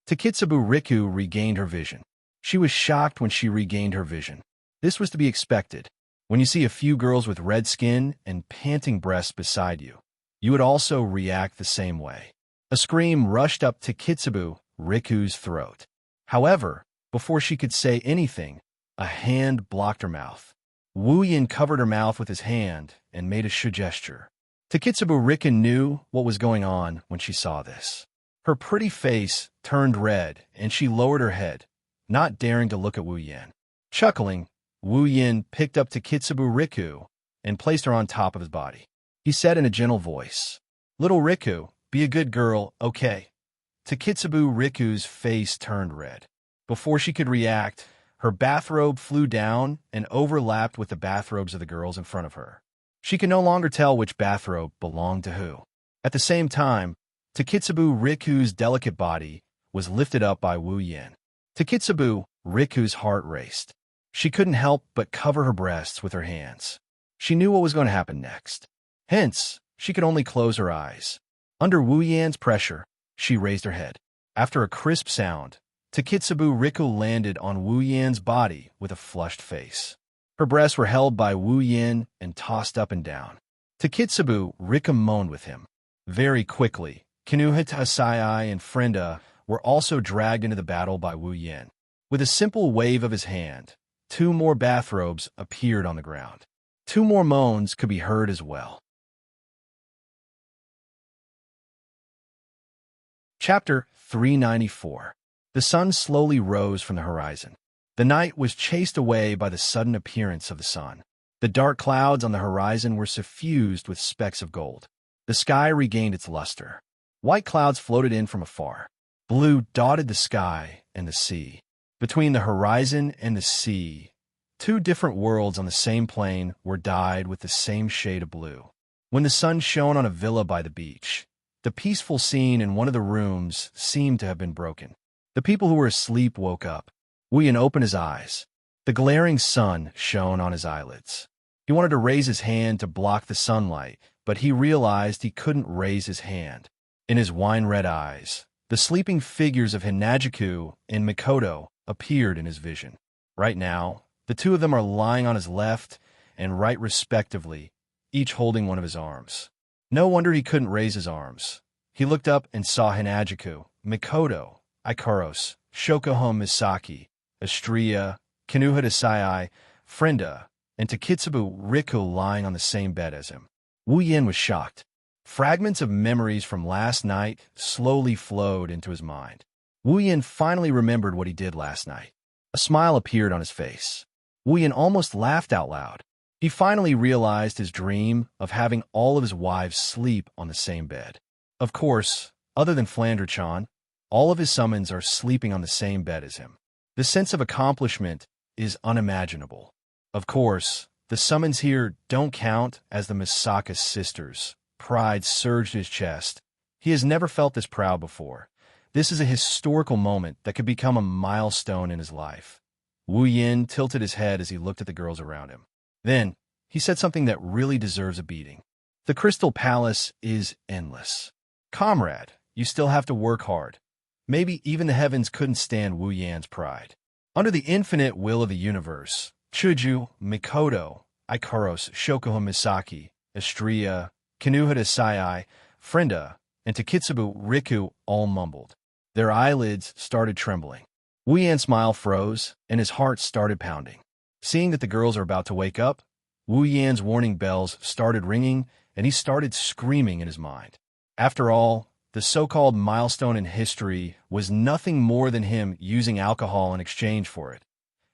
Takitsubu Riku regained her vision. She was shocked when she regained her vision. This was to be expected. When you see a few girls with red skin and panting breasts beside you, you would also react the same way. A scream rushed up to Takitsubu Riku's throat. However, before she could say anything, a hand blocked her mouth. Wu Yin covered her mouth with his hand and made a gesture. Takitsubu Riku knew what was going on when she saw this. Her pretty face turned red and she lowered her head, not daring to look at Wu Yin. Chuckling, Wu Yin picked up Takitsubu Riku and placed her on top of his body. He said in a gentle voice, "Little Riku, be a good girl, okay?" Takitsubu Riku's face turned red. Before she could react, her bathrobe flew down and overlapped with the bathrobes of the girls in front of her. She could no longer tell which bathrobe belonged to who. At the same time, Takitsubu Riku's delicate body was lifted up by Wu Yin. Takitsubu Riku's heart raced. She couldn't help but cover her breasts with her hands. She knew what was going to happen next. Hence, she could only close her eyes. Under Wu Yan's pressure, she raised her head. After a crisp sound, Takitsubu Riku landed on Wu Yan's body with a flushed face. Her breasts were held by Wu Yin and tossed up and down. Takitsubu Riku moaned with him. Very quickly, Kinuhita Asai and Frenda were also dragged into the battle by Wu Yin. With a simple wave of his hand, 2 more bathrobes appeared on the ground. 2 more moans could be heard as well. Chapter 394. The sun slowly rose from the horizon. The night was chased away by the sudden appearance of the sun. The dark clouds on the horizon were suffused with specks of gold. The sky regained its luster. White clouds floated in from afar. Blue dotted the sky and the sea. Between the horizon and the sea, 2 different worlds on the same plane were dyed with the same shade of blue. When the sun shone on a villa by the beach, the peaceful scene in one of the rooms seemed to have been broken. The people who were asleep woke up. Wu Yin opened his eyes. The glaring sun shone on his eyelids. He wanted to raise his hand to block the sunlight, but he realized he couldn't raise his hand. In his wine-red eyes, the sleeping figures of Hinajiku and Mikoto appeared in his vision. Right now, the 2 of them are lying on his left and right respectively, each holding one of his arms. No wonder he couldn't raise his arms. He looked up and saw Hinajiku, Mikoto, Ikaros, Shokohama Misaki, Astria, Kinuhita Sai, Frenda, and Takitsubu Riku lying on the same bed as him. Wu Yin was shocked. Fragments of memories from last night slowly flowed into his mind. Wu Yin finally remembered what he did last night. A smile appeared on his face. Wu Yin almost laughed out loud. He finally realized his dream of having all of his wives sleep on the same bed. Of course, other than Flander-chan, all of his summons are sleeping on the same bed as him. The sense of accomplishment is unimaginable. Of course, the summons here don't count as the Misaka sisters. Pride surged his chest. He has never felt this proud before. This is a historical moment that could become a milestone in his life. Wu Yin tilted his head as he looked at the girls around him. Then, he said something that really deserves a beating. The Crystal Palace is endless. Comrade, you still have to work hard. Maybe even the heavens couldn't stand Wu Yan's pride. Under the infinite will of the universe, Chuju, Mikoto, Ikaros, Shokuho Misaki, Estrella, Kanuhata Sai, Frenda, and Takitsubu Riku all mumbled. Their eyelids started trembling. Wu Yan's smile froze, and his heart started pounding. Seeing that the girls are about to wake up, Wu Yan's warning bells started ringing, and he started screaming in his mind. After all, the so-called milestone in history was nothing more than him using alcohol in exchange for it.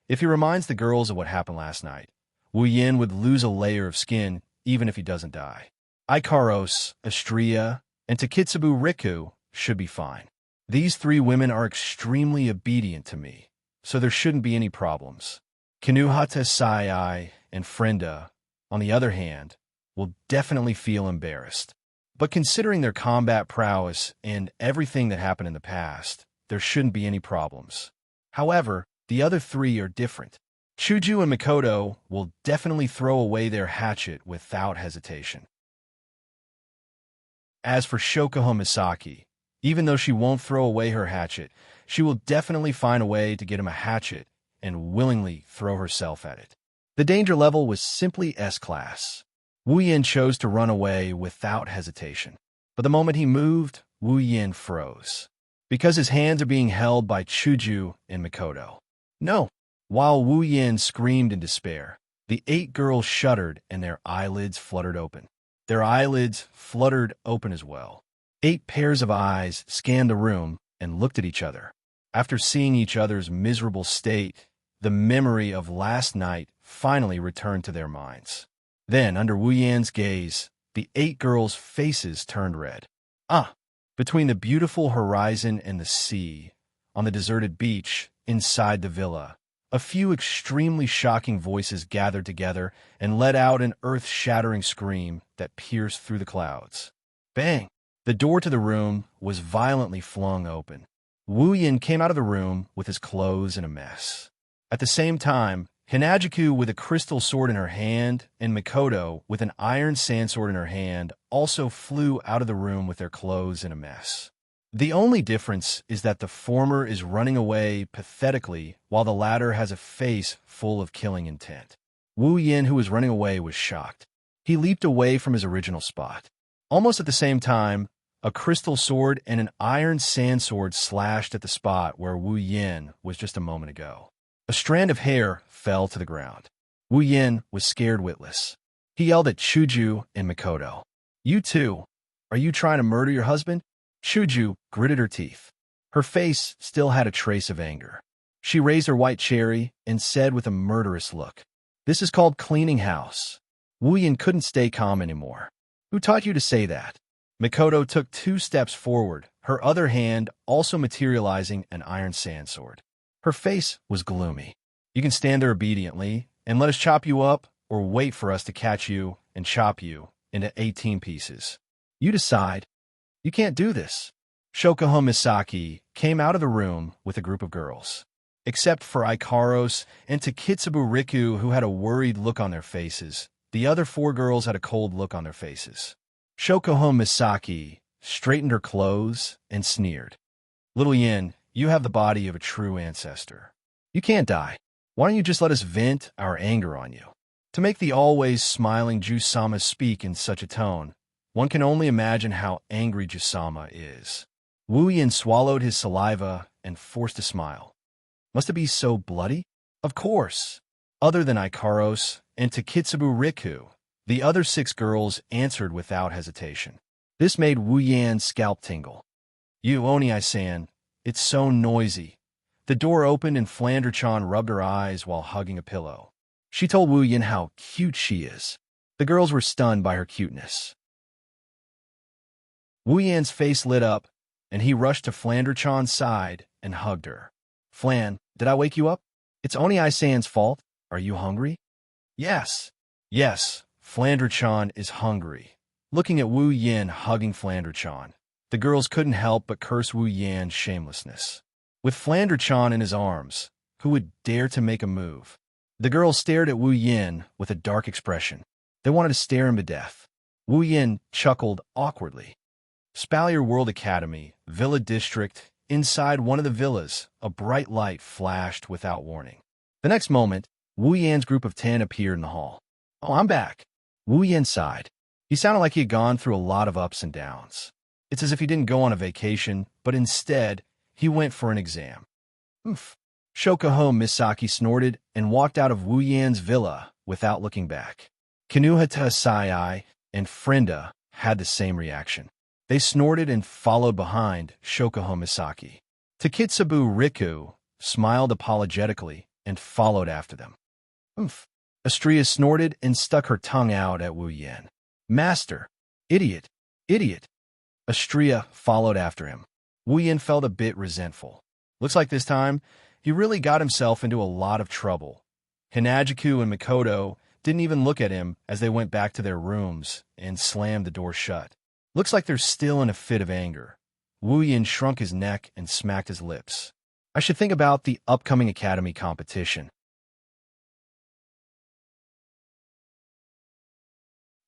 If he reminds the girls of what happened last night, Wu Yin would lose a layer of skin even if he doesn't die. Ikaros, Estrella, and Takitsubu Riku should be fine. These three women are extremely obedient to me, so there shouldn't be any problems. Kanuhata Sai and Frenda, on the other hand, will definitely feel embarrassed. But considering their combat prowess and everything that happened in the past, there shouldn't be any problems. However, the other three are different. Chuju and Mikoto will definitely throw away their hatchet without hesitation. As for Shokuho Misaki, even though she won't throw away her hatchet, she will definitely find a way to get him a hatchet and willingly throw herself at it. The danger level was simply S-class. Wu Yin chose to run away without hesitation. But the moment he moved, Wu Yin froze, because his hands are being held by Chuju and Mikoto. No! While Wu Yin screamed in despair, the 8 girls shuddered and their eyelids fluttered open. Their eyelids fluttered open as well. 8 pairs of eyes scanned the room and looked at each other. After seeing each other's miserable state, the memory of last night finally returned to their minds. Then, under Wu Yan's gaze, the 8 girls' faces turned red. Between the beautiful horizon and the sea, on the deserted beach, inside the villa, a few extremely shocking voices gathered together and let out an earth-shattering scream that pierced through the clouds. Bang! The door to the room was violently flung open. Wu Yin came out of the room with his clothes in a mess. At the same time, Hinajiku, with a crystal sword in her hand, and Mikoto, with an iron sandsword in her hand, also flew out of the room with their clothes in a mess. The only difference is that the former is running away pathetically, while the latter has a face full of killing intent. Wu Yin, who was running away, was shocked. He leaped away from his original spot. Almost at the same time, a crystal sword and an iron sandsword slashed at the spot where Wu Yin was just a moment ago. A strand of hair fell to the ground. Wu Yin was scared witless. He yelled at Chuju and Mikoto. "You two, are you trying to murder your husband?" Chuju gritted her teeth. Her face still had a trace of anger. She raised her white cherry and said with a murderous look, "This is called cleaning house." Wu Yin couldn't stay calm anymore. "Who taught you to say that?" Mikoto took 2 steps forward, her other hand also materializing an iron sandsword. Her face was gloomy. "You can stand there obediently and let us chop you up, or wait for us to catch you and chop you into 18 pieces. You decide." "You can't do this." Shokuho Misaki came out of the room with a group of girls. Except for Ikaros and Takitsubu Riku, who had a worried look on their faces, the other 4 girls had a cold look on their faces. Shokuho Misaki straightened her clothes and sneered. "Little Yin, you have the body of a true ancestor. You can't die. Why don't you just let us vent our anger on you?" To make the always smiling Jusama speak in such a tone, one can only imagine how angry Jusama is. Wu Yin swallowed his saliva and forced a smile. Must it be so bloody? Of course. Other than Ikaros and Takitsubu Riku, the other 6 girls answered without hesitation. This made Wu Yan's scalp tingle. "You, Oni-san, it's so noisy." The door opened and Flander-chan rubbed her eyes while hugging a pillow. She told Wu Yin how cute she is. The girls were stunned by her cuteness. Wu Yan's face lit up, and he rushed to Flander-chan's side and hugged her. "Flan, did I wake you up? It's Oni-san's fault. Are you hungry?" "Yes. Yes, Flander-chan is hungry." Looking at Wu Yin hugging Flander-chan, the girls couldn't help but curse Wu Yan's shamelessness. With Flander-chan in his arms, who would dare to make a move. The girls stared at Wu Yin with a dark expression. They wanted to stare him to death. Wu Yin chuckled awkwardly. Spalier World Academy, Villa District. Inside one of the villas, a bright light flashed without warning. The next moment, Wu Yan's group of 10 appeared in the hall. "Oh, I'm back." Wu Yan sighed. He sounded like he had gone through a lot of ups and downs. It's as if he didn't go on a vacation, but instead, he went for an exam. "Oof." Shokuho Misaki snorted and walked out of Wu Yan's villa without looking back. Kinuhata Sai and Frenda had the same reaction. They snorted and followed behind Shokuho Misaki. Takitsubu Riku smiled apologetically and followed after them. "Oof." Astria snorted and stuck her tongue out at Wu Yan. "Master! Idiot! Idiot!" Astria followed after him. Wu Yan felt a bit resentful. Looks like this time, he really got himself into a lot of trouble. Hinajiku and Mikoto didn't even look at him as they went back to their rooms and slammed the door shut. Looks like they're still in a fit of anger. Wu Yan shrunk his neck and smacked his lips. "I should think about the upcoming academy competition."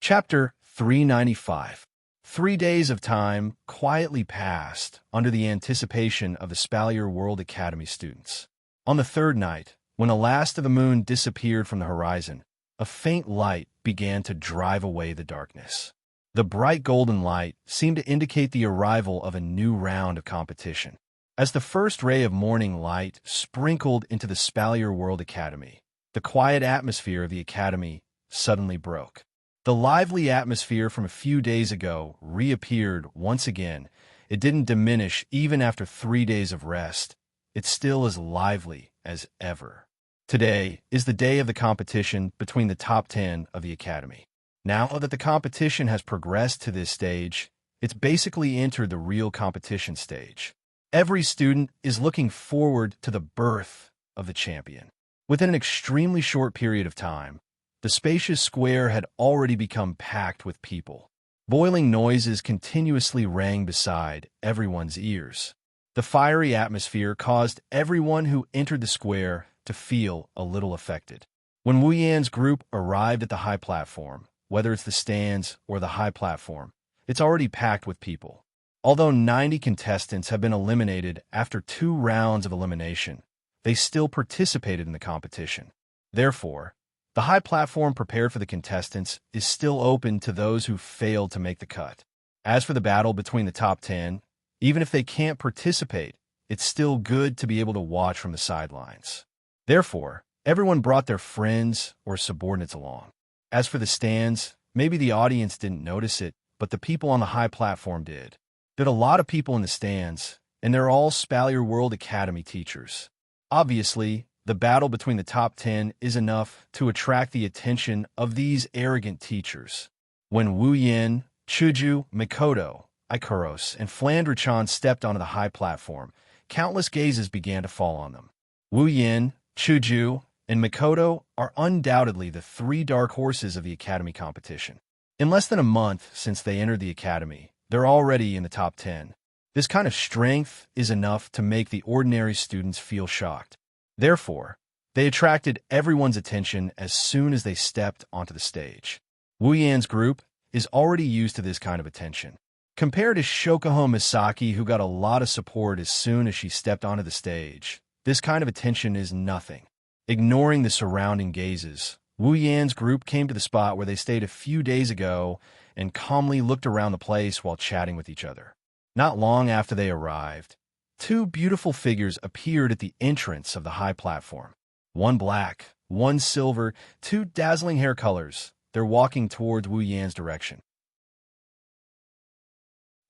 Chapter 395. 3 days of time quietly passed under the anticipation of the Spalier World Academy students. On the third night, when the last of the moon disappeared from the horizon, a faint light began to drive away the darkness. The bright golden light seemed to indicate the arrival of a new round of competition. As the first ray of morning light sprinkled into the Spalier World Academy, the quiet atmosphere of the academy suddenly broke. The lively atmosphere from a few days ago reappeared once again. It didn't diminish even after 3 days of rest. It's still as lively as ever. Today is the day of the competition between the top 10 of the academy. Now that the competition has progressed to this stage, it's basically entered the real competition stage. Every student is looking forward to the birth of the champion. Within an extremely short period of time, the spacious square had already become packed with people. Boiling noises continuously rang beside everyone's ears. The fiery atmosphere caused everyone who entered the square to feel a little affected. When Wu Yan's group arrived at the high platform, whether it's the stands or the high platform, it's already packed with people. Although 90 contestants have been eliminated after 2 rounds of elimination, they still participated in the competition. Therefore, the high platform prepared for the contestants is still open to those who failed to make the cut. As for the battle between the top 10, even if they can't participate, it's still good to be able to watch from the sidelines. Therefore, everyone brought their friends or subordinates along. As for the stands, maybe the audience didn't notice it, but the people on the high platform did. There are a lot of people in the stands, and they're all Spalier World Academy teachers. Obviously, the battle between the top 10 is enough to attract the attention of these arrogant teachers. When Wu Yin, Chuju, Mikoto, Ikaros, and Flandre-chan stepped onto the high platform, countless gazes began to fall on them. Wu Yin, Chuju, and Mikoto are undoubtedly the 3 dark horses of the academy competition. In less than a month since they entered the academy, they're already in the top 10. This kind of strength is enough to make the ordinary students feel shocked. Therefore, they attracted everyone's attention as soon as they stepped onto the stage. Wu Yan's group is already used to this kind of attention. Compared to Shokuho Misaki, who got a lot of support as soon as she stepped onto the stage, this kind of attention is nothing. Ignoring the surrounding gazes, Wu Yan's group came to the spot where they stayed a few days ago and calmly looked around the place while chatting with each other. Not long after they arrived, 2 beautiful figures appeared at the entrance of the high platform. One black, one silver, 2 dazzling hair colors. They're walking towards Wu Yan's direction.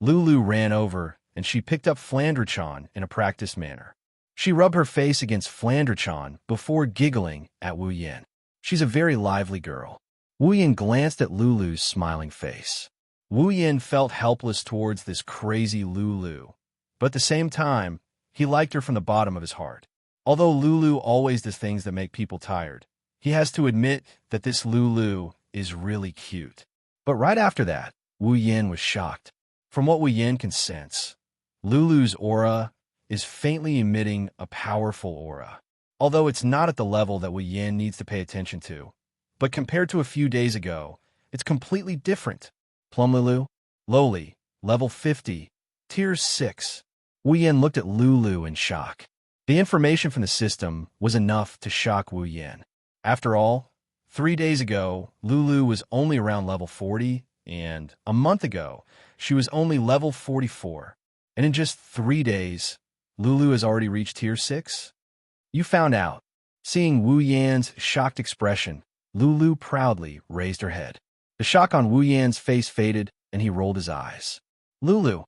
Lulu ran over, and she picked up Flandre-chan in a practiced manner. She rubbed her face against Flandre-chan before giggling at Wu Yan. She's a very lively girl. Wu Yan glanced at Lulu's smiling face. Wu Yan felt helpless towards this crazy Lulu, but at the same time, he liked her from the bottom of his heart. Although Lulu always does things that make people tired, he has to admit that this Lulu is really cute. But right after that, Wu Yan was shocked. From what Wu Yan can sense, Lulu's aura is faintly emitting a powerful aura. although it's not at the level that Wu Yin needs to pay attention to. But compared to a few days ago, it's completely different. Plum Lulu, lowly, level 50, tier 6. Wu Yin looked at Lulu in shock. The information from the system was enough to shock Wu Yin. After all, 3 days ago, Lulu was only around level 40, and a month ago, she was only level 44. And in just 3 days, Lulu has already reached tier 6? You found out. Seeing Wu Yan's shocked expression, Lulu proudly raised her head. The shock on Wu Yan's face faded, and he rolled his eyes. Lulu,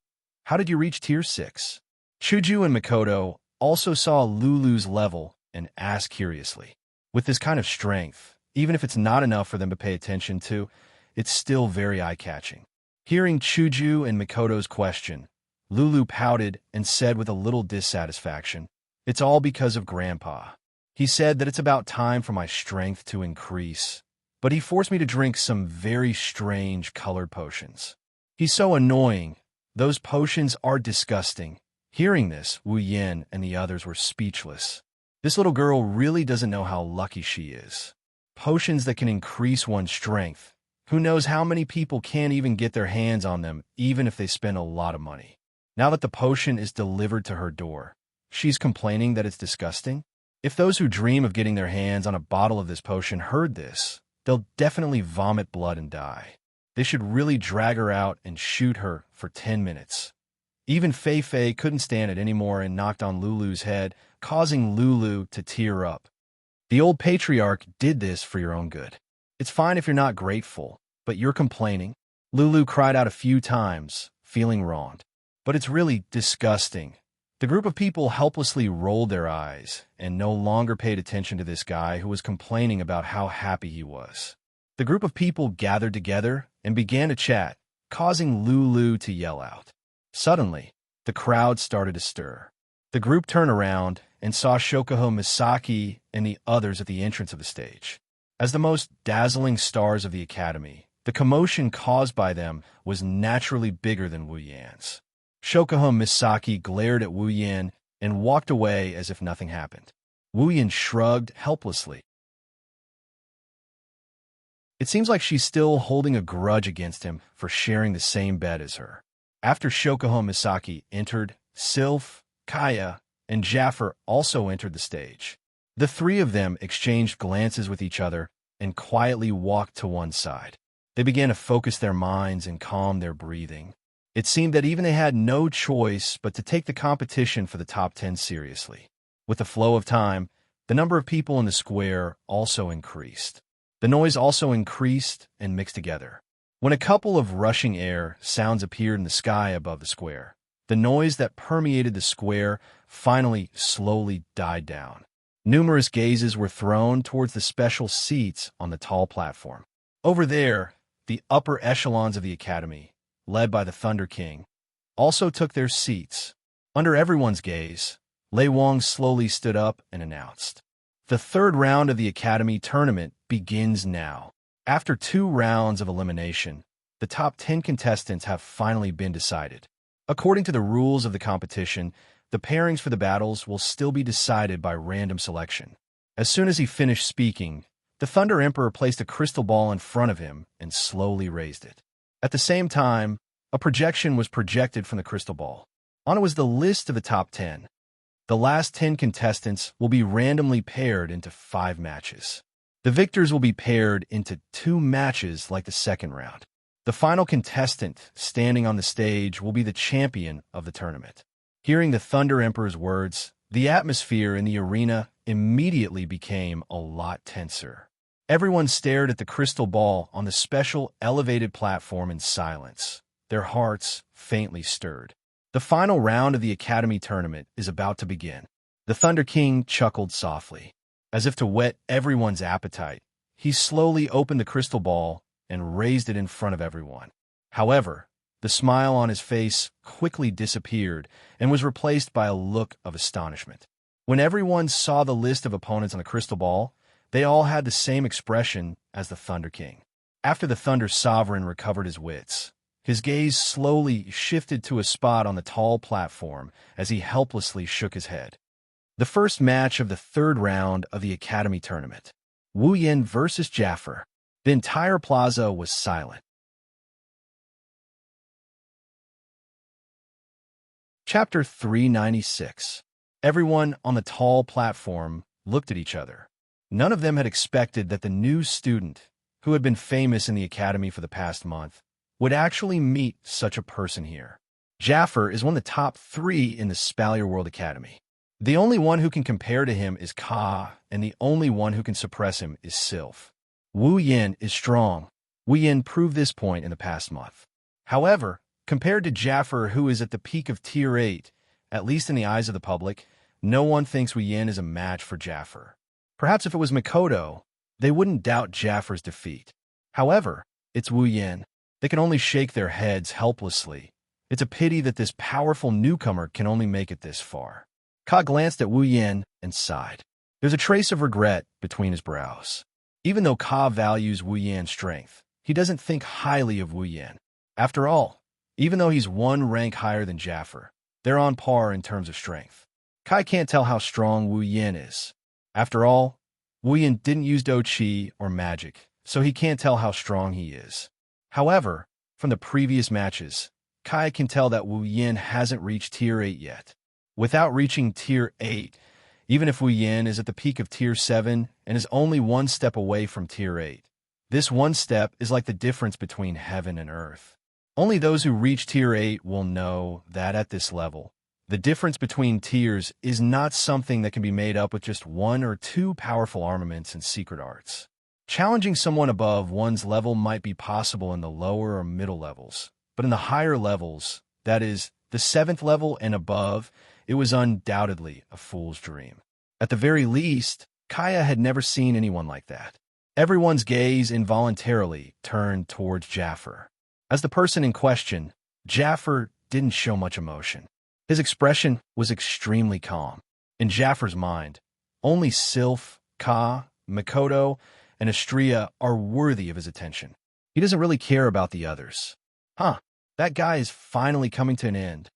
how did you reach tier 6? Chuju and Makoto also saw Lulu's level and asked curiously. With this kind of strength, even if it's not enough for them to pay attention to, it's still very eye-catching. Hearing Chuju and Makoto's question, Lulu pouted and said with a little dissatisfaction, "It's all because of Grandpa. He said that it's about time for my strength to increase, but he forced me to drink some very strange colored potions. He's so annoying. Those potions are disgusting." Hearing this, Wu Yin and the others were speechless. This little girl really doesn't know how lucky she is. Potions that can increase one's strength. Who knows how many people can't even get their hands on them, even if they spend a lot of money. Now that the potion is delivered to her door, she's complaining that it's disgusting? If those who dream of getting their hands on a bottle of this potion heard this, they'll definitely vomit blood and die. They should really drag her out and shoot her for 10 minutes. Even Fei Fei couldn't stand it anymore and knocked on Lulu's head, causing Lulu to tear up. The old patriarch did this for your own good. It's fine if you're not grateful, but you're complaining. Lulu cried out a few times, feeling wronged. But it's really disgusting. The group of people helplessly rolled their eyes and no longer paid attention to this guy who was complaining about how happy he was. The group of people gathered together and began to chat, causing Lulu to yell out. Suddenly, the crowd started to stir. The group turned around and saw Shokuho Misaki and the others at the entrance of the stage. As the most dazzling stars of the academy, the commotion caused by them was naturally bigger than Wu Yan's. Shokuho Misaki glared at Wu Yan and walked away as if nothing happened. Wu Yan shrugged helplessly. It seems like she's still holding a grudge against him for sharing the same bed as her. After Shokuho Misaki entered, Sylph, Kaya, and Jaffer also entered the stage. The three of them exchanged glances with each other and quietly walked to one side. They began to focus their minds and calm their breathing. It seemed that even they had no choice but to take the competition for the top 10 seriously. With the flow of time, the number of people in the square also increased. The noise also increased and mixed together. When a couple of rushing air sounds appeared in the sky above the square, the noise that permeated the square finally slowly died down. Numerous gazes were thrown towards the special seats on the tall platform. Over there, the upper echelons of the academy, led by the Thunder King, also took their seats. Under everyone's gaze, Lei Wang slowly stood up and announced, "The third round of the academy tournament begins now." After 2 rounds of elimination, the top 10 contestants have finally been decided. According to the rules of the competition, the pairings for the battles will still be decided by random selection. As soon as he finished speaking, the Thunder Emperor placed a crystal ball in front of him and slowly raised it. At the same time, a projection was projected from the crystal ball. On it was the list of the top 10. The last 10 contestants will be randomly paired into 5 matches. The victors will be paired into 2 matches like the second round. The final contestant standing on the stage will be the champion of the tournament. Hearing the Thunder Emperor's words, the atmosphere in the arena immediately became a lot tenser. Everyone stared at the crystal ball on the special elevated platform in silence, their hearts faintly stirred. The final round of the Academy tournament is about to begin. The Thunder King chuckled softly. As if to whet everyone's appetite, he slowly opened the crystal ball and raised it in front of everyone. However, the smile on his face quickly disappeared and was replaced by a look of astonishment. When everyone saw the list of opponents on the crystal ball, they all had the same expression as the Thunder King. After the Thunder Sovereign recovered his wits, his gaze slowly shifted to a spot on the tall platform as he helplessly shook his head. The first match of the third round of the Academy tournament. Wu Yin versus Jaffer. The entire plaza was silent. Chapter 396. Everyone on the tall platform looked at each other. None of them had expected that the new student, who had been famous in the academy for the past month, would actually meet such a person here. Jaffer is one of the top 3 in the Spalier World Academy. The only one who can compare to him is Ka, and the only one who can suppress him is Sylph. Wu Yin is strong. Wu Yin proved this point in the past month. However, compared to Jaffer, who is at the peak of Tier 8, at least in the eyes of the public, no one thinks Wu Yin is a match for Jaffer. Perhaps if it was Mikoto, they wouldn't doubt Jaffer's defeat. However, it's Wu Yin. They can only shake their heads helplessly. It's a pity that this powerful newcomer can only make it this far. Ka glanced at Wu Yin and sighed. There's a trace of regret between his brows. Even though Ka values Wu Yin's strength, he doesn't think highly of Wu Yin. After all, even though he's 1 rank higher than Jaffer, they're on par in terms of strength. Kai can't tell how strong Wu Yin is. After all, Wu Yin didn't use Do Chi or magic, so he can't tell how strong he is. However, from the previous matches, Kai can tell that Wu Yin hasn't reached Tier 8 yet. Without reaching Tier 8, even if Wu Yin is at the peak of Tier 7 and is only 1 step away from Tier 8, this 1 step is like the difference between heaven and earth. Only those who reach Tier 8 will know that at this level, the difference between tiers is not something that can be made up with just 1 or 2 powerful armaments and secret arts. Challenging someone above one's level might be possible in the lower or middle levels, but in the higher levels, that is, the 7th level and above, it was undoubtedly a fool's dream. At the very least, Kaya had never seen anyone like that. Everyone's gaze involuntarily turned towards Jaffer. As the person in question, Jaffer didn't show much emotion. His expression was extremely calm. In Jaffer's mind, only Sylph, Ka, Mikoto, and Astria are worthy of his attention. He doesn't really care about the others. That guy is finally coming to an end.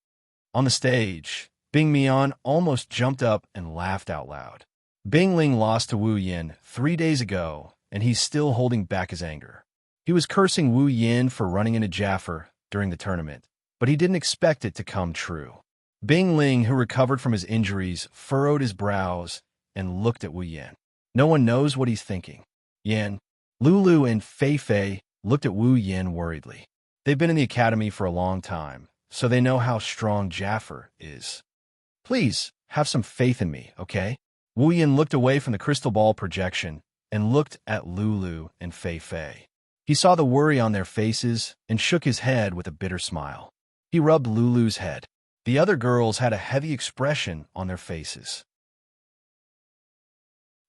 On the stage, Bing Mian almost jumped up and laughed out loud. Bing Ling lost to Wu Yin 3 days ago, and he's still holding back his anger. He was cursing Wu Yin for running into Jaffer during the tournament, but he didn't expect it to come true. Bing Ling, who recovered from his injuries, furrowed his brows and looked at Wu Yin. No one knows what he's thinking. Yin, Lulu, and Fei Fei looked at Wu Yin worriedly. They've been in the academy for a long time, so they know how strong Jaffer is. Please, have some faith in me, okay? Wu Yin looked away from the crystal ball projection and looked at Lulu and Fei Fei. He saw the worry on their faces and shook his head with a bitter smile. He rubbed Lulu's head. The other girls had a heavy expression on their faces.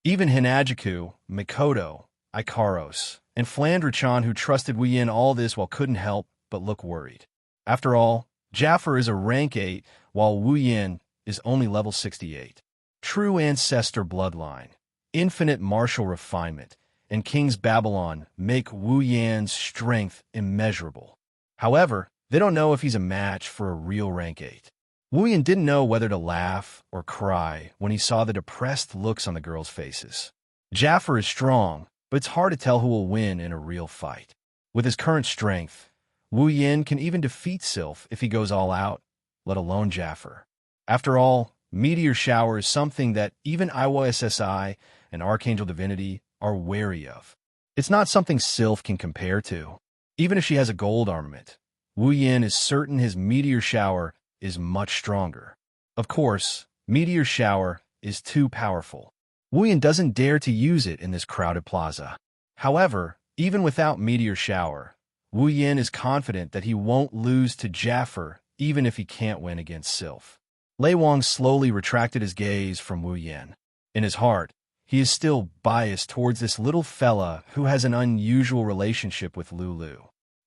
Even Hinajiku, Mikoto, Ikaros, and Flandre-chan, who trusted Wu Yin all this while couldn't help but look worried. After all, Jaffer is a rank 8, while Wu Yin is only level 68. True ancestor bloodline, infinite martial refinement, and King's Babylon make Wu Yan's strength immeasurable. However, they don't know if he's a match for a real rank 8. Wu Yin didn't know whether to laugh or cry when he saw the depressed looks on the girls' faces. Jaffer is strong, but it's hard to tell who will win in a real fight. With his current strength, Wu Yin can even defeat Sylph if he goes all out, let alone Jaffer. After all, Meteor Shower is something that even IYSSI and Archangel Divinity are wary of. It's not something Sylph can compare to. Even if she has a gold armament, Wu Yin is certain his Meteor Shower is much stronger. Of course, Meteor Shower is too powerful. Wu Yin doesn't dare to use it in this crowded plaza. However, even without Meteor Shower, Wu Yin is confident that he won't lose to Jaffer even if he can't win against Sylph. Lei Wang slowly retracted his gaze from Wu Yin. In his heart, he is still biased towards this little fella who has an unusual relationship with Lulu.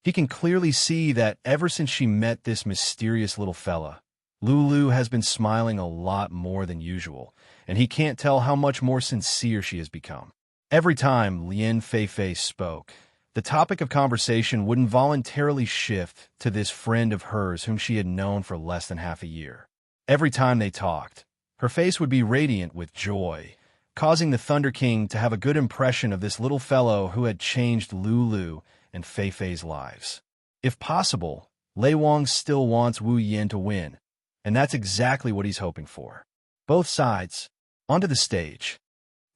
He can clearly see that ever since she met this mysterious little fella, Lulu has been smiling a lot more than usual, and he can't tell how much more sincere she has become. Every time Lien Feifei spoke, the topic of conversation would involuntarily shift to this friend of hers whom she had known for less than half a year. Every time they talked, Her face would be radiant with joy, causing the Thunder King to have a good impression of this little fellow who had changed Lulu and Fei Fei's lives. If possible, Lei Wang still wants Wu Yin to win, and that's exactly what he's hoping for. Both sides, onto the stage.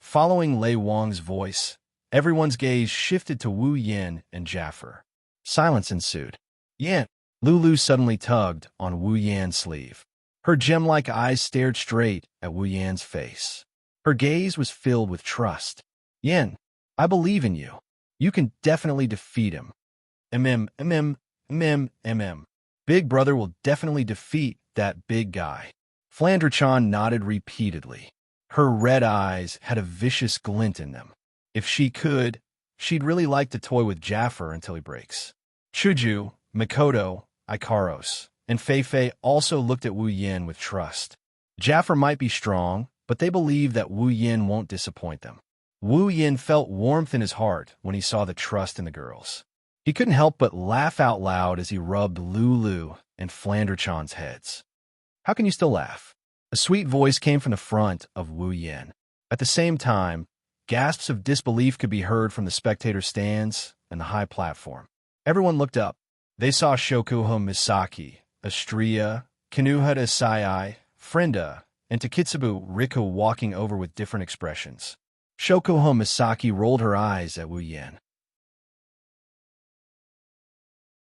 Following Lei Wang's voice, everyone's gaze shifted to Wu Yin and Jaffer. Silence ensued. Yin. Lulu suddenly tugged on Wu Yan's sleeve. Her gem-like eyes stared straight at Wu Yan's face. Her gaze was filled with trust. Yin, I believe in you. You can definitely defeat him. Big brother will definitely defeat that big guy. Flandre-chan nodded repeatedly. Her red eyes had a vicious glint in them. If she could, she'd really like to toy with Jaffer until he breaks. Chuju, Mikoto, Ikaros, and Fei Fei also looked at Wu Yin with trust. Jaffer might be strong, but they believe that Wu Yin won't disappoint them. Wu Yin felt warmth in his heart when he saw the trust in the girls. He couldn't help but laugh out loud as he rubbed Lulu and Flandre-chan's heads. How can you still laugh? A sweet voice came from the front of Wu Yin. At the same time, gasps of disbelief could be heard from the spectator stands and the high platform. Everyone looked up. They saw Shokuho Misaki, Astria, Kinuhata Sai, Frenda, and Takitsubu Riku walking over with different expressions. Shokuho Misaki rolled her eyes at Wu Yin.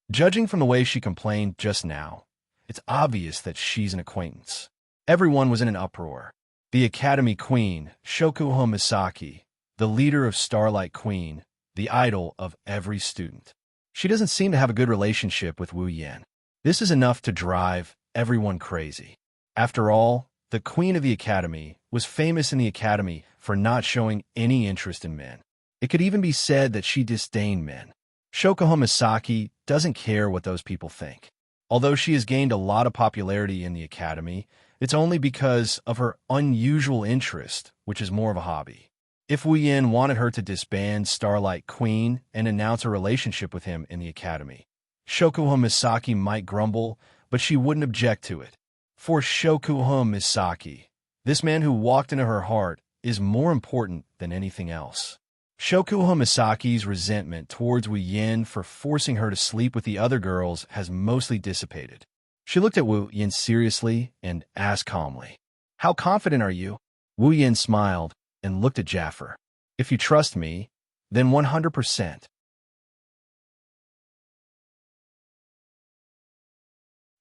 Judging from the way she complained just now, it's obvious that she's an acquaintance. Everyone was in an uproar. The Academy Queen, Shokuho Misaki, the leader of Starlight Queen, the idol of every student. She doesn't seem to have a good relationship with Wu Yin. This is enough to drive everyone crazy. After all, the Queen of the Academy was famous in the Academy for not showing any interest in men. It could even be said that she disdained men. Shokuho Misaki doesn't care what those people think. Although she has gained a lot of popularity in the Academy, it's only because of her unusual interest, which is more of a hobby. If Wu Yin wanted her to disband Starlight Queen and announce a relationship with him in the Academy, Shokuho Misaki might grumble, but she wouldn't object to it. For Shokuho Misaki, this man who walked into her heart is more important than anything else. Shokuho Misaki's resentment towards Wu Yin for forcing her to sleep with the other girls has mostly dissipated. She looked at Wu Yin seriously and asked calmly, "How confident are you?" Wu Yin smiled and looked at Jaffer. "If you trust me, then 100%.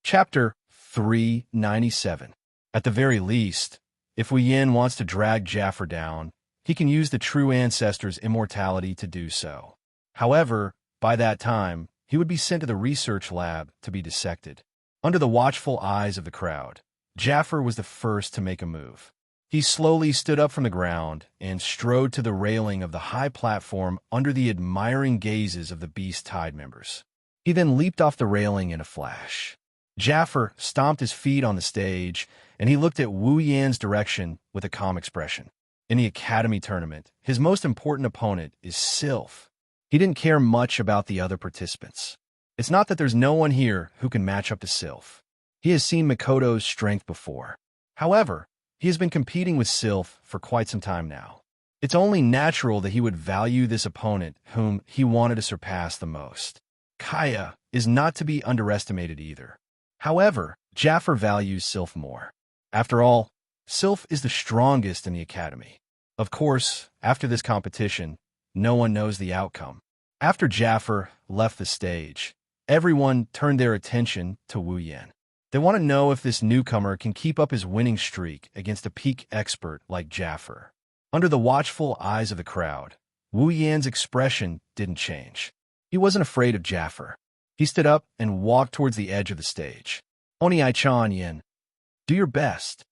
Chapter 397. At the very least, if Wu Yin wants to drag Jaffer down, he can use the true ancestor's immortality to do so. However, by that time, he would be sent to the research lab to be dissected. Under the watchful eyes of the crowd, Jaffer was the first to make a move. He slowly stood up from the ground and strode to the railing of the high platform under the admiring gazes of the Beast Tide members. He then leaped off the railing in a flash. Jaffer stomped his feet on the stage, and he looked at Wu Yan's direction with a calm expression. In the Academy tournament, his most important opponent is Sylph. He didn't care much about the other participants. It's not that there's no one here who can match up to Sylph. He has seen Mikoto's strength before. However, he has been competing with Sylph for quite some time now. It's only natural that he would value this opponent whom he wanted to surpass the most. Kaya is not to be underestimated either. However, Jaffer values Sylph more. After all, Sylph is the strongest in the Academy. Of course, after this competition, no one knows the outcome. After Jaffer left the stage, everyone turned their attention to Wu Yin. They want to know if this newcomer can keep up his winning streak against a peak expert like Jaffer. Under the watchful eyes of the crowd, Wu Yan's expression didn't change. He wasn't afraid of Jaffer. He stood up and walked towards the edge of the stage. "Oni-chan, Yin, do your best."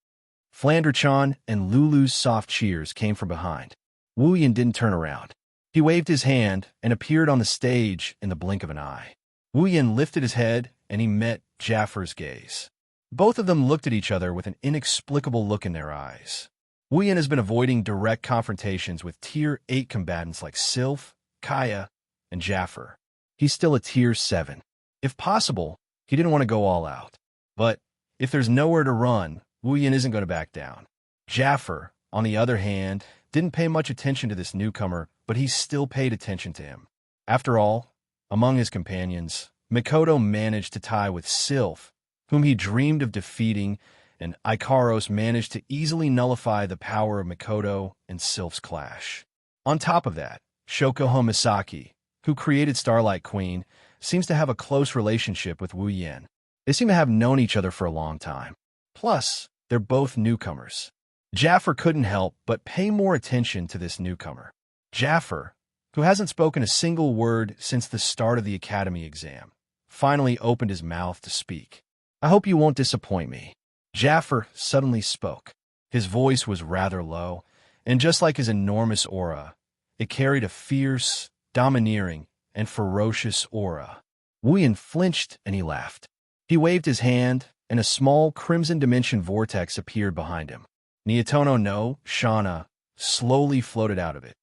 Flandre-chan and Lulu's soft cheers came from behind. Wu Yin didn't turn around. He waved his hand and appeared on the stage in the blink of an eye. Wu Yin lifted his head and he met Jaffer's gaze. Both of them looked at each other with an inexplicable look in their eyes. Wu Yin has been avoiding direct confrontations with Tier 8 combatants like Sylph, Kaya, and Jaffer. He's still a Tier 7. If possible, he didn't want to go all out. But if there's nowhere to run, Wu Yin isn't going to back down. Jaffer, on the other hand, didn't pay much attention to this newcomer, but he still paid attention to him. After all, among his companions, Mikoto managed to tie with Sylph, whom he dreamed of defeating, and Ikaros managed to easily nullify the power of Mikoto and Sylph's clash. On top of that, Shoko Misaki, who created Starlight Queen, seems to have a close relationship with Wu Yin. They seem to have known each other for a long time. Plus, they're both newcomers. Jaffer couldn't help but pay more attention to this newcomer. Jaffer, who hasn't spoken a single word since the start of the academy exam, finally opened his mouth to speak. "I hope you won't disappoint me." Jaffer suddenly spoke. His voice was rather low, and just like his enormous aura, it carried a fierce, domineering, and ferocious aura. Wu Yin flinched and he laughed. He waved his hand, and a small crimson dimension vortex appeared behind him. Nietono no Shana slowly floated out of it.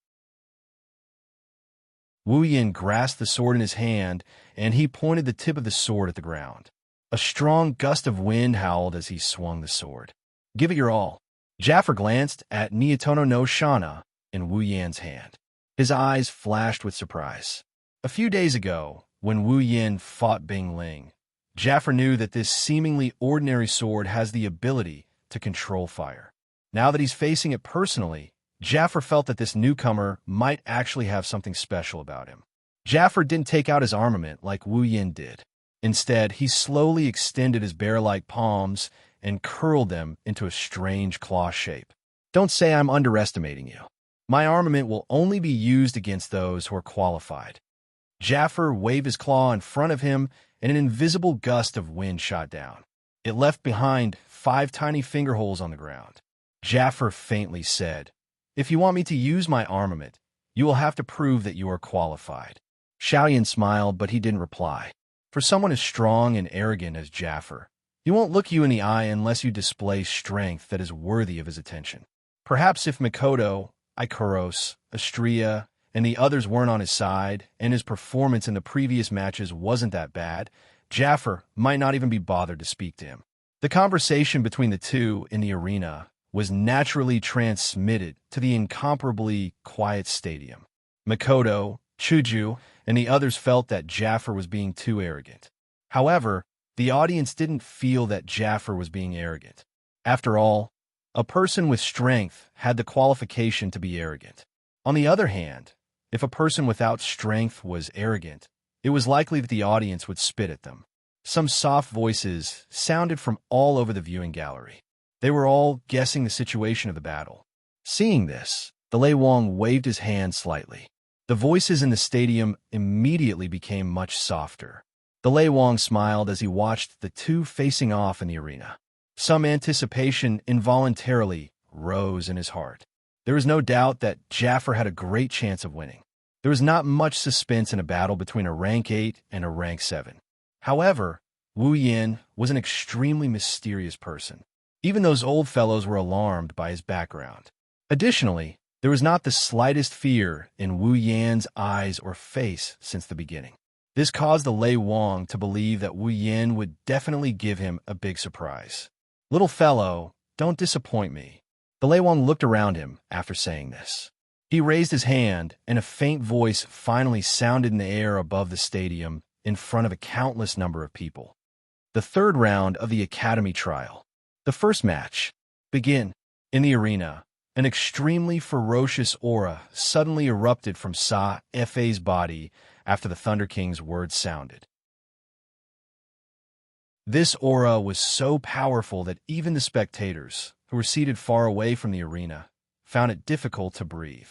Wu Yin grasped the sword in his hand, and he pointed the tip of the sword at the ground. A strong gust of wind howled as he swung the sword. "Give it your all." Jaffer glanced at Nietono no Shana in Wu Yin's hand. His eyes flashed with surprise. A few days ago, when Wu Yin fought Bing Ling, Jaffer knew that this seemingly ordinary sword has the ability to control fire. Now that he's facing it personally, Jaffer felt that this newcomer might actually have something special about him. Jaffer didn't take out his armament like Wu Yin did. Instead, he slowly extended his bear-like palms and curled them into a strange claw shape. "Don't say I'm underestimating you. My armament will only be used against those who are qualified." Jaffer waved his claw in front of him, and an invisible gust of wind shot down. It left behind 5 tiny finger holes on the ground. Jaffer faintly said, "If you want me to use my armament, you will have to prove that you are qualified." Xiaoyan smiled, but he didn't reply. For someone as strong and arrogant as Jaffer, he won't look you in the eye unless you display strength that is worthy of his attention. Perhaps if Mikoto, Ikaros, Astria, and the others weren't on his side, and his performance in the previous matches wasn't that bad, Jaffer might not even be bothered to speak to him. The conversation between the two in the arena was naturally transmitted to the incomparably quiet stadium. Mikoto, Chuju, and the others felt that Jaffer was being too arrogant. However, the audience didn't feel that Jaffer was being arrogant. After all, a person with strength had the qualification to be arrogant. On the other hand, if a person without strength was arrogant, it was likely that the audience would spit at them. Some soft voices sounded from all over the viewing gallery. They were all guessing the situation of the battle. Seeing this, the Lei Wang waved his hand slightly. The voices in the stadium immediately became much softer. The Lei Wang smiled as he watched the two facing off in the arena. Some anticipation involuntarily rose in his heart. There was no doubt that Jaffer had a great chance of winning. There was not much suspense in a battle between a rank 8 and a rank 7. However, Wu Yin was an extremely mysterious person. Even those old fellows were alarmed by his background. Additionally, there was not the slightest fear in Wu Yan's eyes or face since the beginning. This caused the Lei Wang to believe that Wu Yin would definitely give him a big surprise. "Little fellow, don't disappoint me." The Lei Wang looked around him after saying this. He raised his hand, and a faint voice finally sounded in the air above the stadium in front of a countless number of people. The third round of the Academy trial. The first match. Begin. In the arena, an extremely ferocious aura suddenly erupted from Sa-Fa's body after the Thunder King's words sounded. This aura was so powerful that even the spectators, who were seated far away from the arena, found it difficult to breathe.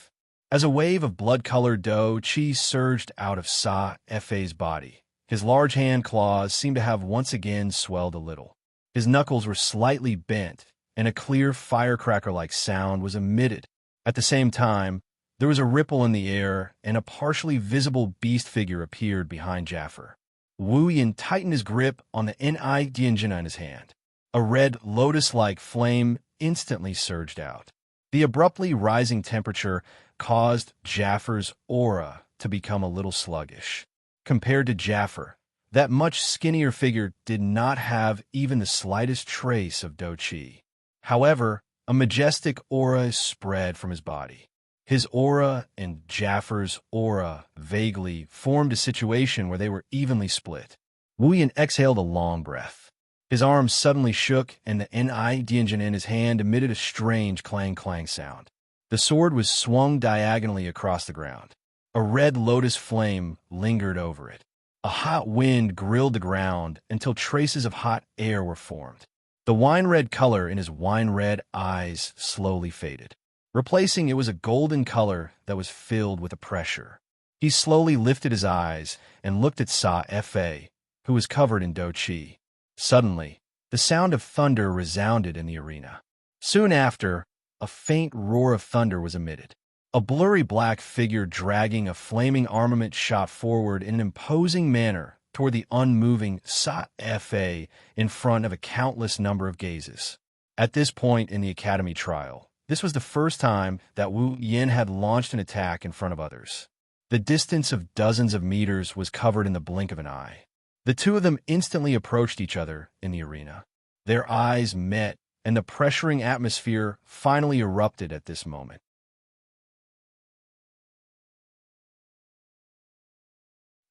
As a wave of blood-colored dough chi surged out of Sa-Fa's body, his large hand claws seemed to have once again swelled a little. His knuckles were slightly bent, and a clear firecracker-like sound was emitted. At the same time, there was a ripple in the air, and a partially visible beast figure appeared behind Jaffer. Wu Yin tightened his grip on the Ni Dianjin in his hand. A red lotus-like flame instantly surged out. The abruptly rising temperature caused Jaffer's aura to become a little sluggish. Compared to Jaffer, that much skinnier figure did not have even the slightest trace of Do Chi. However, a majestic aura spread from his body. His aura and Jaffar's aura vaguely formed a situation where they were evenly split. Wu Yin exhaled a long breath. His arms suddenly shook, and the Ni Dianjin in his hand emitted a strange clang-clang sound. The sword was swung diagonally across the ground. A red lotus flame lingered over it. A hot wind grilled the ground until traces of hot air were formed. The wine-red color in his wine-red eyes slowly faded. Replacing it was a golden color that was filled with a pressure. He slowly lifted his eyes and looked at Sa Fa, who was covered in Do Chi. Suddenly, the sound of thunder resounded in the arena. Soon after, a faint roar of thunder was emitted. A blurry black figure dragging a flaming armament shot forward in an imposing manner toward the unmoving Sa Fa in front of a countless number of gazes. At this point in the Academy trial, this was the first time that Wu Yin had launched an attack in front of others. The distance of dozens of meters was covered in the blink of an eye. The two of them instantly approached each other in the arena. Their eyes met, and the pressuring atmosphere finally erupted at this moment.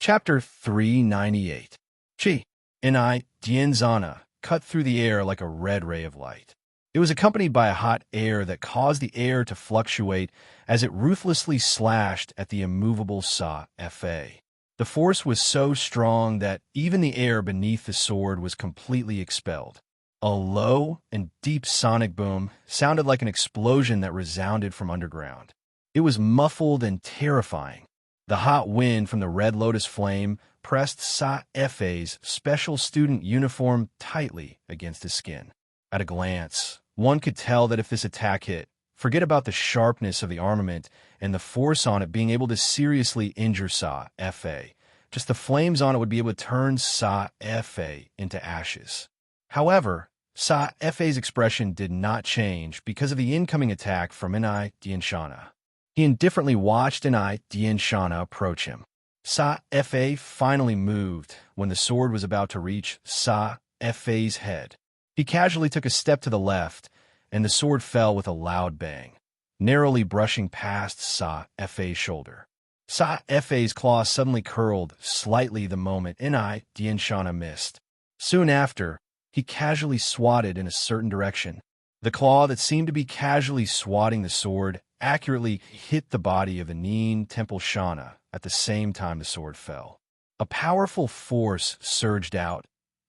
Chapter 398. Qi. Ni Dianzana cut through the air like a red ray of light. It was accompanied by a hot air that caused the air to fluctuate as it ruthlessly slashed at the immovable Sa Fa. The force was so strong that even the air beneath the sword was completely expelled. A low and deep sonic boom sounded like an explosion that resounded from underground. It was muffled and terrifying. The hot wind from the red lotus flame pressed Sa Fa's special student uniform tightly against his skin. At a glance, one could tell that if this attack hit, forget about the sharpness of the armament and the force on it being able to seriously injure Sa Fa. Just the flames on it would be able to turn Sa Fa into ashes. However, Sa Fa's expression did not change because of the incoming attack from Ni Dianshana. He indifferently watched Ni Dianshana approach him. Sa Fa finally moved when the sword was about to reach Sa Fa's head. He casually took a step to the left, and the sword fell with a loud bang, narrowly brushing past Sa Fa's shoulder. Sa Fa's claw suddenly curled slightly the moment Ni Dianshana missed. Soon after, he casually swatted in a certain direction. The claw that seemed to be casually swatting the sword accurately hit the body of the Nin Temple Shana at the same time the sword fell. A powerful force surged out,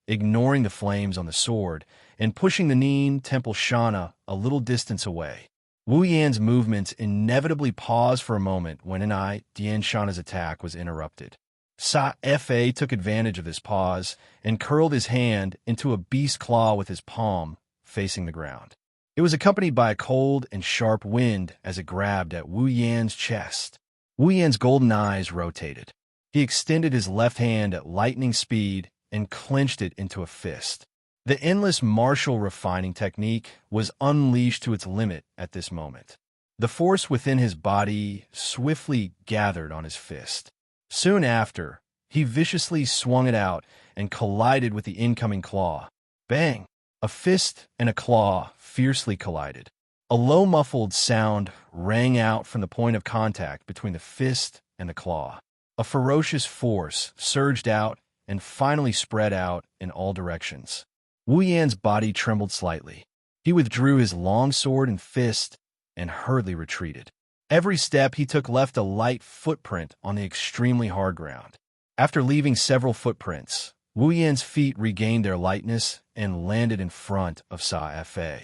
ignoring the flames on the sword and pushing the Nin Temple Shana a little distance away. Wu Yan's movements inevitably paused for a moment when Ni Dianshana's attack was interrupted. Sa Fa took advantage of this pause and curled his hand into a beast claw with his palm facing the ground. It was accompanied by a cold and sharp wind as it grabbed at Wu Yan's chest. Wu Yan's golden eyes rotated. He extended his left hand at lightning speed and clenched it into a fist. The endless martial refining technique was unleashed to its limit at this moment. The force within his body swiftly gathered on his fist. Soon after, he viciously swung it out and collided with the incoming claw. Bang! A fist and a claw fiercely collided. A low muffled sound rang out from the point of contact between the fist and the claw. A ferocious force surged out and finally spread out in all directions. Wu Yan's body trembled slightly. He withdrew his long sword and fist and hurriedly retreated. Every step he took left a light footprint on the extremely hard ground. After leaving several footprints, Wu Yan's feet regained their lightness and landed in front of Sa Fa.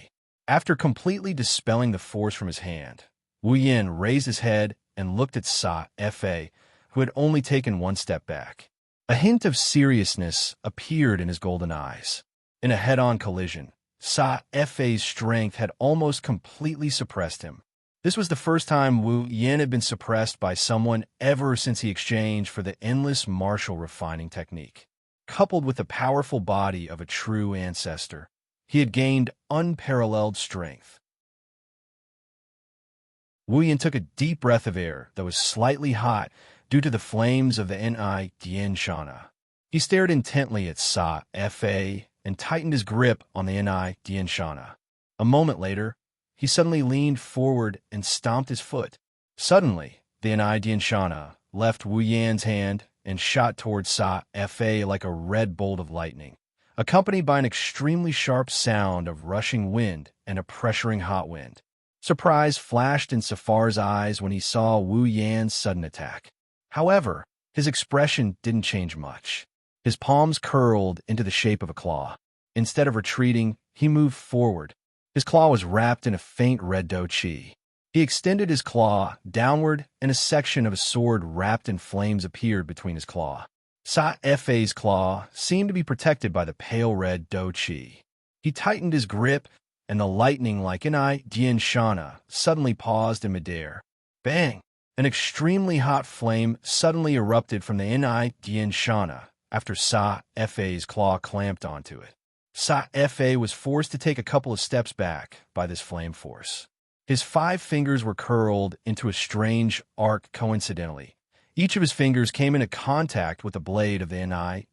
After completely dispelling the force from his hand, Wu Yan raised his head and looked at Sa Fa, who had only taken one step back. A hint of seriousness appeared in his golden eyes. In a head-on collision, Sa Fa's strength had almost completely suppressed him. This was the first time Wu Yan had been suppressed by someone ever since he exchanged for the endless martial refining technique. Coupled with the powerful body of a true ancestor, he had gained unparalleled strength. Wu Yan took a deep breath of air that was slightly hot due to the flames of the Ni Dianshana. He stared intently at Sa Fa and tightened his grip on the Ni Dianshana. A moment later, he suddenly leaned forward and stomped his foot. Suddenly, the Dianshana left Wu Yan's hand and shot towards Sa-Fa like a red bolt of lightning, accompanied by an extremely sharp sound of rushing wind and a pressuring hot wind. Surprise flashed in Safar's eyes when he saw Wu Yan's sudden attack. However, his expression didn't change much. His palms curled into the shape of a claw. Instead of retreating, he moved forward. His claw was wrapped in a faint red dough chi. He extended his claw downward, and a section of a sword wrapped in flames appeared between his claw. Sa-Fa's claw seemed to be protected by the pale red dough chi. He tightened his grip, and the lightning like Dianshana suddenly paused in midair. Bang! An extremely hot flame suddenly erupted from the Dianshana after Sa-Fa's claw clamped onto it. Sa-Fa was forced to take a couple of steps back by this flame force. His 5 fingers were curled into a strange arc coincidentally. Each of his fingers came into contact with the blade of the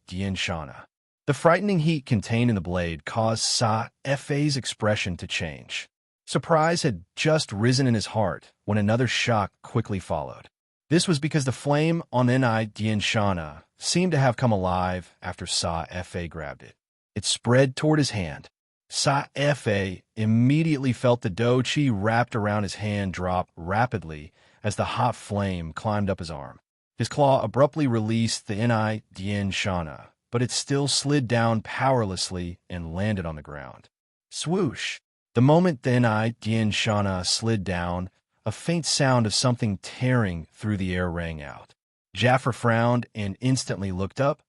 Dianshana. The frightening heat contained in the blade caused Sa-Fa's expression to change. Surprise had just risen in his heart when another shock quickly followed. This was because the flame on Dianshana seemed to have come alive after Sa-Fa grabbed it. It spread toward his hand. Sa-Fa immediately felt the dough chi wrapped around his hand drop rapidly as the hot flame climbed up his arm. His claw abruptly released the Dianshana, but it still slid down powerlessly and landed on the ground. Swoosh! The moment the Dianshana slid down, a faint sound of something tearing through the air rang out. Jaffer frowned and instantly looked up,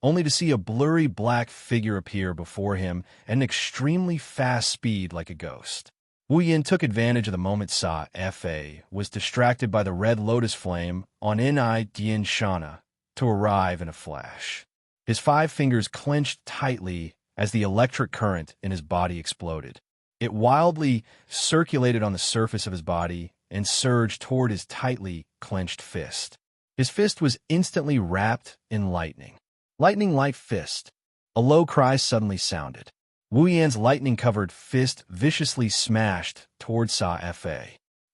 only to see a blurry black figure appear before him at an extremely fast speed like a ghost. Wu Yan took advantage of the moment Sa-Fa was distracted by the red lotus flame on Dianshana to arrive in a flash. His 5 fingers clenched tightly as the electric current in his body exploded. It wildly circulated on the surface of his body and surged toward his tightly clenched fist. His fist was instantly wrapped in lightning. Lightning light fist. A low cry suddenly sounded. Wu Yan's lightning-covered fist viciously smashed toward Sa-Fa.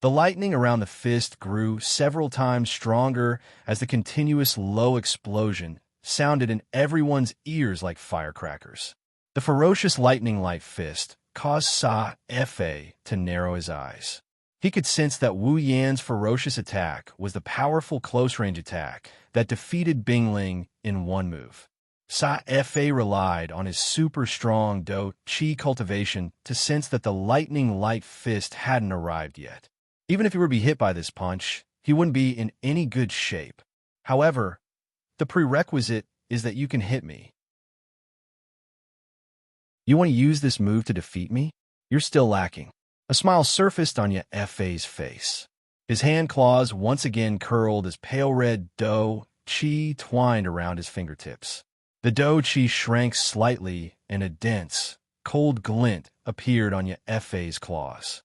The lightning around the fist grew several times stronger as the continuous low explosion sounded in everyone's ears like firecrackers. The ferocious lightning light fist caused Sa-Fa to narrow his eyes. He could sense that Wu Yan's ferocious attack was the powerful close-range attack that defeated Bingling in one move. Sa-Fa relied on his super-strong dough chi cultivation to sense that the lightning light fist hadn't arrived yet. Even if he were to be hit by this punch, he wouldn't be in any good shape. However, the prerequisite is that you can hit me. You want to use this move to defeat me? You're still lacking. A smile surfaced on Fa's face. His hand claws once again curled as pale red dough chi twined around his fingertips. The dough chi shrank slightly, and a dense, cold glint appeared on Fa's claws.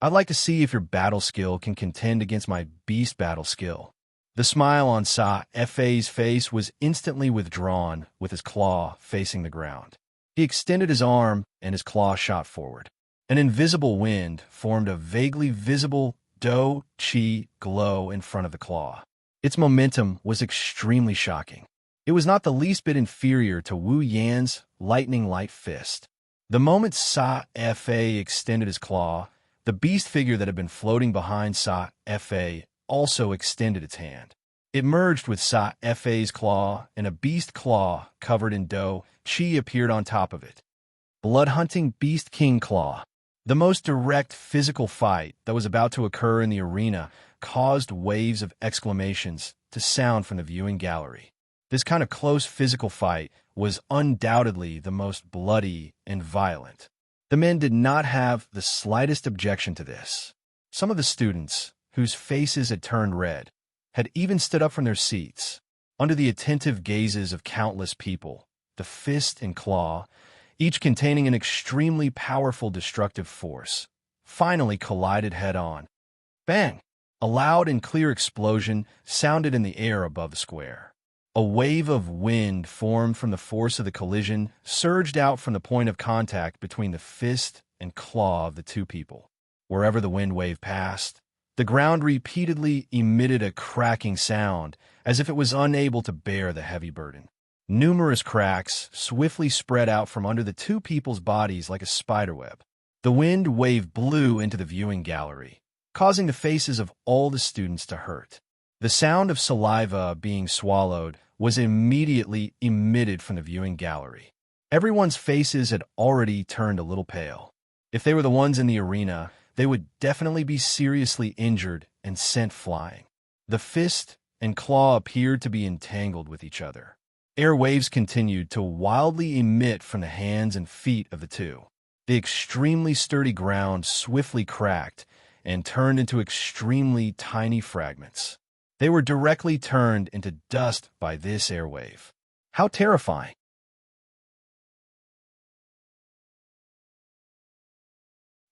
I'd like to see if your battle skill can contend against my beast battle skill. The smile on Sa-Fa's face was instantly withdrawn with his claw facing the ground. He extended his arm, and his claw shot forward. An invisible wind formed a vaguely visible dough chi glow in front of the claw. Its momentum was extremely shocking. It was not the least bit inferior to Wu Yan's lightning light fist. The moment Sa-Fa extended his claw, the beast figure that had been floating behind Sa-Fa also extended its hand. It merged with Sa-Fa's claw, and a beast claw covered in dough chi appeared on top of it. Blood-hunting Beast King Claw. The most direct physical fight that was about to occur in the arena caused waves of exclamations to sound from the viewing gallery. This kind of close physical fight was undoubtedly the most bloody and violent. The men did not have the slightest objection to this. Some of the students, whose faces had turned red, had even stood up from their seats. Under the attentive gazes of countless people, the fist and claw, each containing an extremely powerful destructive force, finally collided head-on. Bang! A loud and clear explosion sounded in the air above the square. A wave of wind formed from the force of the collision surged out from the point of contact between the fist and claw of the two people. Wherever the wind wave passed, the ground repeatedly emitted a cracking sound, as if it was unable to bear the heavy burden. Numerous cracks swiftly spread out from under the two people's bodies like a spiderweb. The wind wave blew into the viewing gallery, causing the faces of all the students to hurt. The sound of saliva being swallowed was immediately emitted from the viewing gallery. Everyone's faces had already turned a little pale. If they were the ones in the arena, they would definitely be seriously injured and sent flying. The fist and claw appeared to be entangled with each other. Air waves continued to wildly emit from the hands and feet of the two. The extremely sturdy ground swiftly cracked and turned into extremely tiny fragments. They were directly turned into dust by this air wave. How terrifying!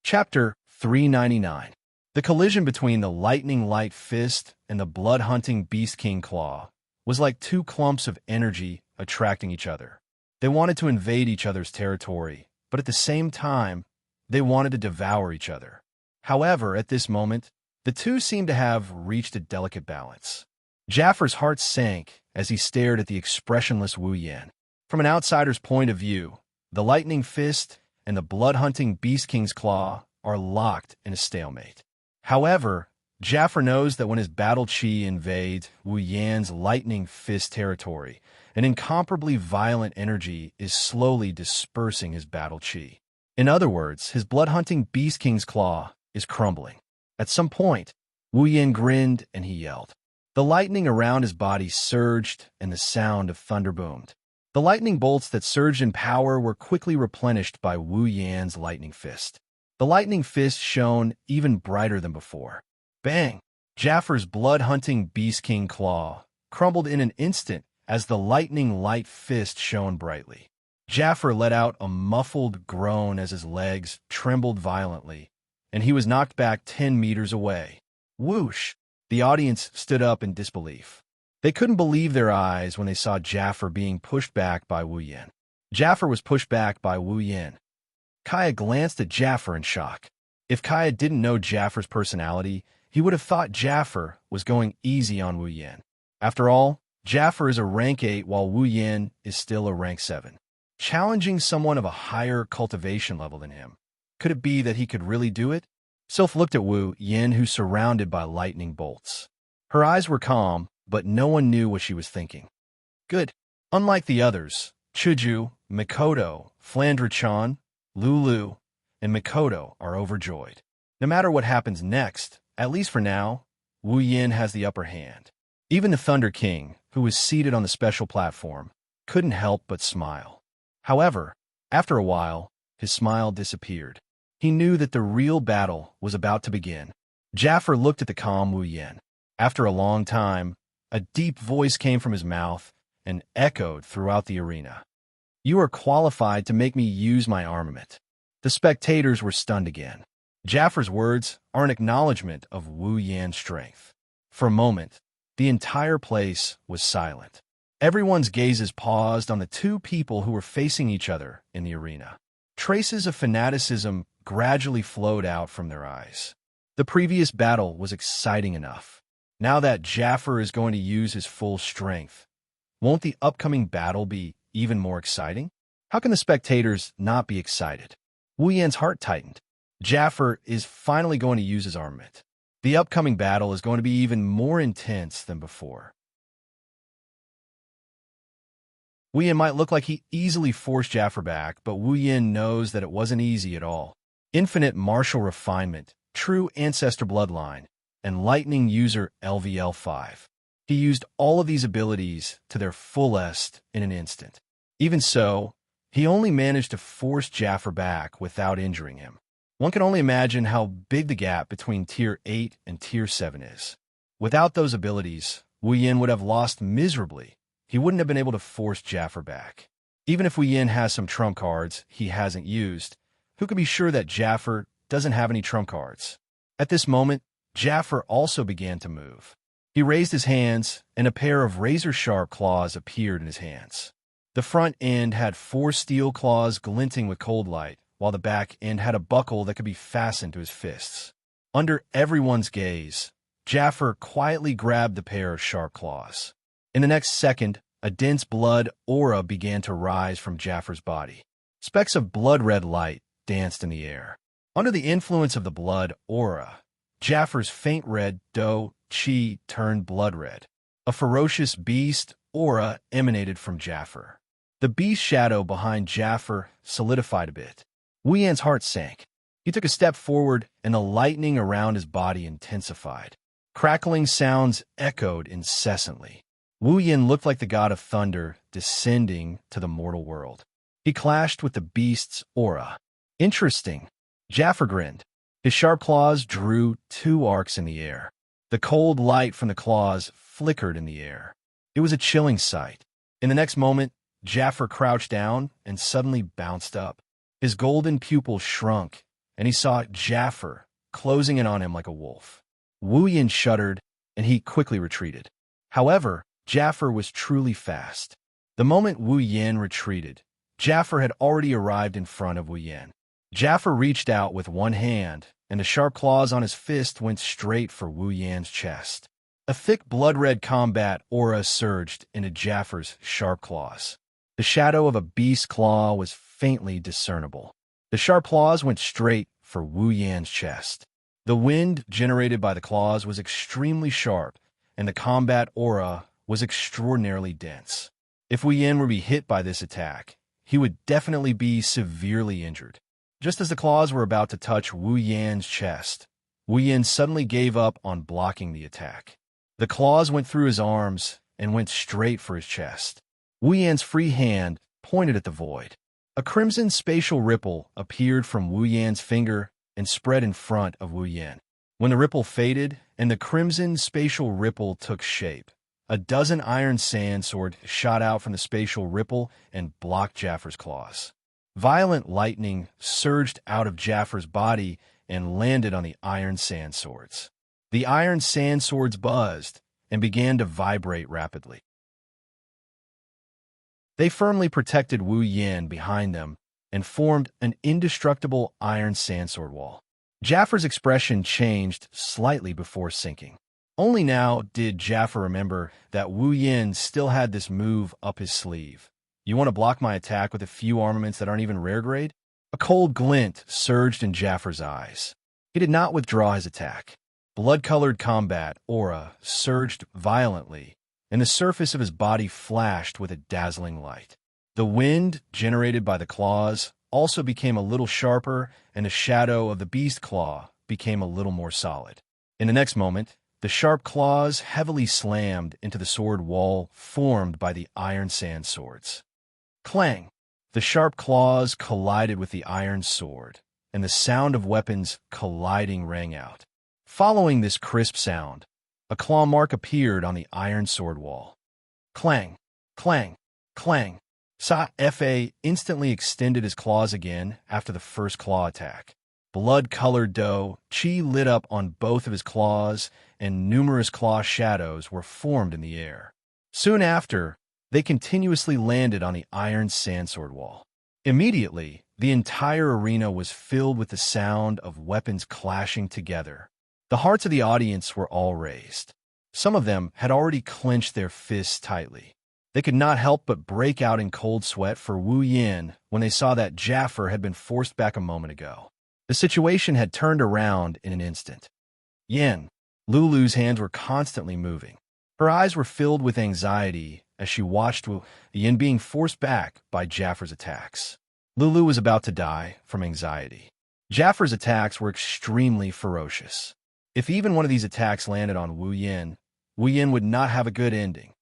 Chapter 399. The collision between the lightning light fist and the blood-hunting beast king claw was like two clumps of energy attracting each other. They wanted to invade each other's territory, but at the same time, they wanted to devour each other. However, at this moment, the two seemed to have reached a delicate balance. Jaffer's heart sank as he stared at the expressionless Wu Yan. From an outsider's point of view, the lightning fist and the blood-hunting beast king's claw are locked in a stalemate. However, Jaffer knows that when his battle chi invades Wu Yan's lightning fist territory, an incomparably violent energy is slowly dispersing his battle chi. In other words, his blood-hunting beast king's claw is crumbling. At some point, Wu Yan grinned and he yelled. The lightning around his body surged and the sound of thunder boomed. The lightning bolts that surged in power were quickly replenished by Wu Yan's lightning fist. The lightning fist shone even brighter than before. Bang! Jaffer's blood-hunting beast king claw crumbled in an instant as the lightning light fist shone brightly. Jaffer let out a muffled groan as his legs trembled violently, and he was knocked back 10 meters away. Whoosh! The audience stood up in disbelief. They couldn't believe their eyes when they saw Jaffer being pushed back by Wu Yan. Jaffer was pushed back by Wu Yan. Kaya glanced at Jaffer in shock. If Kaya didn't know Jaffer's personality, he would have thought Jaffer was going easy on Wu Yan. After all, Jaffer is a rank 8 while Wu Yan is still a rank 7. Challenging someone of a higher cultivation level than him. Could it be that he could really do it? Sylph looked at Wu Yan, who's surrounded by lightning bolts. Her eyes were calm, but no one knew what she was thinking. Good. Unlike the others, Chuju, Mikoto, Flandra-chan, Lulu, and Mikoto are overjoyed. No matter what happens next, at least for now, Wu Yan has the upper hand. Even the Thunder King, who was seated on the special platform, couldn't help but smile. However, after a while, his smile disappeared. He knew that the real battle was about to begin. Jaffer looked at the calm Wu Yan. After a long time, a deep voice came from his mouth and echoed throughout the arena. You are qualified to make me use my armament. The spectators were stunned again. Jaffer's words are an acknowledgement of Wu Yan's strength. For a moment, the entire place was silent. Everyone's gazes paused on the two people who were facing each other in the arena. Traces of fanaticism gradually flowed out from their eyes. The previous battle was exciting enough. Now that Jaffer is going to use his full strength, won't the upcoming battle be even more exciting? How can the spectators not be excited? Wu Yan's heart tightened. Jaffer is finally going to use his armament. The upcoming battle is going to be even more intense than before. Wu Yan might look like he easily forced Jaffer back, but Wu Yan knows that it wasn't easy at all. Infinite martial refinement, true ancestor bloodline, and lightning user LVL5. He used all of these abilities to their fullest in an instant. Even so, he only managed to force Jaffer back without injuring him. One can only imagine how big the gap between Tier 8 and Tier 7 is. Without those abilities, Wu Yan would have lost miserably. He wouldn't have been able to force Jaffer back. Even if Wu Yan has some trump cards he hasn't used, who can be sure that Jaffer doesn't have any trump cards? At this moment, Jaffer also began to move. He raised his hands, and a pair of razor-sharp claws appeared in his hands. The front end had 4 steel claws glinting with cold light, while the back end had a buckle that could be fastened to his fists. Under everyone's gaze, Jaffer quietly grabbed the pair of sharp claws. In the next second, a dense blood aura began to rise from Jaffer's body. Specks of blood-red light danced in the air. Under the influence of the blood aura, Jaffer's faint red dough chi turned blood red. A ferocious beast aura emanated from Jaffer. The beast shadow behind Jaffer solidified a bit. Wu Yan's heart sank. He took a step forward, and the lightning around his body intensified. Crackling sounds echoed incessantly. Wu Yan looked like the god of thunder descending to the mortal world. He clashed with the beast's aura. Interesting. Jaffer grinned. His sharp claws drew 2 arcs in the air. The cold light from the claws flickered in the air. It was a chilling sight. In the next moment, Jaffer crouched down and suddenly bounced up. His golden pupil shrunk, and he saw Jaffer closing in on him like a wolf. Wu Yan shuddered, and he quickly retreated. However, Jaffer was truly fast. The moment Wu Yan retreated, Jaffer had already arrived in front of Wu Yan. Jaffer reached out with one hand, and the sharp claws on his fist went straight for Wu Yan's chest. A thick blood-red combat aura surged into Jaffer's sharp claws. The shadow of a beast's claw was faintly discernible. The sharp claws went straight for Wu Yan's chest. The wind generated by the claws was extremely sharp, and the combat aura was extraordinarily dense. If Wu Yan were to be hit by this attack, he would definitely be severely injured. Just as the claws were about to touch Wu Yan's chest, Wu Yan suddenly gave up on blocking the attack. The claws went through his arms and went straight for his chest. Wu Yan's free hand pointed at the void. A crimson spatial ripple appeared from Wu Yan's finger and spread in front of Wu Yan. When the ripple faded and the crimson spatial ripple took shape, a dozen iron sand sword shot out from the spatial ripple and blocked Jaffer's claws. Violent lightning surged out of Jaffer's body and landed on the iron sand swords. The iron sand swords buzzed and began to vibrate rapidly. They firmly protected Wu Yan behind them and formed an indestructible iron sandsword wall. Jaffer's expression changed slightly before sinking. Only now did Jaffer remember that Wu Yan still had this move up his sleeve. You want to block my attack with a few armaments that aren't even rare grade? A cold glint surged in Jaffer's eyes. He did not withdraw his attack. Blood-colored combat aura surged violently, and the surface of his body flashed with a dazzling light. The wind generated by the claws also became a little sharper, and the shadow of the beast claw became a little more solid. In the next moment, the sharp claws heavily slammed into the sword wall formed by the iron sand swords. Clang! The sharp claws collided with the iron sword, and the sound of weapons colliding rang out. Following this crisp sound, a claw mark appeared on the iron sword wall. Clang! Clang! Clang! Sa-Fa instantly extended his claws again after the first claw attack. Blood-colored dough chi lit up on both of his claws, and numerous claw shadows were formed in the air. Soon after, they continuously landed on the iron sandsword wall. Immediately, the entire arena was filled with the sound of weapons clashing together. The hearts of the audience were all raised. Some of them had already clenched their fists tightly. They could not help but break out in cold sweat for Wu Yan when they saw that Jaffer had been forced back a moment ago. The situation had turned around in an instant. Yan, Lulu's hands were constantly moving. Her eyes were filled with anxiety as she watched Wu Yan being forced back by Jaffer's attacks. Lulu was about to die from anxiety. Jaffer's attacks were extremely ferocious. If even one of these attacks landed on Wu Yan would not have a good ending.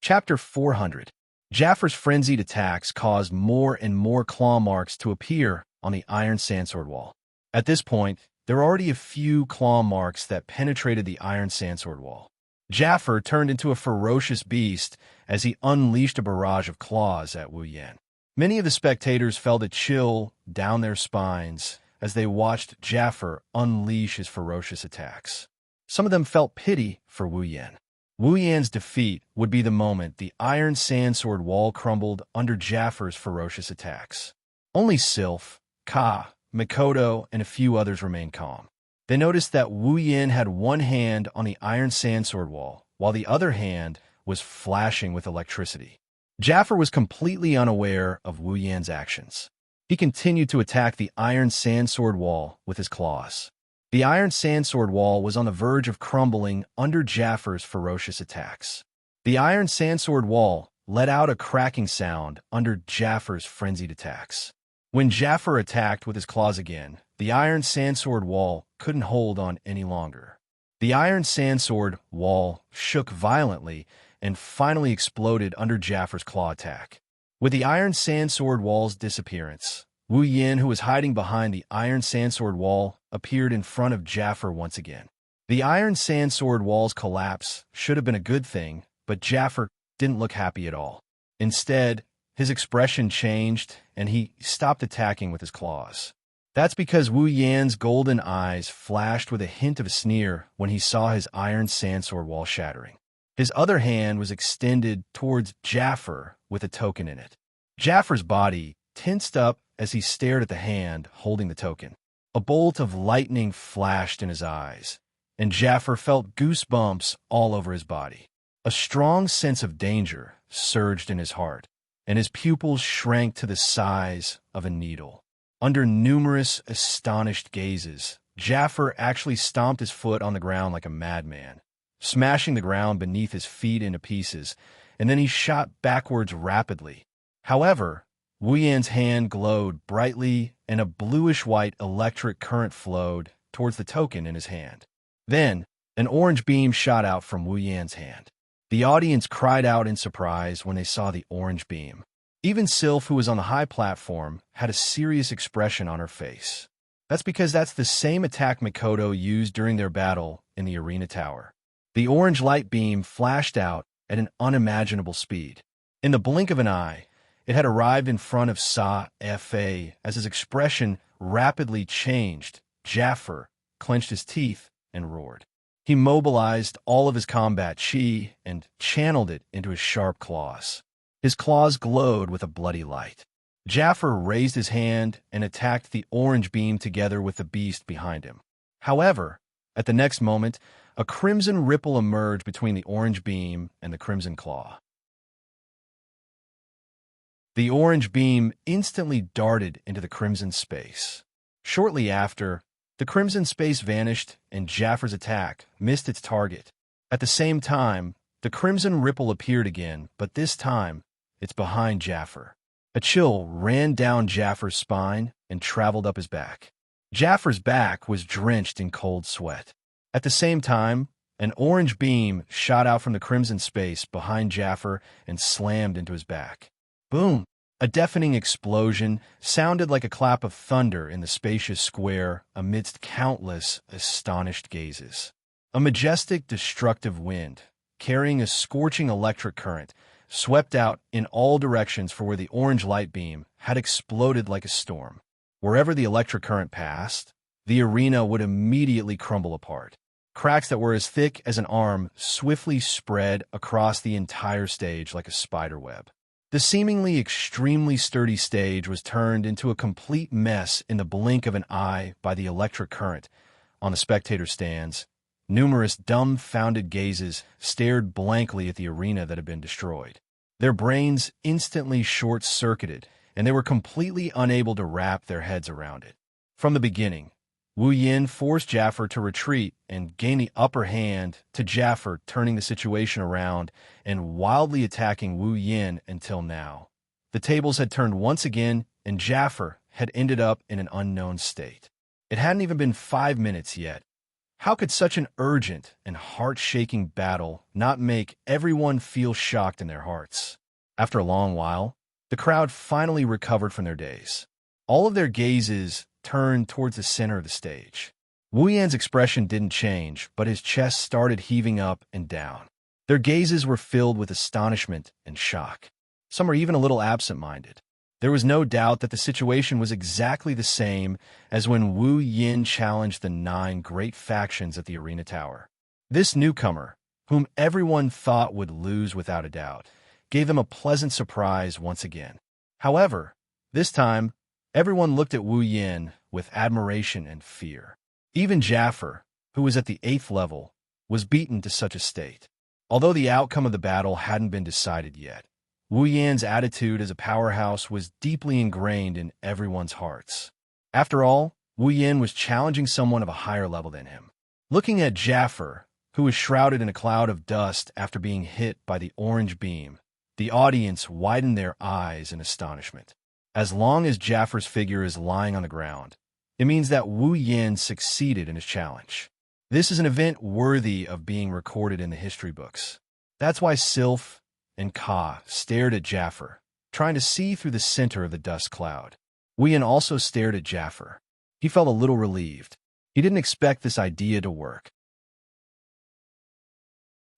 Chapter 400. Jaffer's frenzied attacks caused more and more claw marks to appear on the iron sandsword wall. At this point, there were already a few claw marks that penetrated the iron sandsword wall. Jaffer turned into a ferocious beast as he unleashed a barrage of claws at Wu Yan. Many of the spectators felt a chill down their spines as they watched Jaffer unleash his ferocious attacks. Some of them felt pity for Wu Yan. Wu Yan's defeat would be the moment the iron sandsword wall crumbled under Jaffar's ferocious attacks. Only Sylph, Ka, Mikoto, and a few others remained calm. They noticed that Wu Yan had one hand on the iron sandsword wall, while the other hand was flashing with electricity. Jaffar was completely unaware of Wu Yan's actions. He continued to attack the iron sandsword wall with his claws. The iron sandsword wall was on the verge of crumbling under Jaffar's ferocious attacks. The iron sandsword wall let out a cracking sound under Jaffar's frenzied attacks. When Jaffar attacked with his claws again, the iron sandsword wall couldn't hold on any longer. The iron sandsword wall shook violently and finally exploded under Jaffar's claw attack. With the iron sandsword wall's disappearance, Wu Yan, who was hiding behind the iron sandsword wall, appeared in front of Jaffar once again. The iron sandsword wall's collapse should have been a good thing, but Jaffar didn't look happy at all. Instead, his expression changed, and he stopped attacking with his claws. That's because Wu Yan's golden eyes flashed with a hint of a sneer when he saw his iron sandsword wall shattering. His other hand was extended towards Jaffar with a token in it. Jaffar's body tensed up as he stared at the hand holding the token. A bolt of lightning flashed in his eyes, and Jaffar felt goosebumps all over his body. A strong sense of danger surged in his heart, and his pupils shrank to the size of a needle. Under numerous astonished gazes, Jaffar actually stomped his foot on the ground like a madman, smashing the ground beneath his feet into pieces, and then he shot backwards rapidly. However, Wu Yan's hand glowed brightly, and a bluish-white electric current flowed towards the token in his hand. Then, an orange beam shot out from Wu Yan's hand. The audience cried out in surprise when they saw the orange beam. Even Sylph, who was on the high platform, had a serious expression on her face. That's because that's the same attack Mikoto used during their battle in the arena tower. The orange light beam flashed out at an unimaginable speed. In the blink of an eye, it had arrived in front of Sa-Fa. As his expression rapidly changed, Jaffar clenched his teeth and roared. He mobilized all of his combat chi and channeled it into his sharp claws. His claws glowed with a bloody light. Jaffar raised his hand and attacked the orange beam together with the beast behind him. However, at the next moment, a crimson ripple emerged between the orange beam and the crimson claw. The orange beam instantly darted into the crimson space. Shortly after, the crimson space vanished and Jaffar's attack missed its target. At the same time, the crimson ripple appeared again, but this time, it's behind Jaffar. A chill ran down Jaffar's spine and traveled up his back. Jaffar's back was drenched in cold sweat. At the same time, an orange beam shot out from the crimson space behind Jaffar and slammed into his back. Boom! A deafening explosion sounded like a clap of thunder in the spacious square amidst countless astonished gazes. A majestic, destructive wind, carrying a scorching electric current, swept out in all directions for where the orange light beam had exploded like a storm. Wherever the electric current passed, the arena would immediately crumble apart. Cracks that were as thick as an arm swiftly spread across the entire stage like a spider web. The seemingly extremely sturdy stage was turned into a complete mess in the blink of an eye by the electric current. On the spectator stands, numerous dumbfounded gazes stared blankly at the arena that had been destroyed. Their brains instantly short-circuited, and they were completely unable to wrap their heads around it. From the beginning, Wu Yan forced Jaffar to retreat and gain the upper hand to Jaffar, turning the situation around and wildly attacking Wu Yan until now. The tables had turned once again, and Jaffar had ended up in an unknown state. It hadn't even been 5 minutes yet. How could such an urgent and heart-shaking battle not make everyone feel shocked in their hearts? After a long while, the crowd finally recovered from their daze. All of their gazes turned towards the center of the stage. Wu Yan's expression didn't change, but his chest started heaving up and down. Their gazes were filled with astonishment and shock. Some were even a little absent-minded. There was no doubt that the situation was exactly the same as when Wu Yan challenged the 9 great factions at the arena tower. This newcomer, whom everyone thought would lose without a doubt, gave them a pleasant surprise once again. However, this time, everyone looked at Wu Yin with admiration and fear. Even Jaffer, who was at the 8th level, was beaten to such a state. Although the outcome of the battle hadn't been decided yet, Wu Yan's attitude as a powerhouse was deeply ingrained in everyone's hearts. After all, Wu Yan was challenging someone of a higher level than him. Looking at Jaffer, who was shrouded in a cloud of dust after being hit by the orange beam, the audience widened their eyes in astonishment. As long as Jaffer's figure is lying on the ground, it means that Wu Yan succeeded in his challenge. This is an event worthy of being recorded in the history books. That's why Sylph and Ka stared at Jaffer, trying to see through the center of the dust cloud. Wu Yan also stared at Jaffer. He felt a little relieved. He didn't expect this idea to work.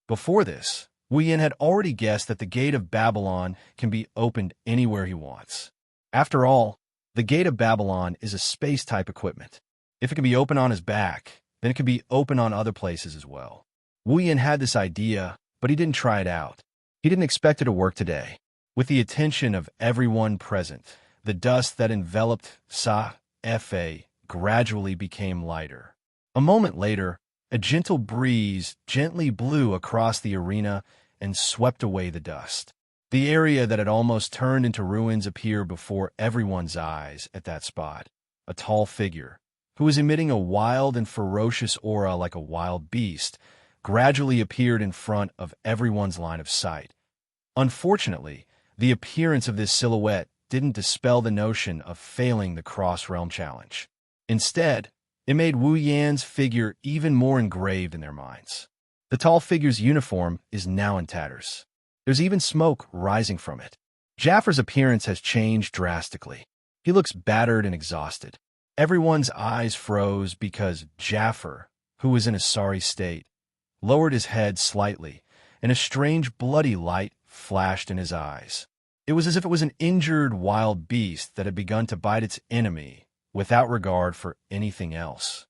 Before this, Wu Yan had already guessed that the Gate of Babylon can be opened anywhere he wants. After all, the Gate of Babylon is a space-type equipment. If it can be opened on his back, then it can be opened on other places as well. Wu Yan had this idea, but he didn't try it out. He didn't expect it to work today. With the attention of everyone present, the dust that enveloped Sa-Fa gradually became lighter. A moment later, a gentle breeze gently blew across the arena and swept away the dust. The area that had almost turned into ruins appeared before everyone's eyes at that spot. A tall figure, who was emitting a wild and ferocious aura like a wild beast, gradually appeared in front of everyone's line of sight. Unfortunately, the appearance of this silhouette didn't dispel the notion of failing the cross-realm challenge. Instead, it made Wu Yan's figure even more engraved in their minds. The tall figure's uniform is now in tatters. There's even smoke rising from it. Jaffer's appearance has changed drastically. He looks battered and exhausted. Everyone's eyes froze because Jaffer, who was in a sorry state, lowered his head slightly, and a strange bloody light flashed in his eyes. It was as if it was an injured wild beast that had begun to bite its enemy without regard for anything else.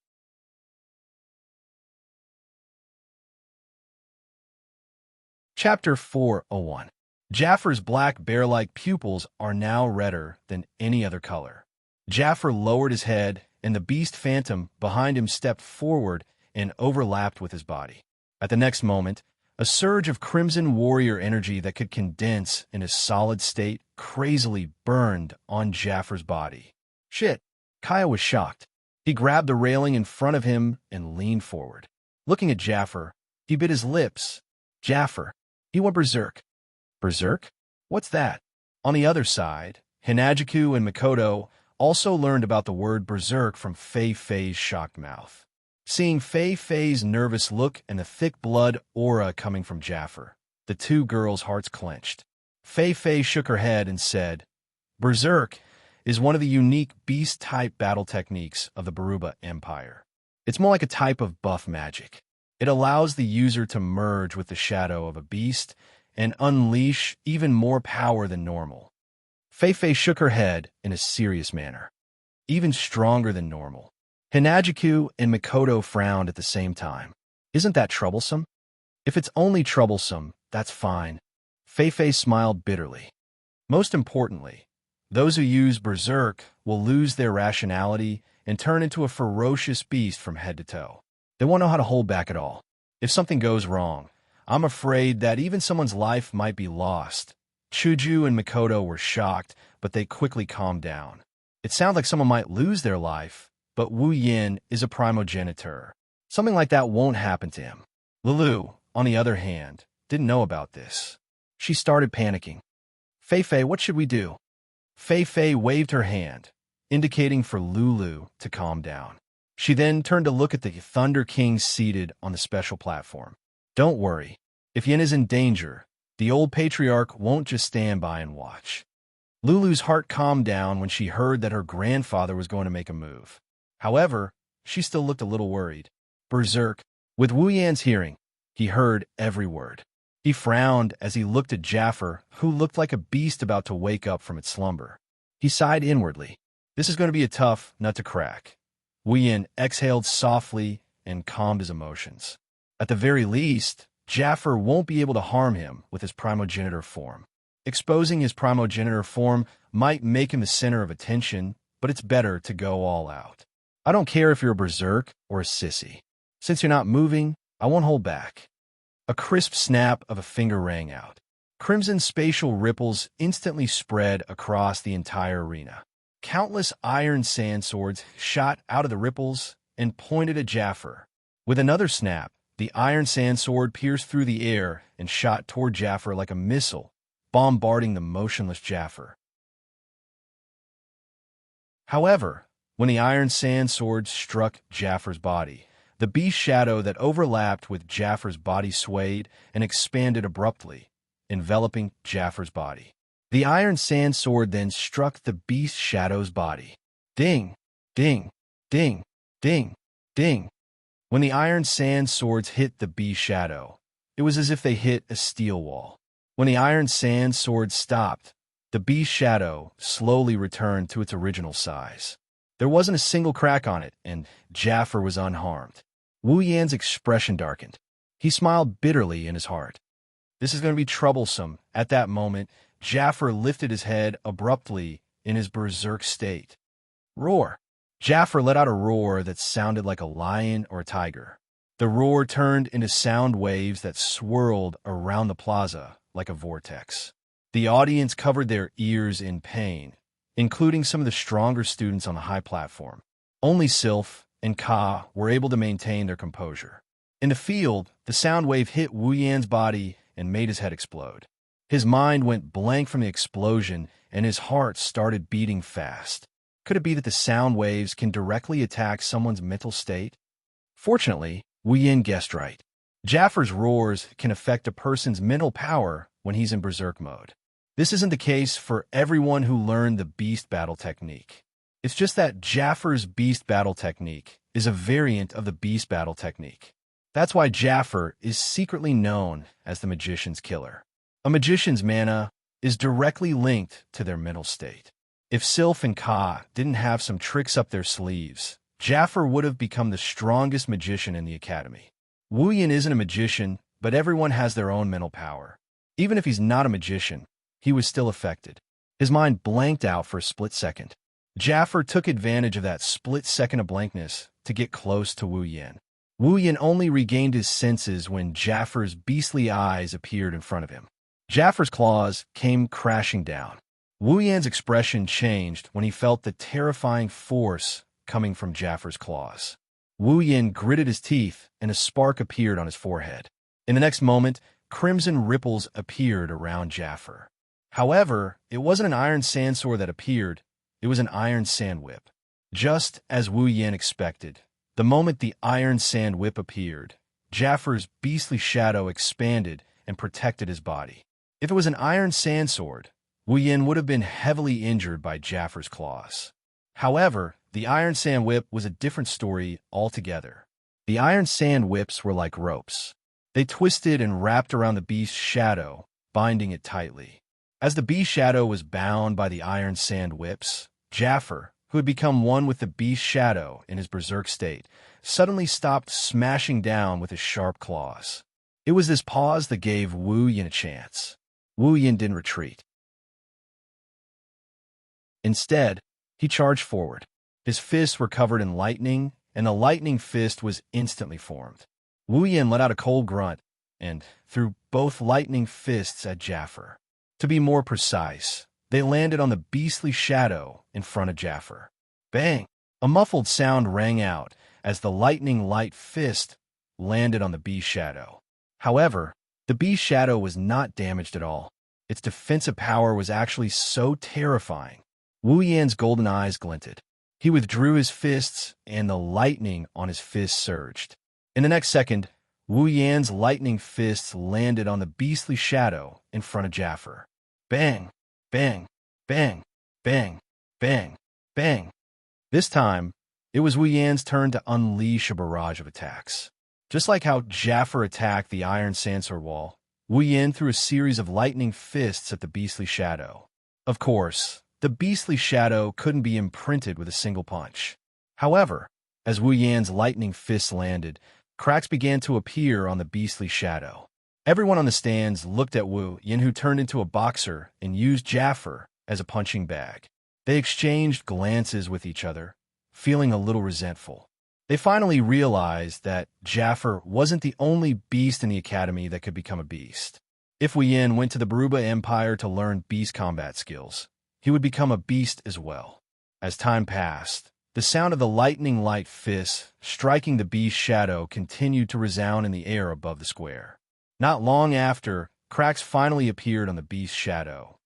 Chapter 401. Jaffer's black bear-like pupils are now redder than any other color. Jaffer lowered his head, and the beast phantom behind him stepped forward and overlapped with his body. At the next moment, a surge of crimson warrior energy that could condense in a solid state crazily burned on Jaffer's body. Shit! Kaya was shocked. He grabbed the railing in front of him and leaned forward. Looking at Jaffer, he bit his lips. Jaffer. He went berserk. Berserk? What's that? On the other side, Hinajiku and Mikoto also learned about the word berserk from Fei Fei's shocked mouth. Seeing Fei Fei's nervous look and the thick blood aura coming from Jaffer, the two girls' hearts clenched. Fei Fei shook her head and said, Berserk is one of the unique beast-type battle techniques of the Baruba Empire. It's more like a type of buff magic. It allows the user to merge with the shadow of a beast and unleash even more power than normal. Fei Fei shook her head in a serious manner. Even stronger than normal. Hinajiku and Mikoto frowned at the same time. Isn't that troublesome? If it's only troublesome, that's fine. Fei Fei smiled bitterly. Most importantly, those who use Berserk will lose their rationality and turn into a ferocious beast from head to toe. They won't know how to hold back at all. If something goes wrong, I'm afraid that even someone's life might be lost. Chuju and Mikoto were shocked, but they quickly calmed down. It sounds like someone might lose their life, but Wu Yin is a primogenitor. Something like that won't happen to him. Lulu, on the other hand, didn't know about this. She started panicking. Fei Fei, what should we do? Fei Fei waved her hand, indicating for Lulu to calm down. She then turned to look at the Thunder King seated on the special platform. Don't worry. If Yin is in danger, the old patriarch won't just stand by and watch. Lulu's heart calmed down when she heard that her grandfather was going to make a move. However, she still looked a little worried. Berserk. With Wu Yan's hearing, he heard every word. He frowned as he looked at Jaffer, who looked like a beast about to wake up from its slumber. He sighed inwardly. This is going to be a tough nut to crack. Wu Yan exhaled softly and calmed his emotions. At the very least, Jaffer won't be able to harm him with his primogenitor form. Exposing his primogenitor form might make him the center of attention, but it's better to go all out. I don't care if you're a berserk or a sissy. Since you're not moving, I won't hold back. A crisp snap of a finger rang out. Crimson spatial ripples instantly spread across the entire arena. Countless iron sand swords shot out of the ripples and pointed at Jaffer. With another snap, the iron sand sword pierced through the air and shot toward Jaffer like a missile, bombarding the motionless Jaffer. However, when the iron sand sword struck Jaffer's body, the beast shadow that overlapped with Jaffer's body swayed and expanded abruptly, enveloping Jaffer's body. The iron sand sword then struck the beast shadow's body. Ding, ding, ding, ding, ding. When the iron sand swords hit the beast shadow, it was as if they hit a steel wall. When the iron sand sword stopped, the beast shadow slowly returned to its original size. There wasn't a single crack on it, and Jaffer was unharmed. Wu Yan's expression darkened. He smiled bitterly in his heart. This is going to be troublesome. At that moment, Jaffer lifted his head abruptly in his berserk state. Roar! Jaffer let out a roar that sounded like a lion or a tiger. The roar turned into sound waves that swirled around the plaza like a vortex. The audience covered their ears in pain, including some of the stronger students on the high platform. Only Sylph and Ka were able to maintain their composure. In the field, the sound wave hit Wu Yan's body and made his head explode. His mind went blank from the explosion, and his heart started beating fast. Could it be that the sound waves can directly attack someone's mental state? Fortunately, Wu Yan guessed right. Jaffer's roars can affect a person's mental power when he's in berserk mode. This isn't the case for everyone who learned the beast battle technique. It's just that Jaffer's beast battle technique is a variant of the beast battle technique. That's why Jaffer is secretly known as the magician's killer. A magician's mana is directly linked to their mental state. If Sylph and Ka didn't have some tricks up their sleeves, Jaffer would have become the strongest magician in the academy. Wu Yan isn't a magician, but everyone has their own mental power. Even if he's not a magician, he was still affected. His mind blanked out for a split second. Jaffer took advantage of that split second of blankness to get close to Wu Yan. Wu Yan only regained his senses when Jaffer's beastly eyes appeared in front of him. Jaffer's claws came crashing down. Wu Yan's expression changed when he felt the terrifying force coming from Jaffer's claws. Wu Yan gritted his teeth, and a spark appeared on his forehead. In the next moment, crimson ripples appeared around Jaffer. However, it wasn't an iron sand sword that appeared, it was an iron sand whip. Just as Wu Yan expected, the moment the iron sand whip appeared, Jaffer's beastly shadow expanded and protected his body. If it was an iron sand sword, Wu Yan would have been heavily injured by Jaffer's claws. However, the iron sand whip was a different story altogether. The iron sand whips were like ropes. They twisted and wrapped around the beast's shadow, binding it tightly. As the beast shadow was bound by the iron sand whips, Jaffer, who had become one with the beast shadow in his berserk state, suddenly stopped smashing down with his sharp claws. It was this pause that gave Wu Yan a chance. Wu Yan didn't retreat. Instead, he charged forward. His fists were covered in lightning, and the lightning fist was instantly formed. Wu Yan let out a cold grunt and threw both lightning fists at Jaffer. To be more precise, they landed on the beastly shadow in front of Jaffer. Bang! A muffled sound rang out as the lightning light fist landed on the beast shadow. However, the beast shadow was not damaged at all. Its defensive power was actually so terrifying. Wu Yan's golden eyes glinted. He withdrew his fists, and the lightning on his fists surged. In the next second, Wu Yan's lightning fists landed on the beastly shadow in front of Jaffer. Bang! Bang! Bang! Bang! Bang! Bang! This time, it was Wu Yan's turn to unleash a barrage of attacks. Just like how Jaffer attacked the iron sandsword wall, Wu Yan threw a series of lightning fists at the beastly shadow. Of course, the beastly shadow couldn't be imprinted with a single punch. However, as Wu Yan's lightning fists landed, cracks began to appear on the beastly shadow. Everyone on the stands looked at Wu Yin, who turned into a boxer and used Jaffer as a punching bag. They exchanged glances with each other, feeling a little resentful. They finally realized that Jaffer wasn't the only beast in the academy that could become a beast. If Wu Yin went to the Baruba Empire to learn beast combat skills, he would become a beast as well. As time passed, the sound of the lightning light fists striking the beast's shadow continued to resound in the air above the square. Not long after, cracks finally appeared on the beast's shadow.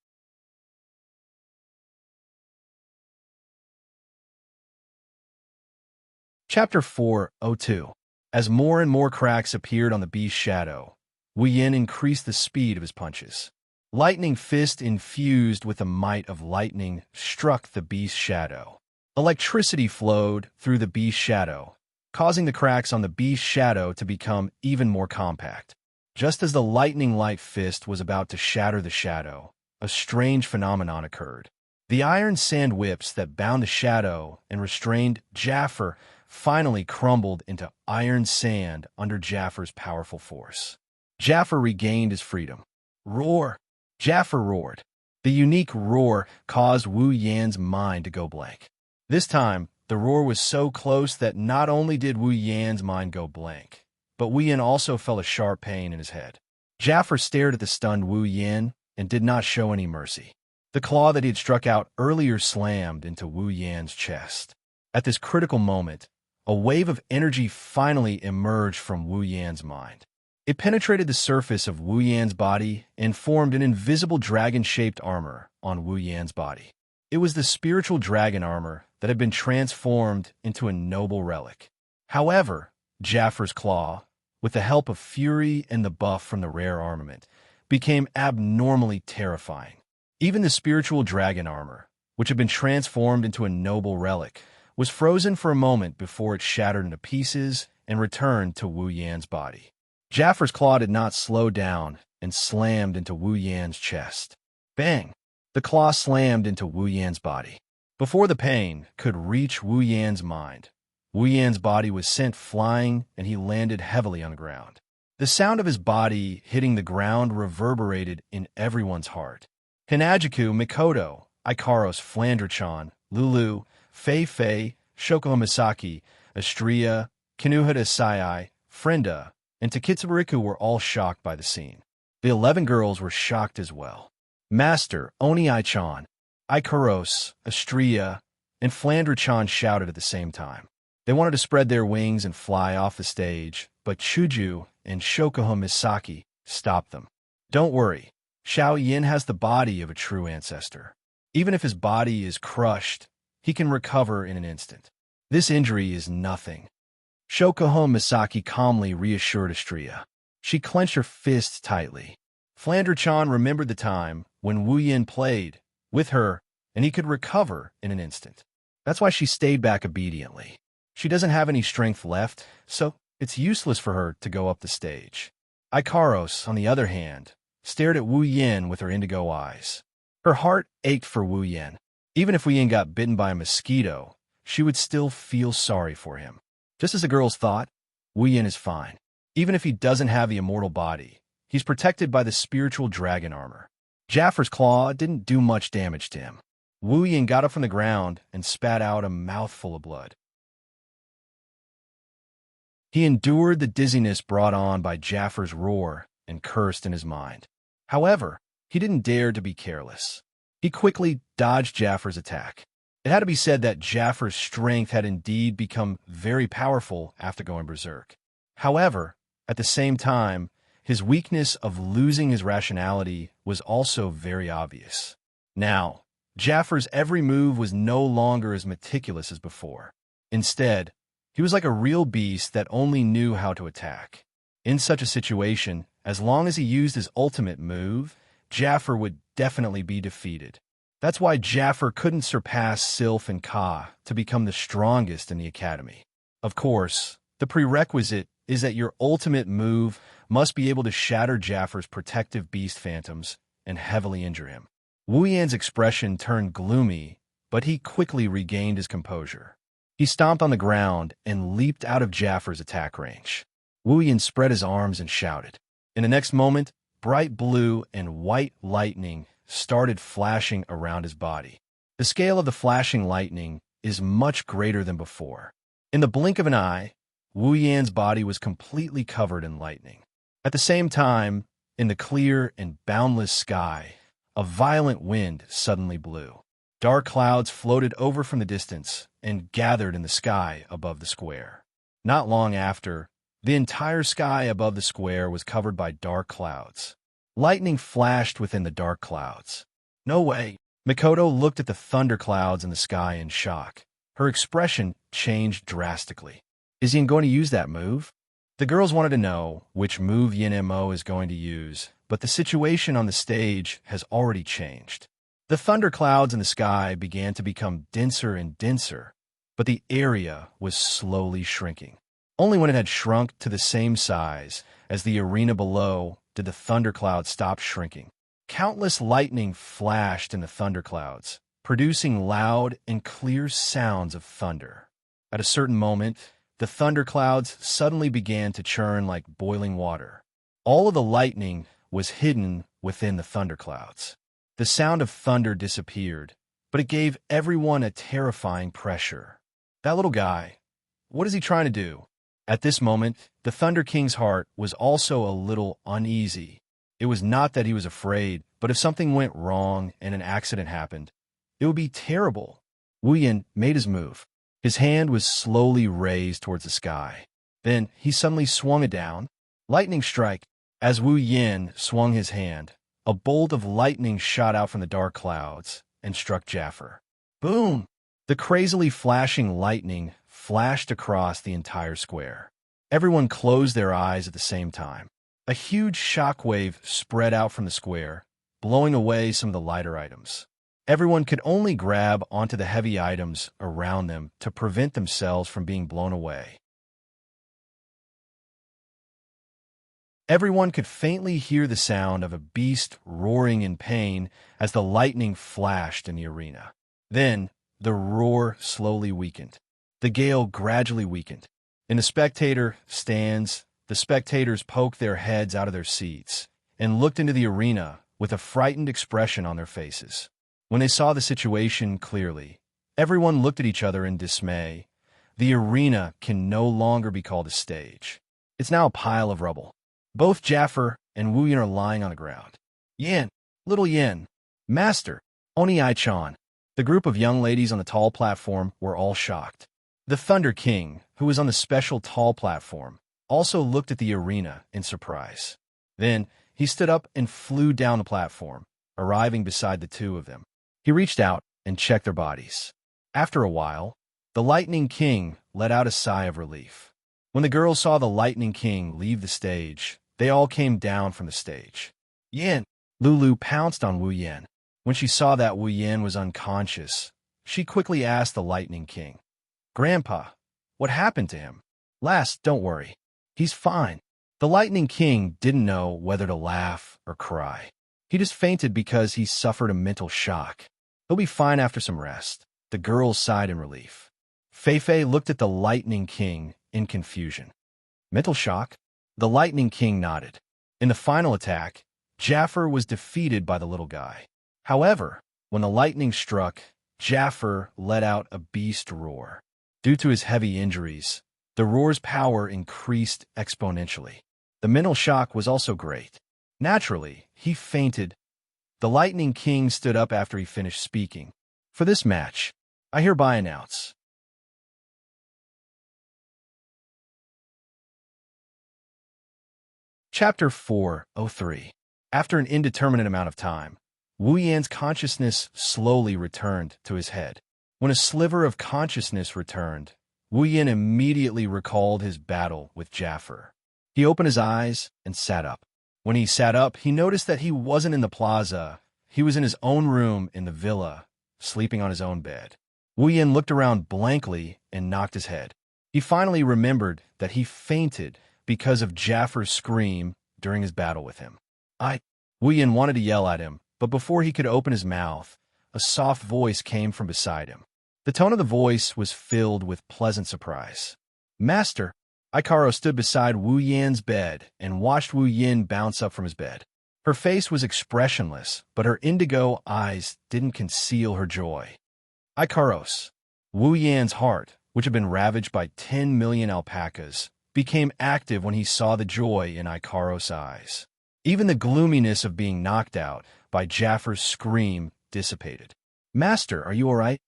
Chapter 4:02. As more and more cracks appeared on the beast's shadow, Wu Yin increased the speed of his punches. Lightning fist infused with the might of lightning struck the beast's shadow. Electricity flowed through the beast's shadow, causing the cracks on the beast's shadow to become even more compact. Just as the lightning light fist was about to shatter the shadow, a strange phenomenon occurred. The iron sand whips that bound the shadow and restrained Jaffer finally crumbled into iron sand under Jaffer's powerful force. Jaffer regained his freedom. Roar! Jaffer roared. The unique roar caused Wu Yan's mind to go blank. This time, the roar was so close that not only did Wu Yan's mind go blank, but Wu Yan also felt a sharp pain in his head. Jaffer stared at the stunned Wu Yan and did not show any mercy. The claw that he had struck out earlier slammed into Wu Yan's chest. At this critical moment, a wave of energy finally emerged from Wu Yan's mind. It penetrated the surface of Wu Yan's body and formed an invisible dragon-shaped armor on Wu Yan's body. It was the spiritual dragon armor that had been transformed into a noble relic. However, Jaffer's claw, with the help of fury and the buff from the rare armament, became abnormally terrifying. Even the spiritual dragon armor, which had been transformed into a noble relic, was frozen for a moment before it shattered into pieces and returned to Wu Yan's body. Jaffer's claw did not slow down and slammed into Wu Yan's chest. Bang! The claw slammed into Wu Yan's body. Before the pain could reach Wu Yan's mind, Wu Yan's body was sent flying and he landed heavily on the ground. The sound of his body hitting the ground reverberated in everyone's heart. Hinajiku, Mikoto, Ikaros, Flandrachan, Lulu, Fei Fei, Shoko Misaki, Astria, Kinuhata Sai, Frenda, and Takitsubariku were all shocked by the scene. The 11 girls were shocked as well. Master, Oni-chan, Ikaros, Astria, and Flandrachan shouted at the same time. They wanted to spread their wings and fly off the stage, but Chuju and Shokuho Misaki stopped them. Don't worry, Xiao Yin has the body of a true ancestor. Even if his body is crushed, he can recover in an instant. This injury is nothing. Shokuho Misaki calmly reassured Astria. She clenched her fists tightly. Flandrachan remembered the time when Wu Yin played with her, and he could recover in an instant. That's why she stayed back obediently. She doesn't have any strength left, so it's useless for her to go up the stage. Ikaros, on the other hand, stared at Wu Yin with her indigo eyes. Her heart ached for Wu Yin. Even if Wu Yin got bitten by a mosquito, she would still feel sorry for him. Just as the girls thought, Wu Yin is fine. Even if he doesn't have the immortal body, he's protected by the spiritual dragon armor. Jaffer's claw didn't do much damage to him. Wu Yin got up from the ground and spat out a mouthful of blood. He endured the dizziness brought on by Jaffer's roar and cursed in his mind. However, he didn't dare to be careless. He quickly dodged Jaffer's attack. It had to be said that Jaffer's strength had indeed become very powerful after going berserk. However, at the same time, his weakness of losing his rationality was also very obvious. Now, Jaffer's every move was no longer as meticulous as before. Instead, he was like a real beast that only knew how to attack. In such a situation, as long as he used his ultimate move, Jaffer would definitely be defeated. That's why Jaffer couldn't surpass Sylph and Ka to become the strongest in the academy. Of course, the prerequisite is that your ultimate move must be able to shatter Jaffer's protective beast phantoms and heavily injure him. Wu Yan's expression turned gloomy, but he quickly regained his composure. He stomped on the ground and leaped out of Jaffer's attack range. Wu Yan spread his arms and shouted. In the next moment, bright blue and white lightning started flashing around his body. The scale of the flashing lightning is much greater than before. In the blink of an eye, Wu Yan's body was completely covered in lightning. At the same time, in the clear and boundless sky, a violent wind suddenly blew. Dark clouds floated over from the distance and gathered in the sky above the square. Not long after, the entire sky above the square was covered by dark clouds. Lightning flashed within the dark clouds. No way! Mikoto looked at the thunderclouds in the sky in shock. Her expression changed drastically. Is Yin going to use that move? The girls wanted to know which move Yin Mo is going to use, but the situation on the stage has already changed. The thunderclouds in the sky began to become denser and denser, but the area was slowly shrinking. Only when it had shrunk to the same size as the arena below did the thunderclouds stop shrinking. Countless lightning flashed in the thunderclouds, producing loud and clear sounds of thunder. At a certain moment, the thunderclouds suddenly began to churn like boiling water. All of the lightning was hidden within the thunderclouds. The sound of thunder disappeared, but it gave everyone a terrifying pressure. That little guy, what is he trying to do? At this moment, the Thunder King's heart was also a little uneasy. It was not that he was afraid, but if something went wrong and an accident happened, it would be terrible. Wu Yan made his move. His hand was slowly raised towards the sky. Then he suddenly swung it down. Lightning strike. As Wu Yan swung his hand, a bolt of lightning shot out from the dark clouds and struck Jaffer. Boom! The crazily flashing lightning flashed across the entire square. Everyone closed their eyes at the same time. A huge shockwave spread out from the square, blowing away some of the lighter items. Everyone could only grab onto the heavy items around them to prevent themselves from being blown away. Everyone could faintly hear the sound of a beast roaring in pain as the lightning flashed in the arena. Then, the roar slowly weakened. The gale gradually weakened. In the spectator stands, the spectators poked their heads out of their seats and looked into the arena with a frightened expression on their faces. When they saw the situation clearly, everyone looked at each other in dismay. The arena can no longer be called a stage. It's now a pile of rubble. Both Jaffer and Wu Yan are lying on the ground. Yin, little Yin, Master, Oni-chan. The group of young ladies on the tall platform were all shocked. The Thunder King, who was on the special tall platform, also looked at the arena in surprise. Then, he stood up and flew down the platform, arriving beside the two of them. He reached out and checked their bodies. After a while, the Lightning King let out a sigh of relief. When the girls saw the Lightning King leave the stage, they all came down from the stage. Yin! Lulu pounced on Wu Yan. When she saw that Wu Yan was unconscious, she quickly asked the Lightning King, "Grandpa, what happened to him?" Don't worry. He's fine." The Lightning King didn't know whether to laugh or cry. He just fainted because he suffered a mental shock. He'll be fine after some rest. The girls sighed in relief. Fei looked at the Lightning King in confusion. Mental shock? The Lightning King nodded. In the final attack, Jaffer was defeated by the little guy. However, when the lightning struck, Jaffer let out a beast roar. Due to his heavy injuries, the roar's power increased exponentially. The mental shock was also great. Naturally, he fainted. The Lightning King stood up after he finished speaking. For this match, I hereby announce Chapter 403. After an indeterminate amount of time, Wu Yan's consciousness slowly returned to his head. When a sliver of consciousness returned, Wu Yan immediately recalled his battle with Jaffer. He opened his eyes and sat up. When he sat up, he noticed that he wasn't in the plaza. He was in his own room in the villa, sleeping on his own bed. Wu Yan looked around blankly and knocked his head. He finally remembered that he fainted because of Jaffer's scream during his battle with him. Wu Yan wanted to yell at him, but before he could open his mouth, a soft voice came from beside him. The tone of the voice was filled with pleasant surprise. "Master, Ikaro stood beside Wu Yan's bed and watched Wu Yin bounce up from his bed. Her face was expressionless, but her indigo eyes didn't conceal her joy. Ikaros. Wu Yan's heart, which had been ravaged by 10 million alpacas, became active when he saw the joy in Ikaros' eyes. Even the gloominess of being knocked out by Jaffar's scream dissipated. "Master, are you all right?"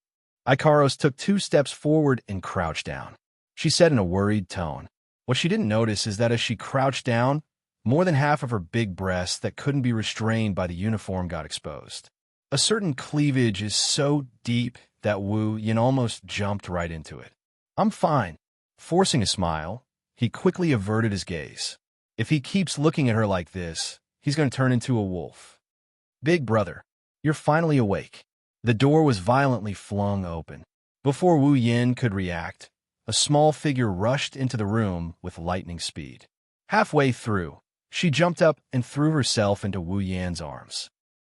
Ikaros took 2 steps forward and crouched down. She said in a worried tone. What she didn't notice is that as she crouched down, more than half of her big breasts that couldn't be restrained by the uniform got exposed. A certain cleavage is so deep that Wu Yin almost jumped right into it. "I'm fine." Forcing a smile, he quickly averted his gaze. If he keeps looking at her like this, he's going to turn into a wolf. "Big brother, you're finally awake." The door was violently flung open. Before Wu Yin could react, a small figure rushed into the room with lightning speed. Halfway through, she jumped up and threw herself into Wu Yan's arms.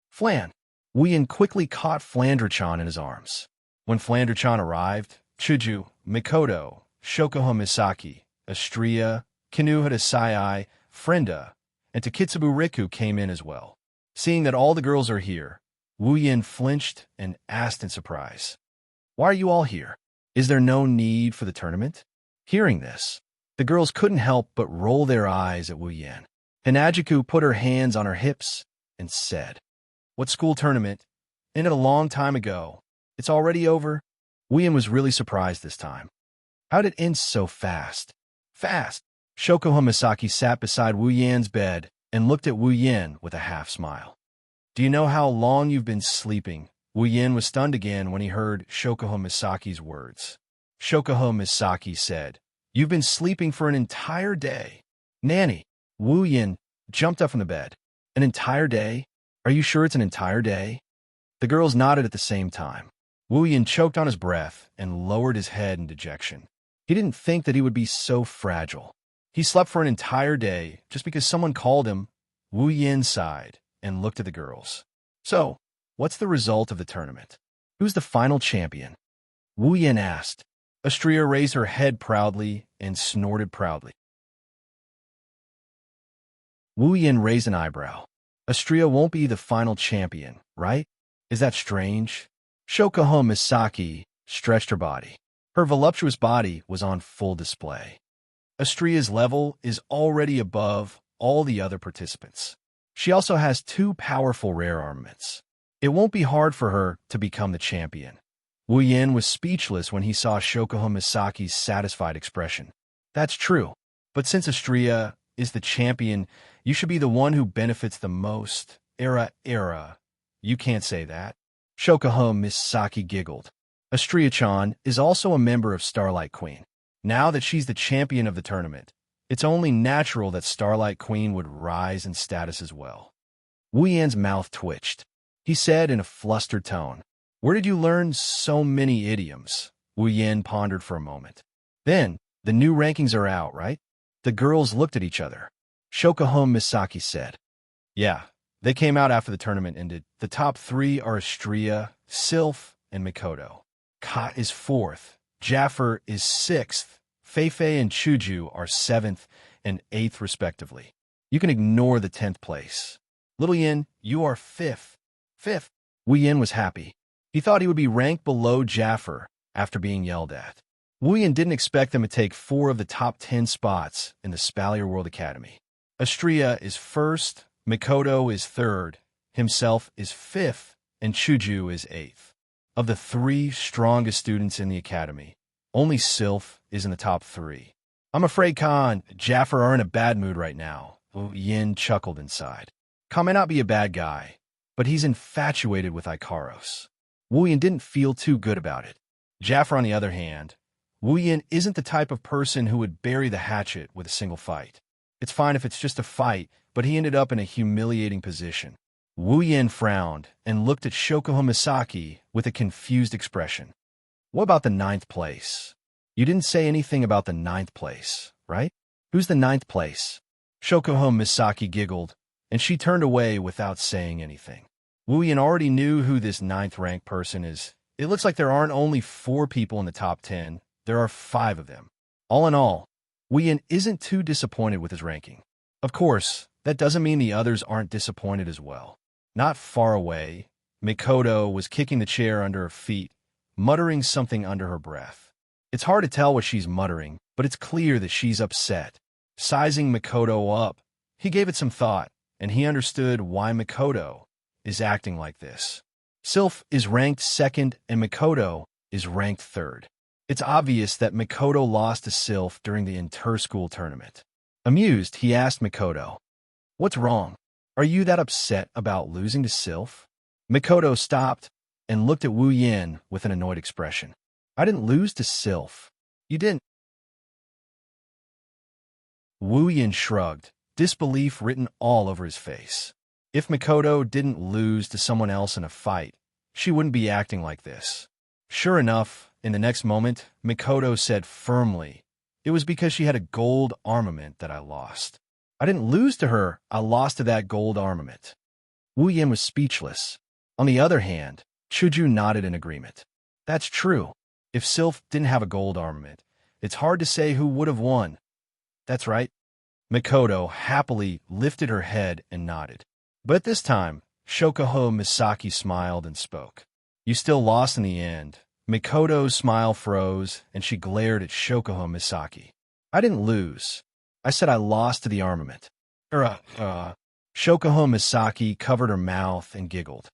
"Flan!" Wu Yin quickly caught Flandra-chan in his arms. When Flandra-chan arrived, Chuju, Mikoto, Shokuho Misaki, Astria, Kinu Hadasai, Frenda, and Takitsubu Riku came in as well. Seeing that all the girls are here, Wu Yin flinched and asked in surprise, "Why are you all here? Is there no need for the tournament?" Hearing this, the girls couldn't help but roll their eyes at Wu Yin. Hinajiku put her hands on her hips and said, "What school tournament? Ended a long time ago. It's already over?" Wu Yin was really surprised this time. How did it end so fast? Fast! Shokuho Misaki sat beside Wu Yan's bed and looked at Wu Yin with a half-smile. "Do you know how long you've been sleeping?" Wu Yin was stunned again when he heard Shokuho Misaki's words. Shokuho Misaki said, "You've been sleeping for an entire day." "Nanny!" Wu Yin jumped up from the bed. "An entire day? Are you sure it's an entire day?" The girls nodded at the same time. Wu Yin choked on his breath and lowered his head in dejection. He didn't think that he would be so fragile. He slept for an entire day just because someone called him. Wu Yin sighed and looked at the girls. "So, what's the result of the tournament? Who's the final champion?" Wu Yin asked. Astria raised her head proudly and snorted proudly. Wu Yin raised an eyebrow. "Astria won't be the final champion, right? Is that strange?" Shokuho Misaki stretched her body. Her voluptuous body was on full display. Astria's level is already above all the other participants. She also has 2 powerful rare armaments. It won't be hard for her to become the champion. Wu Yin was speechless when he saw Shokuho Misaki's satisfied expression. "That's true, but since Astria is the champion, you should be the one who benefits the most. Era. You can't say that." Shokuho Misaki giggled. Astria-chan is also a member of Starlight Queen. Now that she's the champion of the tournament, it's only natural that Starlight Queen would rise in status as well. Wu Yan's mouth twitched. He said in a flustered tone, "Where did you learn so many idioms?" Wu Yan pondered for a moment. "Then, the new rankings are out, right?" The girls looked at each other. Shokuho Misaki said, "Yeah, they came out after the tournament ended. The top 3 are Astria, Sylph, and Mikoto. Ka is 4th, Jaffar is 6th, Feifei and Chuju are 7th and 8th respectively. You can ignore the 10th place. Little Yin, you are 5th. 5th. Wu Yin was happy. He thought he would be ranked below Jaffar after being yelled at. Wu Yin didn't expect them to take 4 of the top 10 spots in the Spalier World Academy. Astria is 1st, Mikoto is 3rd, himself is 5th, and Chuju is 8th. Of the 3 strongest students in the academy, only Sylph is in the top 3. I'm afraid Ka and Jaffar are in a bad mood right now. Wu Yin chuckled inside. Ka may not be a bad guy, but he's infatuated with Ikaros. Wu Yin didn't feel too good about it. Jaffar, on the other hand, Wu Yin isn't the type of person who would bury the hatchet with a single fight. It's fine if it's just a fight, but he ended up in a humiliating position. Wu Yin frowned and looked at Shokuho Misaki with a confused expression. "What about the 9th place? You didn't say anything about the 9th place, right? Who's the 9th place?" Shokuho Misaki giggled, and she turned away without saying anything. Wu Yin already knew who this 9th-ranked person is. It looks like there aren't only 4 people in the top 10. There are 5 of them. All in all, Wu Yin isn't too disappointed with his ranking. Of course, that doesn't mean the others aren't disappointed as well. Not far away, Mikoto was kicking the chair under her feet, muttering something under her breath. It's hard to tell what she's muttering, but it's clear that she's upset. Sizing Mikoto up, he gave it some thought, and he understood why Mikoto is acting like this. Sylph is ranked second and Mikoto is ranked third. It's obvious that Mikoto lost to Sylph during the inter-school tournament. Amused, he asked Mikoto, "What's wrong? Are you that upset about losing to Sylph?" Mikoto stopped and looked at Wu Yin with an annoyed expression. "I didn't lose to Sylph. You didn't." Wu Yin shrugged, disbelief written all over his face. If Mikoto didn't lose to someone else in a fight, she wouldn't be acting like this. Sure enough, in the next moment, Mikoto said firmly, "It was because she had a gold armament that I lost. I didn't lose to her, I lost to that gold armament." Wu Yin was speechless. On the other hand, Chuju nodded in agreement. That's true. If Sylph didn't have a gold armament, it's hard to say who would have won. That's right. Mikoto happily lifted her head and nodded. But at this time, Shokuho Misaki smiled and spoke. "You still lost in the end." Mikoto's smile froze, and she glared at Shokuho Misaki. "I didn't lose. I said I lost to the armament." Shokuho Misaki covered her mouth and giggled.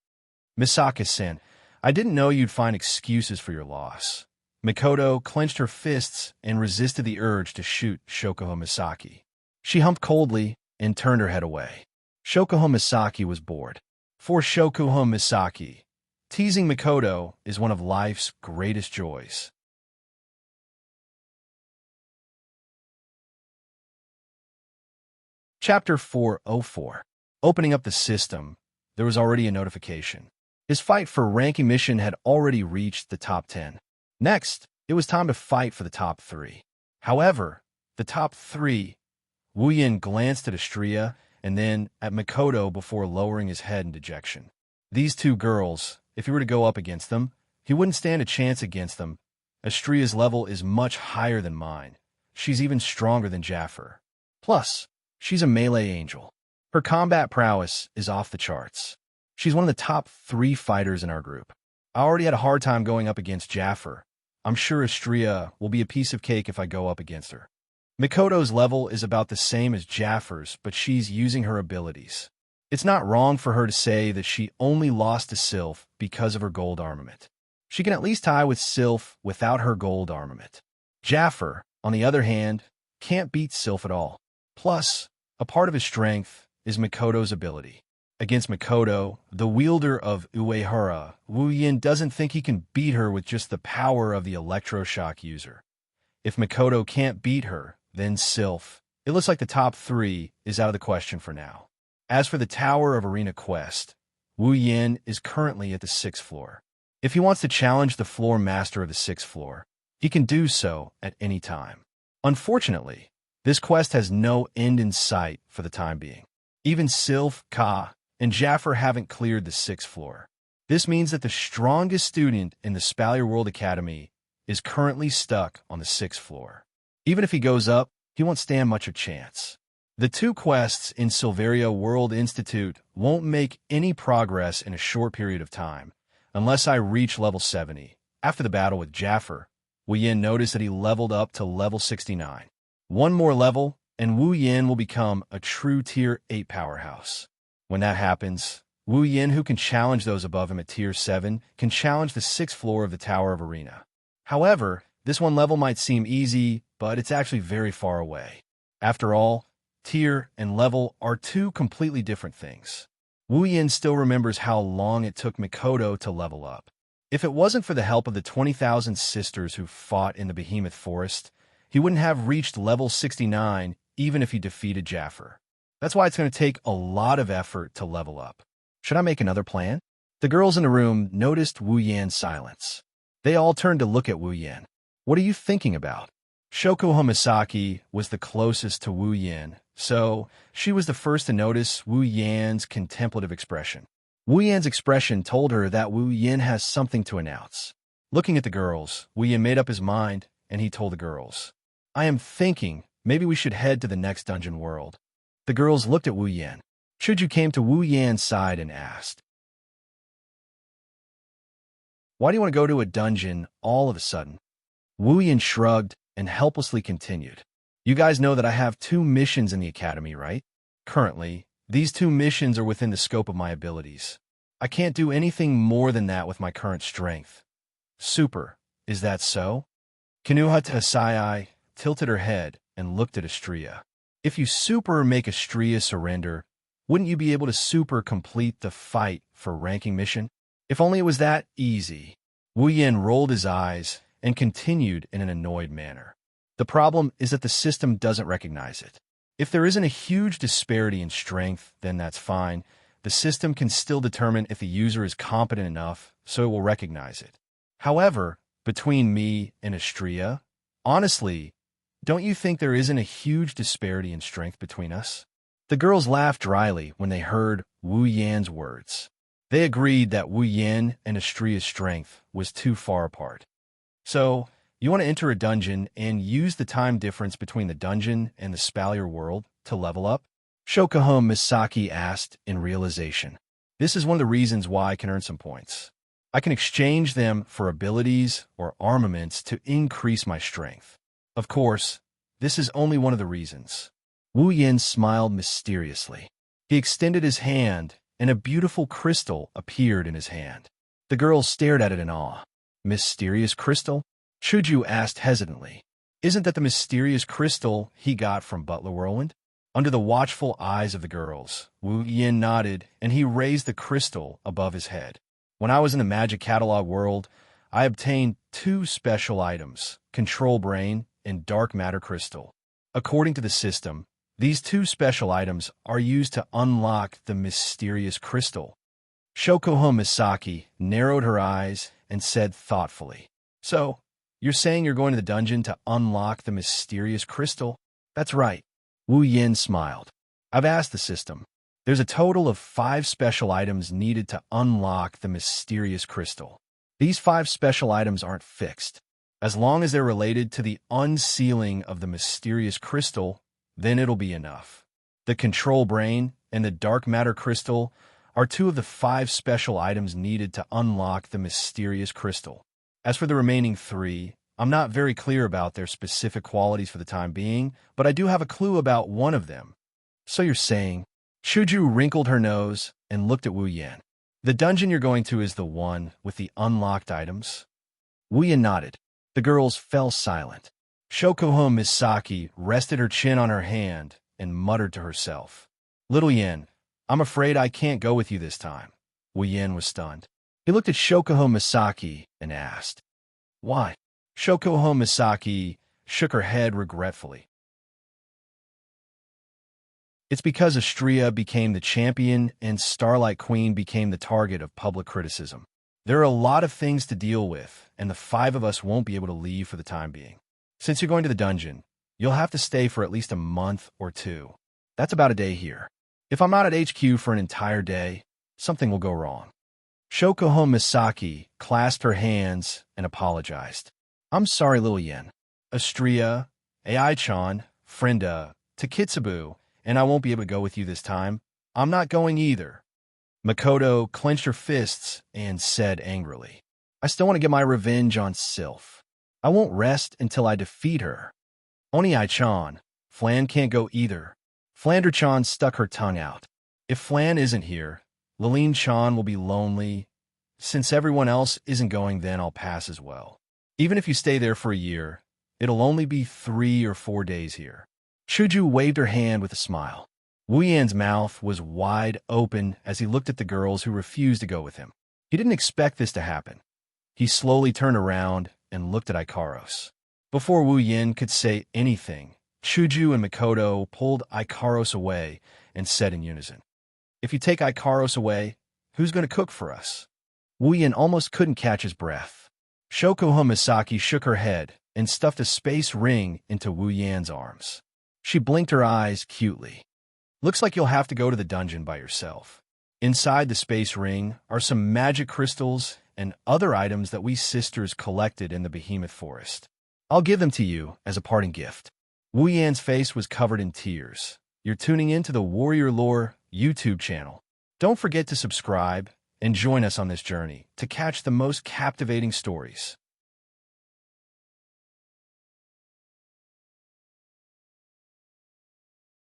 "Misaki-san, I didn't know you'd find excuses for your loss." Mikoto clenched her fists and resisted the urge to shoot Shokuho Misaki. She humped coldly and turned her head away. Shokuho Misaki was bored. For Shokuho Misaki, teasing Mikoto is one of life's greatest joys. Chapter 404. Opening up the system, there was already a notification. His fight for ranking mission had already reached the top 10. Next, it was time to fight for the top 3. However, the top 3, Wu Yin glanced at Astria and then at Mikoto before lowering his head in dejection. These two girls, if he were to go up against them, he wouldn't stand a chance against them. Astria's level is much higher than mine. She's even stronger than Jaffer. Plus, she's a melee angel. Her combat prowess is off the charts. She's one of the top 3 fighters in our group. I already had a hard time going up against Jaffer. I'm sure Astria will be a piece of cake if I go up against her. Mikoto's level is about the same as Jaffer's, but she's using her abilities. It's not wrong for her to say that she only lost to Sylph because of her gold armament. She can at least tie with Sylph without her gold armament. Jaffer, on the other hand, can't beat Sylph at all. Plus, a part of his strength is Mikoto's ability. Against Mikoto, the wielder of Uehara, Wu Yin doesn't think he can beat her with just the power of the electroshock user. If Mikoto can't beat her, then Sylph. It looks like the top 3 is out of the question for now. As for the Tower of Arena Quest, Wu Yin is currently at the 6th floor. If he wants to challenge the floor master of the 6th floor, he can do so at any time. Unfortunately, this quest has no end in sight for the time being. Even Sylph, Ka, and Jaffer haven't cleared the 6th floor. This means that the strongest student in the Spalier World Academy is currently stuck on the 6th floor. Even if he goes up, he won't stand much of a chance. The 2 quests in Silveria World Institute won't make any progress in a short period of time, unless I reach level 70. After the battle with Jaffer, Wu Yin noticed that he leveled up to level 69. One more level, and Wu Yin will become a true Tier 8 powerhouse. When that happens, Wu Yin, who can challenge those above him at Tier 7, can challenge the 6th floor of the Tower of Arena. However, this one level might seem easy, but it's actually very far away. After all, tier and level are 2 completely different things. Wu Yin still remembers how long it took Mikoto to level up. If it wasn't for the help of the 20,000 sisters who fought in the Behemoth Forest, he wouldn't have reached level 69 even if he defeated Jaffer. That's why it's going to take a lot of effort to level up. Should I make another plan? The girls in the room noticed Wu Yan's silence. They all turned to look at Wu Yan. What are you thinking about? Shokuho Misaki was the closest to Wu Yan, so she was the first to notice Wu Yan's contemplative expression. Wu Yan's expression told her that Wu Yan has something to announce. Looking at the girls, Wu Yan made up his mind, and he told the girls, "I am thinking Maybe we should head to the next dungeon world. The girls looked at Wu Yan. Chuju came to Wu Yan's side and asked, "Why do you want to go to a dungeon all of a sudden?" Wu Yan shrugged and helplessly continued, "You guys know that I have 2 missions in the academy, right? Currently, these 2 missions are within the scope of my abilities. I can't do anything more than that with my current strength." "Super, is that so?" Kanuha Tasai tilted her head and looked at Astria. "If you super make Astria surrender, wouldn't you be able to super complete the fight for ranking mission? If only it was that easy." Wu Yan rolled his eyes and continued in an annoyed manner. "The problem is that the system doesn't recognize it. If there isn't a huge disparity in strength, then that's fine. The system can still determine if the user is competent enough, so it will recognize it. However, between me and Astria, honestly, don't you think there isn't a huge disparity in strength between us?" The girls laughed dryly when they heard Wu Yan's words. They agreed that Wu Yan and Astria's strength was too far apart. "So, you want to enter a dungeon and use the time difference between the dungeon and the Spalier world to level up?" Shokuho Misaki asked in realization. "This is one of the reasons why I can earn some points. I can exchange them for abilities or armaments to increase my strength. Of course, this is only one of the reasons." Wu Yan smiled mysteriously. He extended his hand, and a beautiful crystal appeared in his hand. The girls stared at it in awe. "Mysterious crystal?" Chuju asked hesitantly. "Isn't that the mysterious crystal he got from Butler Whirlwind?" Under the watchful eyes of the girls, Wu Yan nodded, and he raised the crystal above his head. "When I was in the Magic Catalog world, I obtained 2 special items, Control Brain and Dark Matter Crystal. According to the system, these 2 special items are used to unlock the mysterious crystal." Shokuho Misaki narrowed her eyes and said thoughtfully, "So, you're saying you're going to the dungeon to unlock the mysterious crystal?" "That's right." Wu Yan smiled. "I've asked the system. There's a total of 5 special items needed to unlock the mysterious crystal. These 5 special items aren't fixed. As long as they're related to the unsealing of the mysterious crystal, then it'll be enough. The Control Brain and the Dark Matter Crystal are 2 of the 5 special items needed to unlock the mysterious crystal. As for the remaining 3, I'm not very clear about their specific qualities for the time being, but I do have a clue about one of them." "So you're saying—" Chuju wrinkled her nose and looked at Wu Yan. "The dungeon you're going to is the one with the unlocked items?" Wu Yan nodded. The girls fell silent. Shokuho Misaki rested her chin on her hand and muttered to herself, "Little Yan, I'm afraid I can't go with you this time." Wu Yan was stunned. He looked at Shokuho Misaki and asked, "Why?" Shokuho Misaki shook her head regretfully. "It's because Astria became the champion and Starlight Queen became the target of public criticism. There are a lot of things to deal with, and the 5 of us won't be able to leave for the time being. Since you're going to the dungeon, you'll have to stay for at least a month or 2. That's about a day here. If I'm not at HQ for an entire day, something will go wrong." Shokuho Misaki clasped her hands and apologized. "I'm sorry, Little Yan. Astria, AI-chan, Frenda, Takitsubu, and I won't be able to go with you this time. I'm not going either." Makoto clenched her fists and said angrily, "I still want to get my revenge on Sylph. I won't rest until I defeat her." "Oni-chan, Flan can't go either." Flander-chan stuck her tongue out. "If Flan isn't here, Laline-chan will be lonely. Since everyone else isn't going, then I'll pass as well. Even if you stay there for a year, it'll only be 3 or 4 days here." Chuju waved her hand with a smile. Wu Yan's mouth was wide open as he looked at the girls who refused to go with him. He didn't expect this to happen. He slowly turned around and looked at Ikaros. Before Wu Yan could say anything, Chuju and Makoto pulled Ikaros away and said in unison, "If you take Ikaros away, who's going to cook for us?" Wu Yan almost couldn't catch his breath. Shokuho Misaki shook her head and stuffed a space ring into Wu Yan's arms. She blinked her eyes cutely. "Looks like you'll have to go to the dungeon by yourself. Inside the space ring are some magic crystals and other items that we sisters collected in the Behemoth Forest. I'll give them to you as a parting gift." Wu Yan's face was covered in tears. You're tuning in to the Warrior Lore YouTube channel. Don't forget to subscribe and join us on this journey to catch the most captivating stories.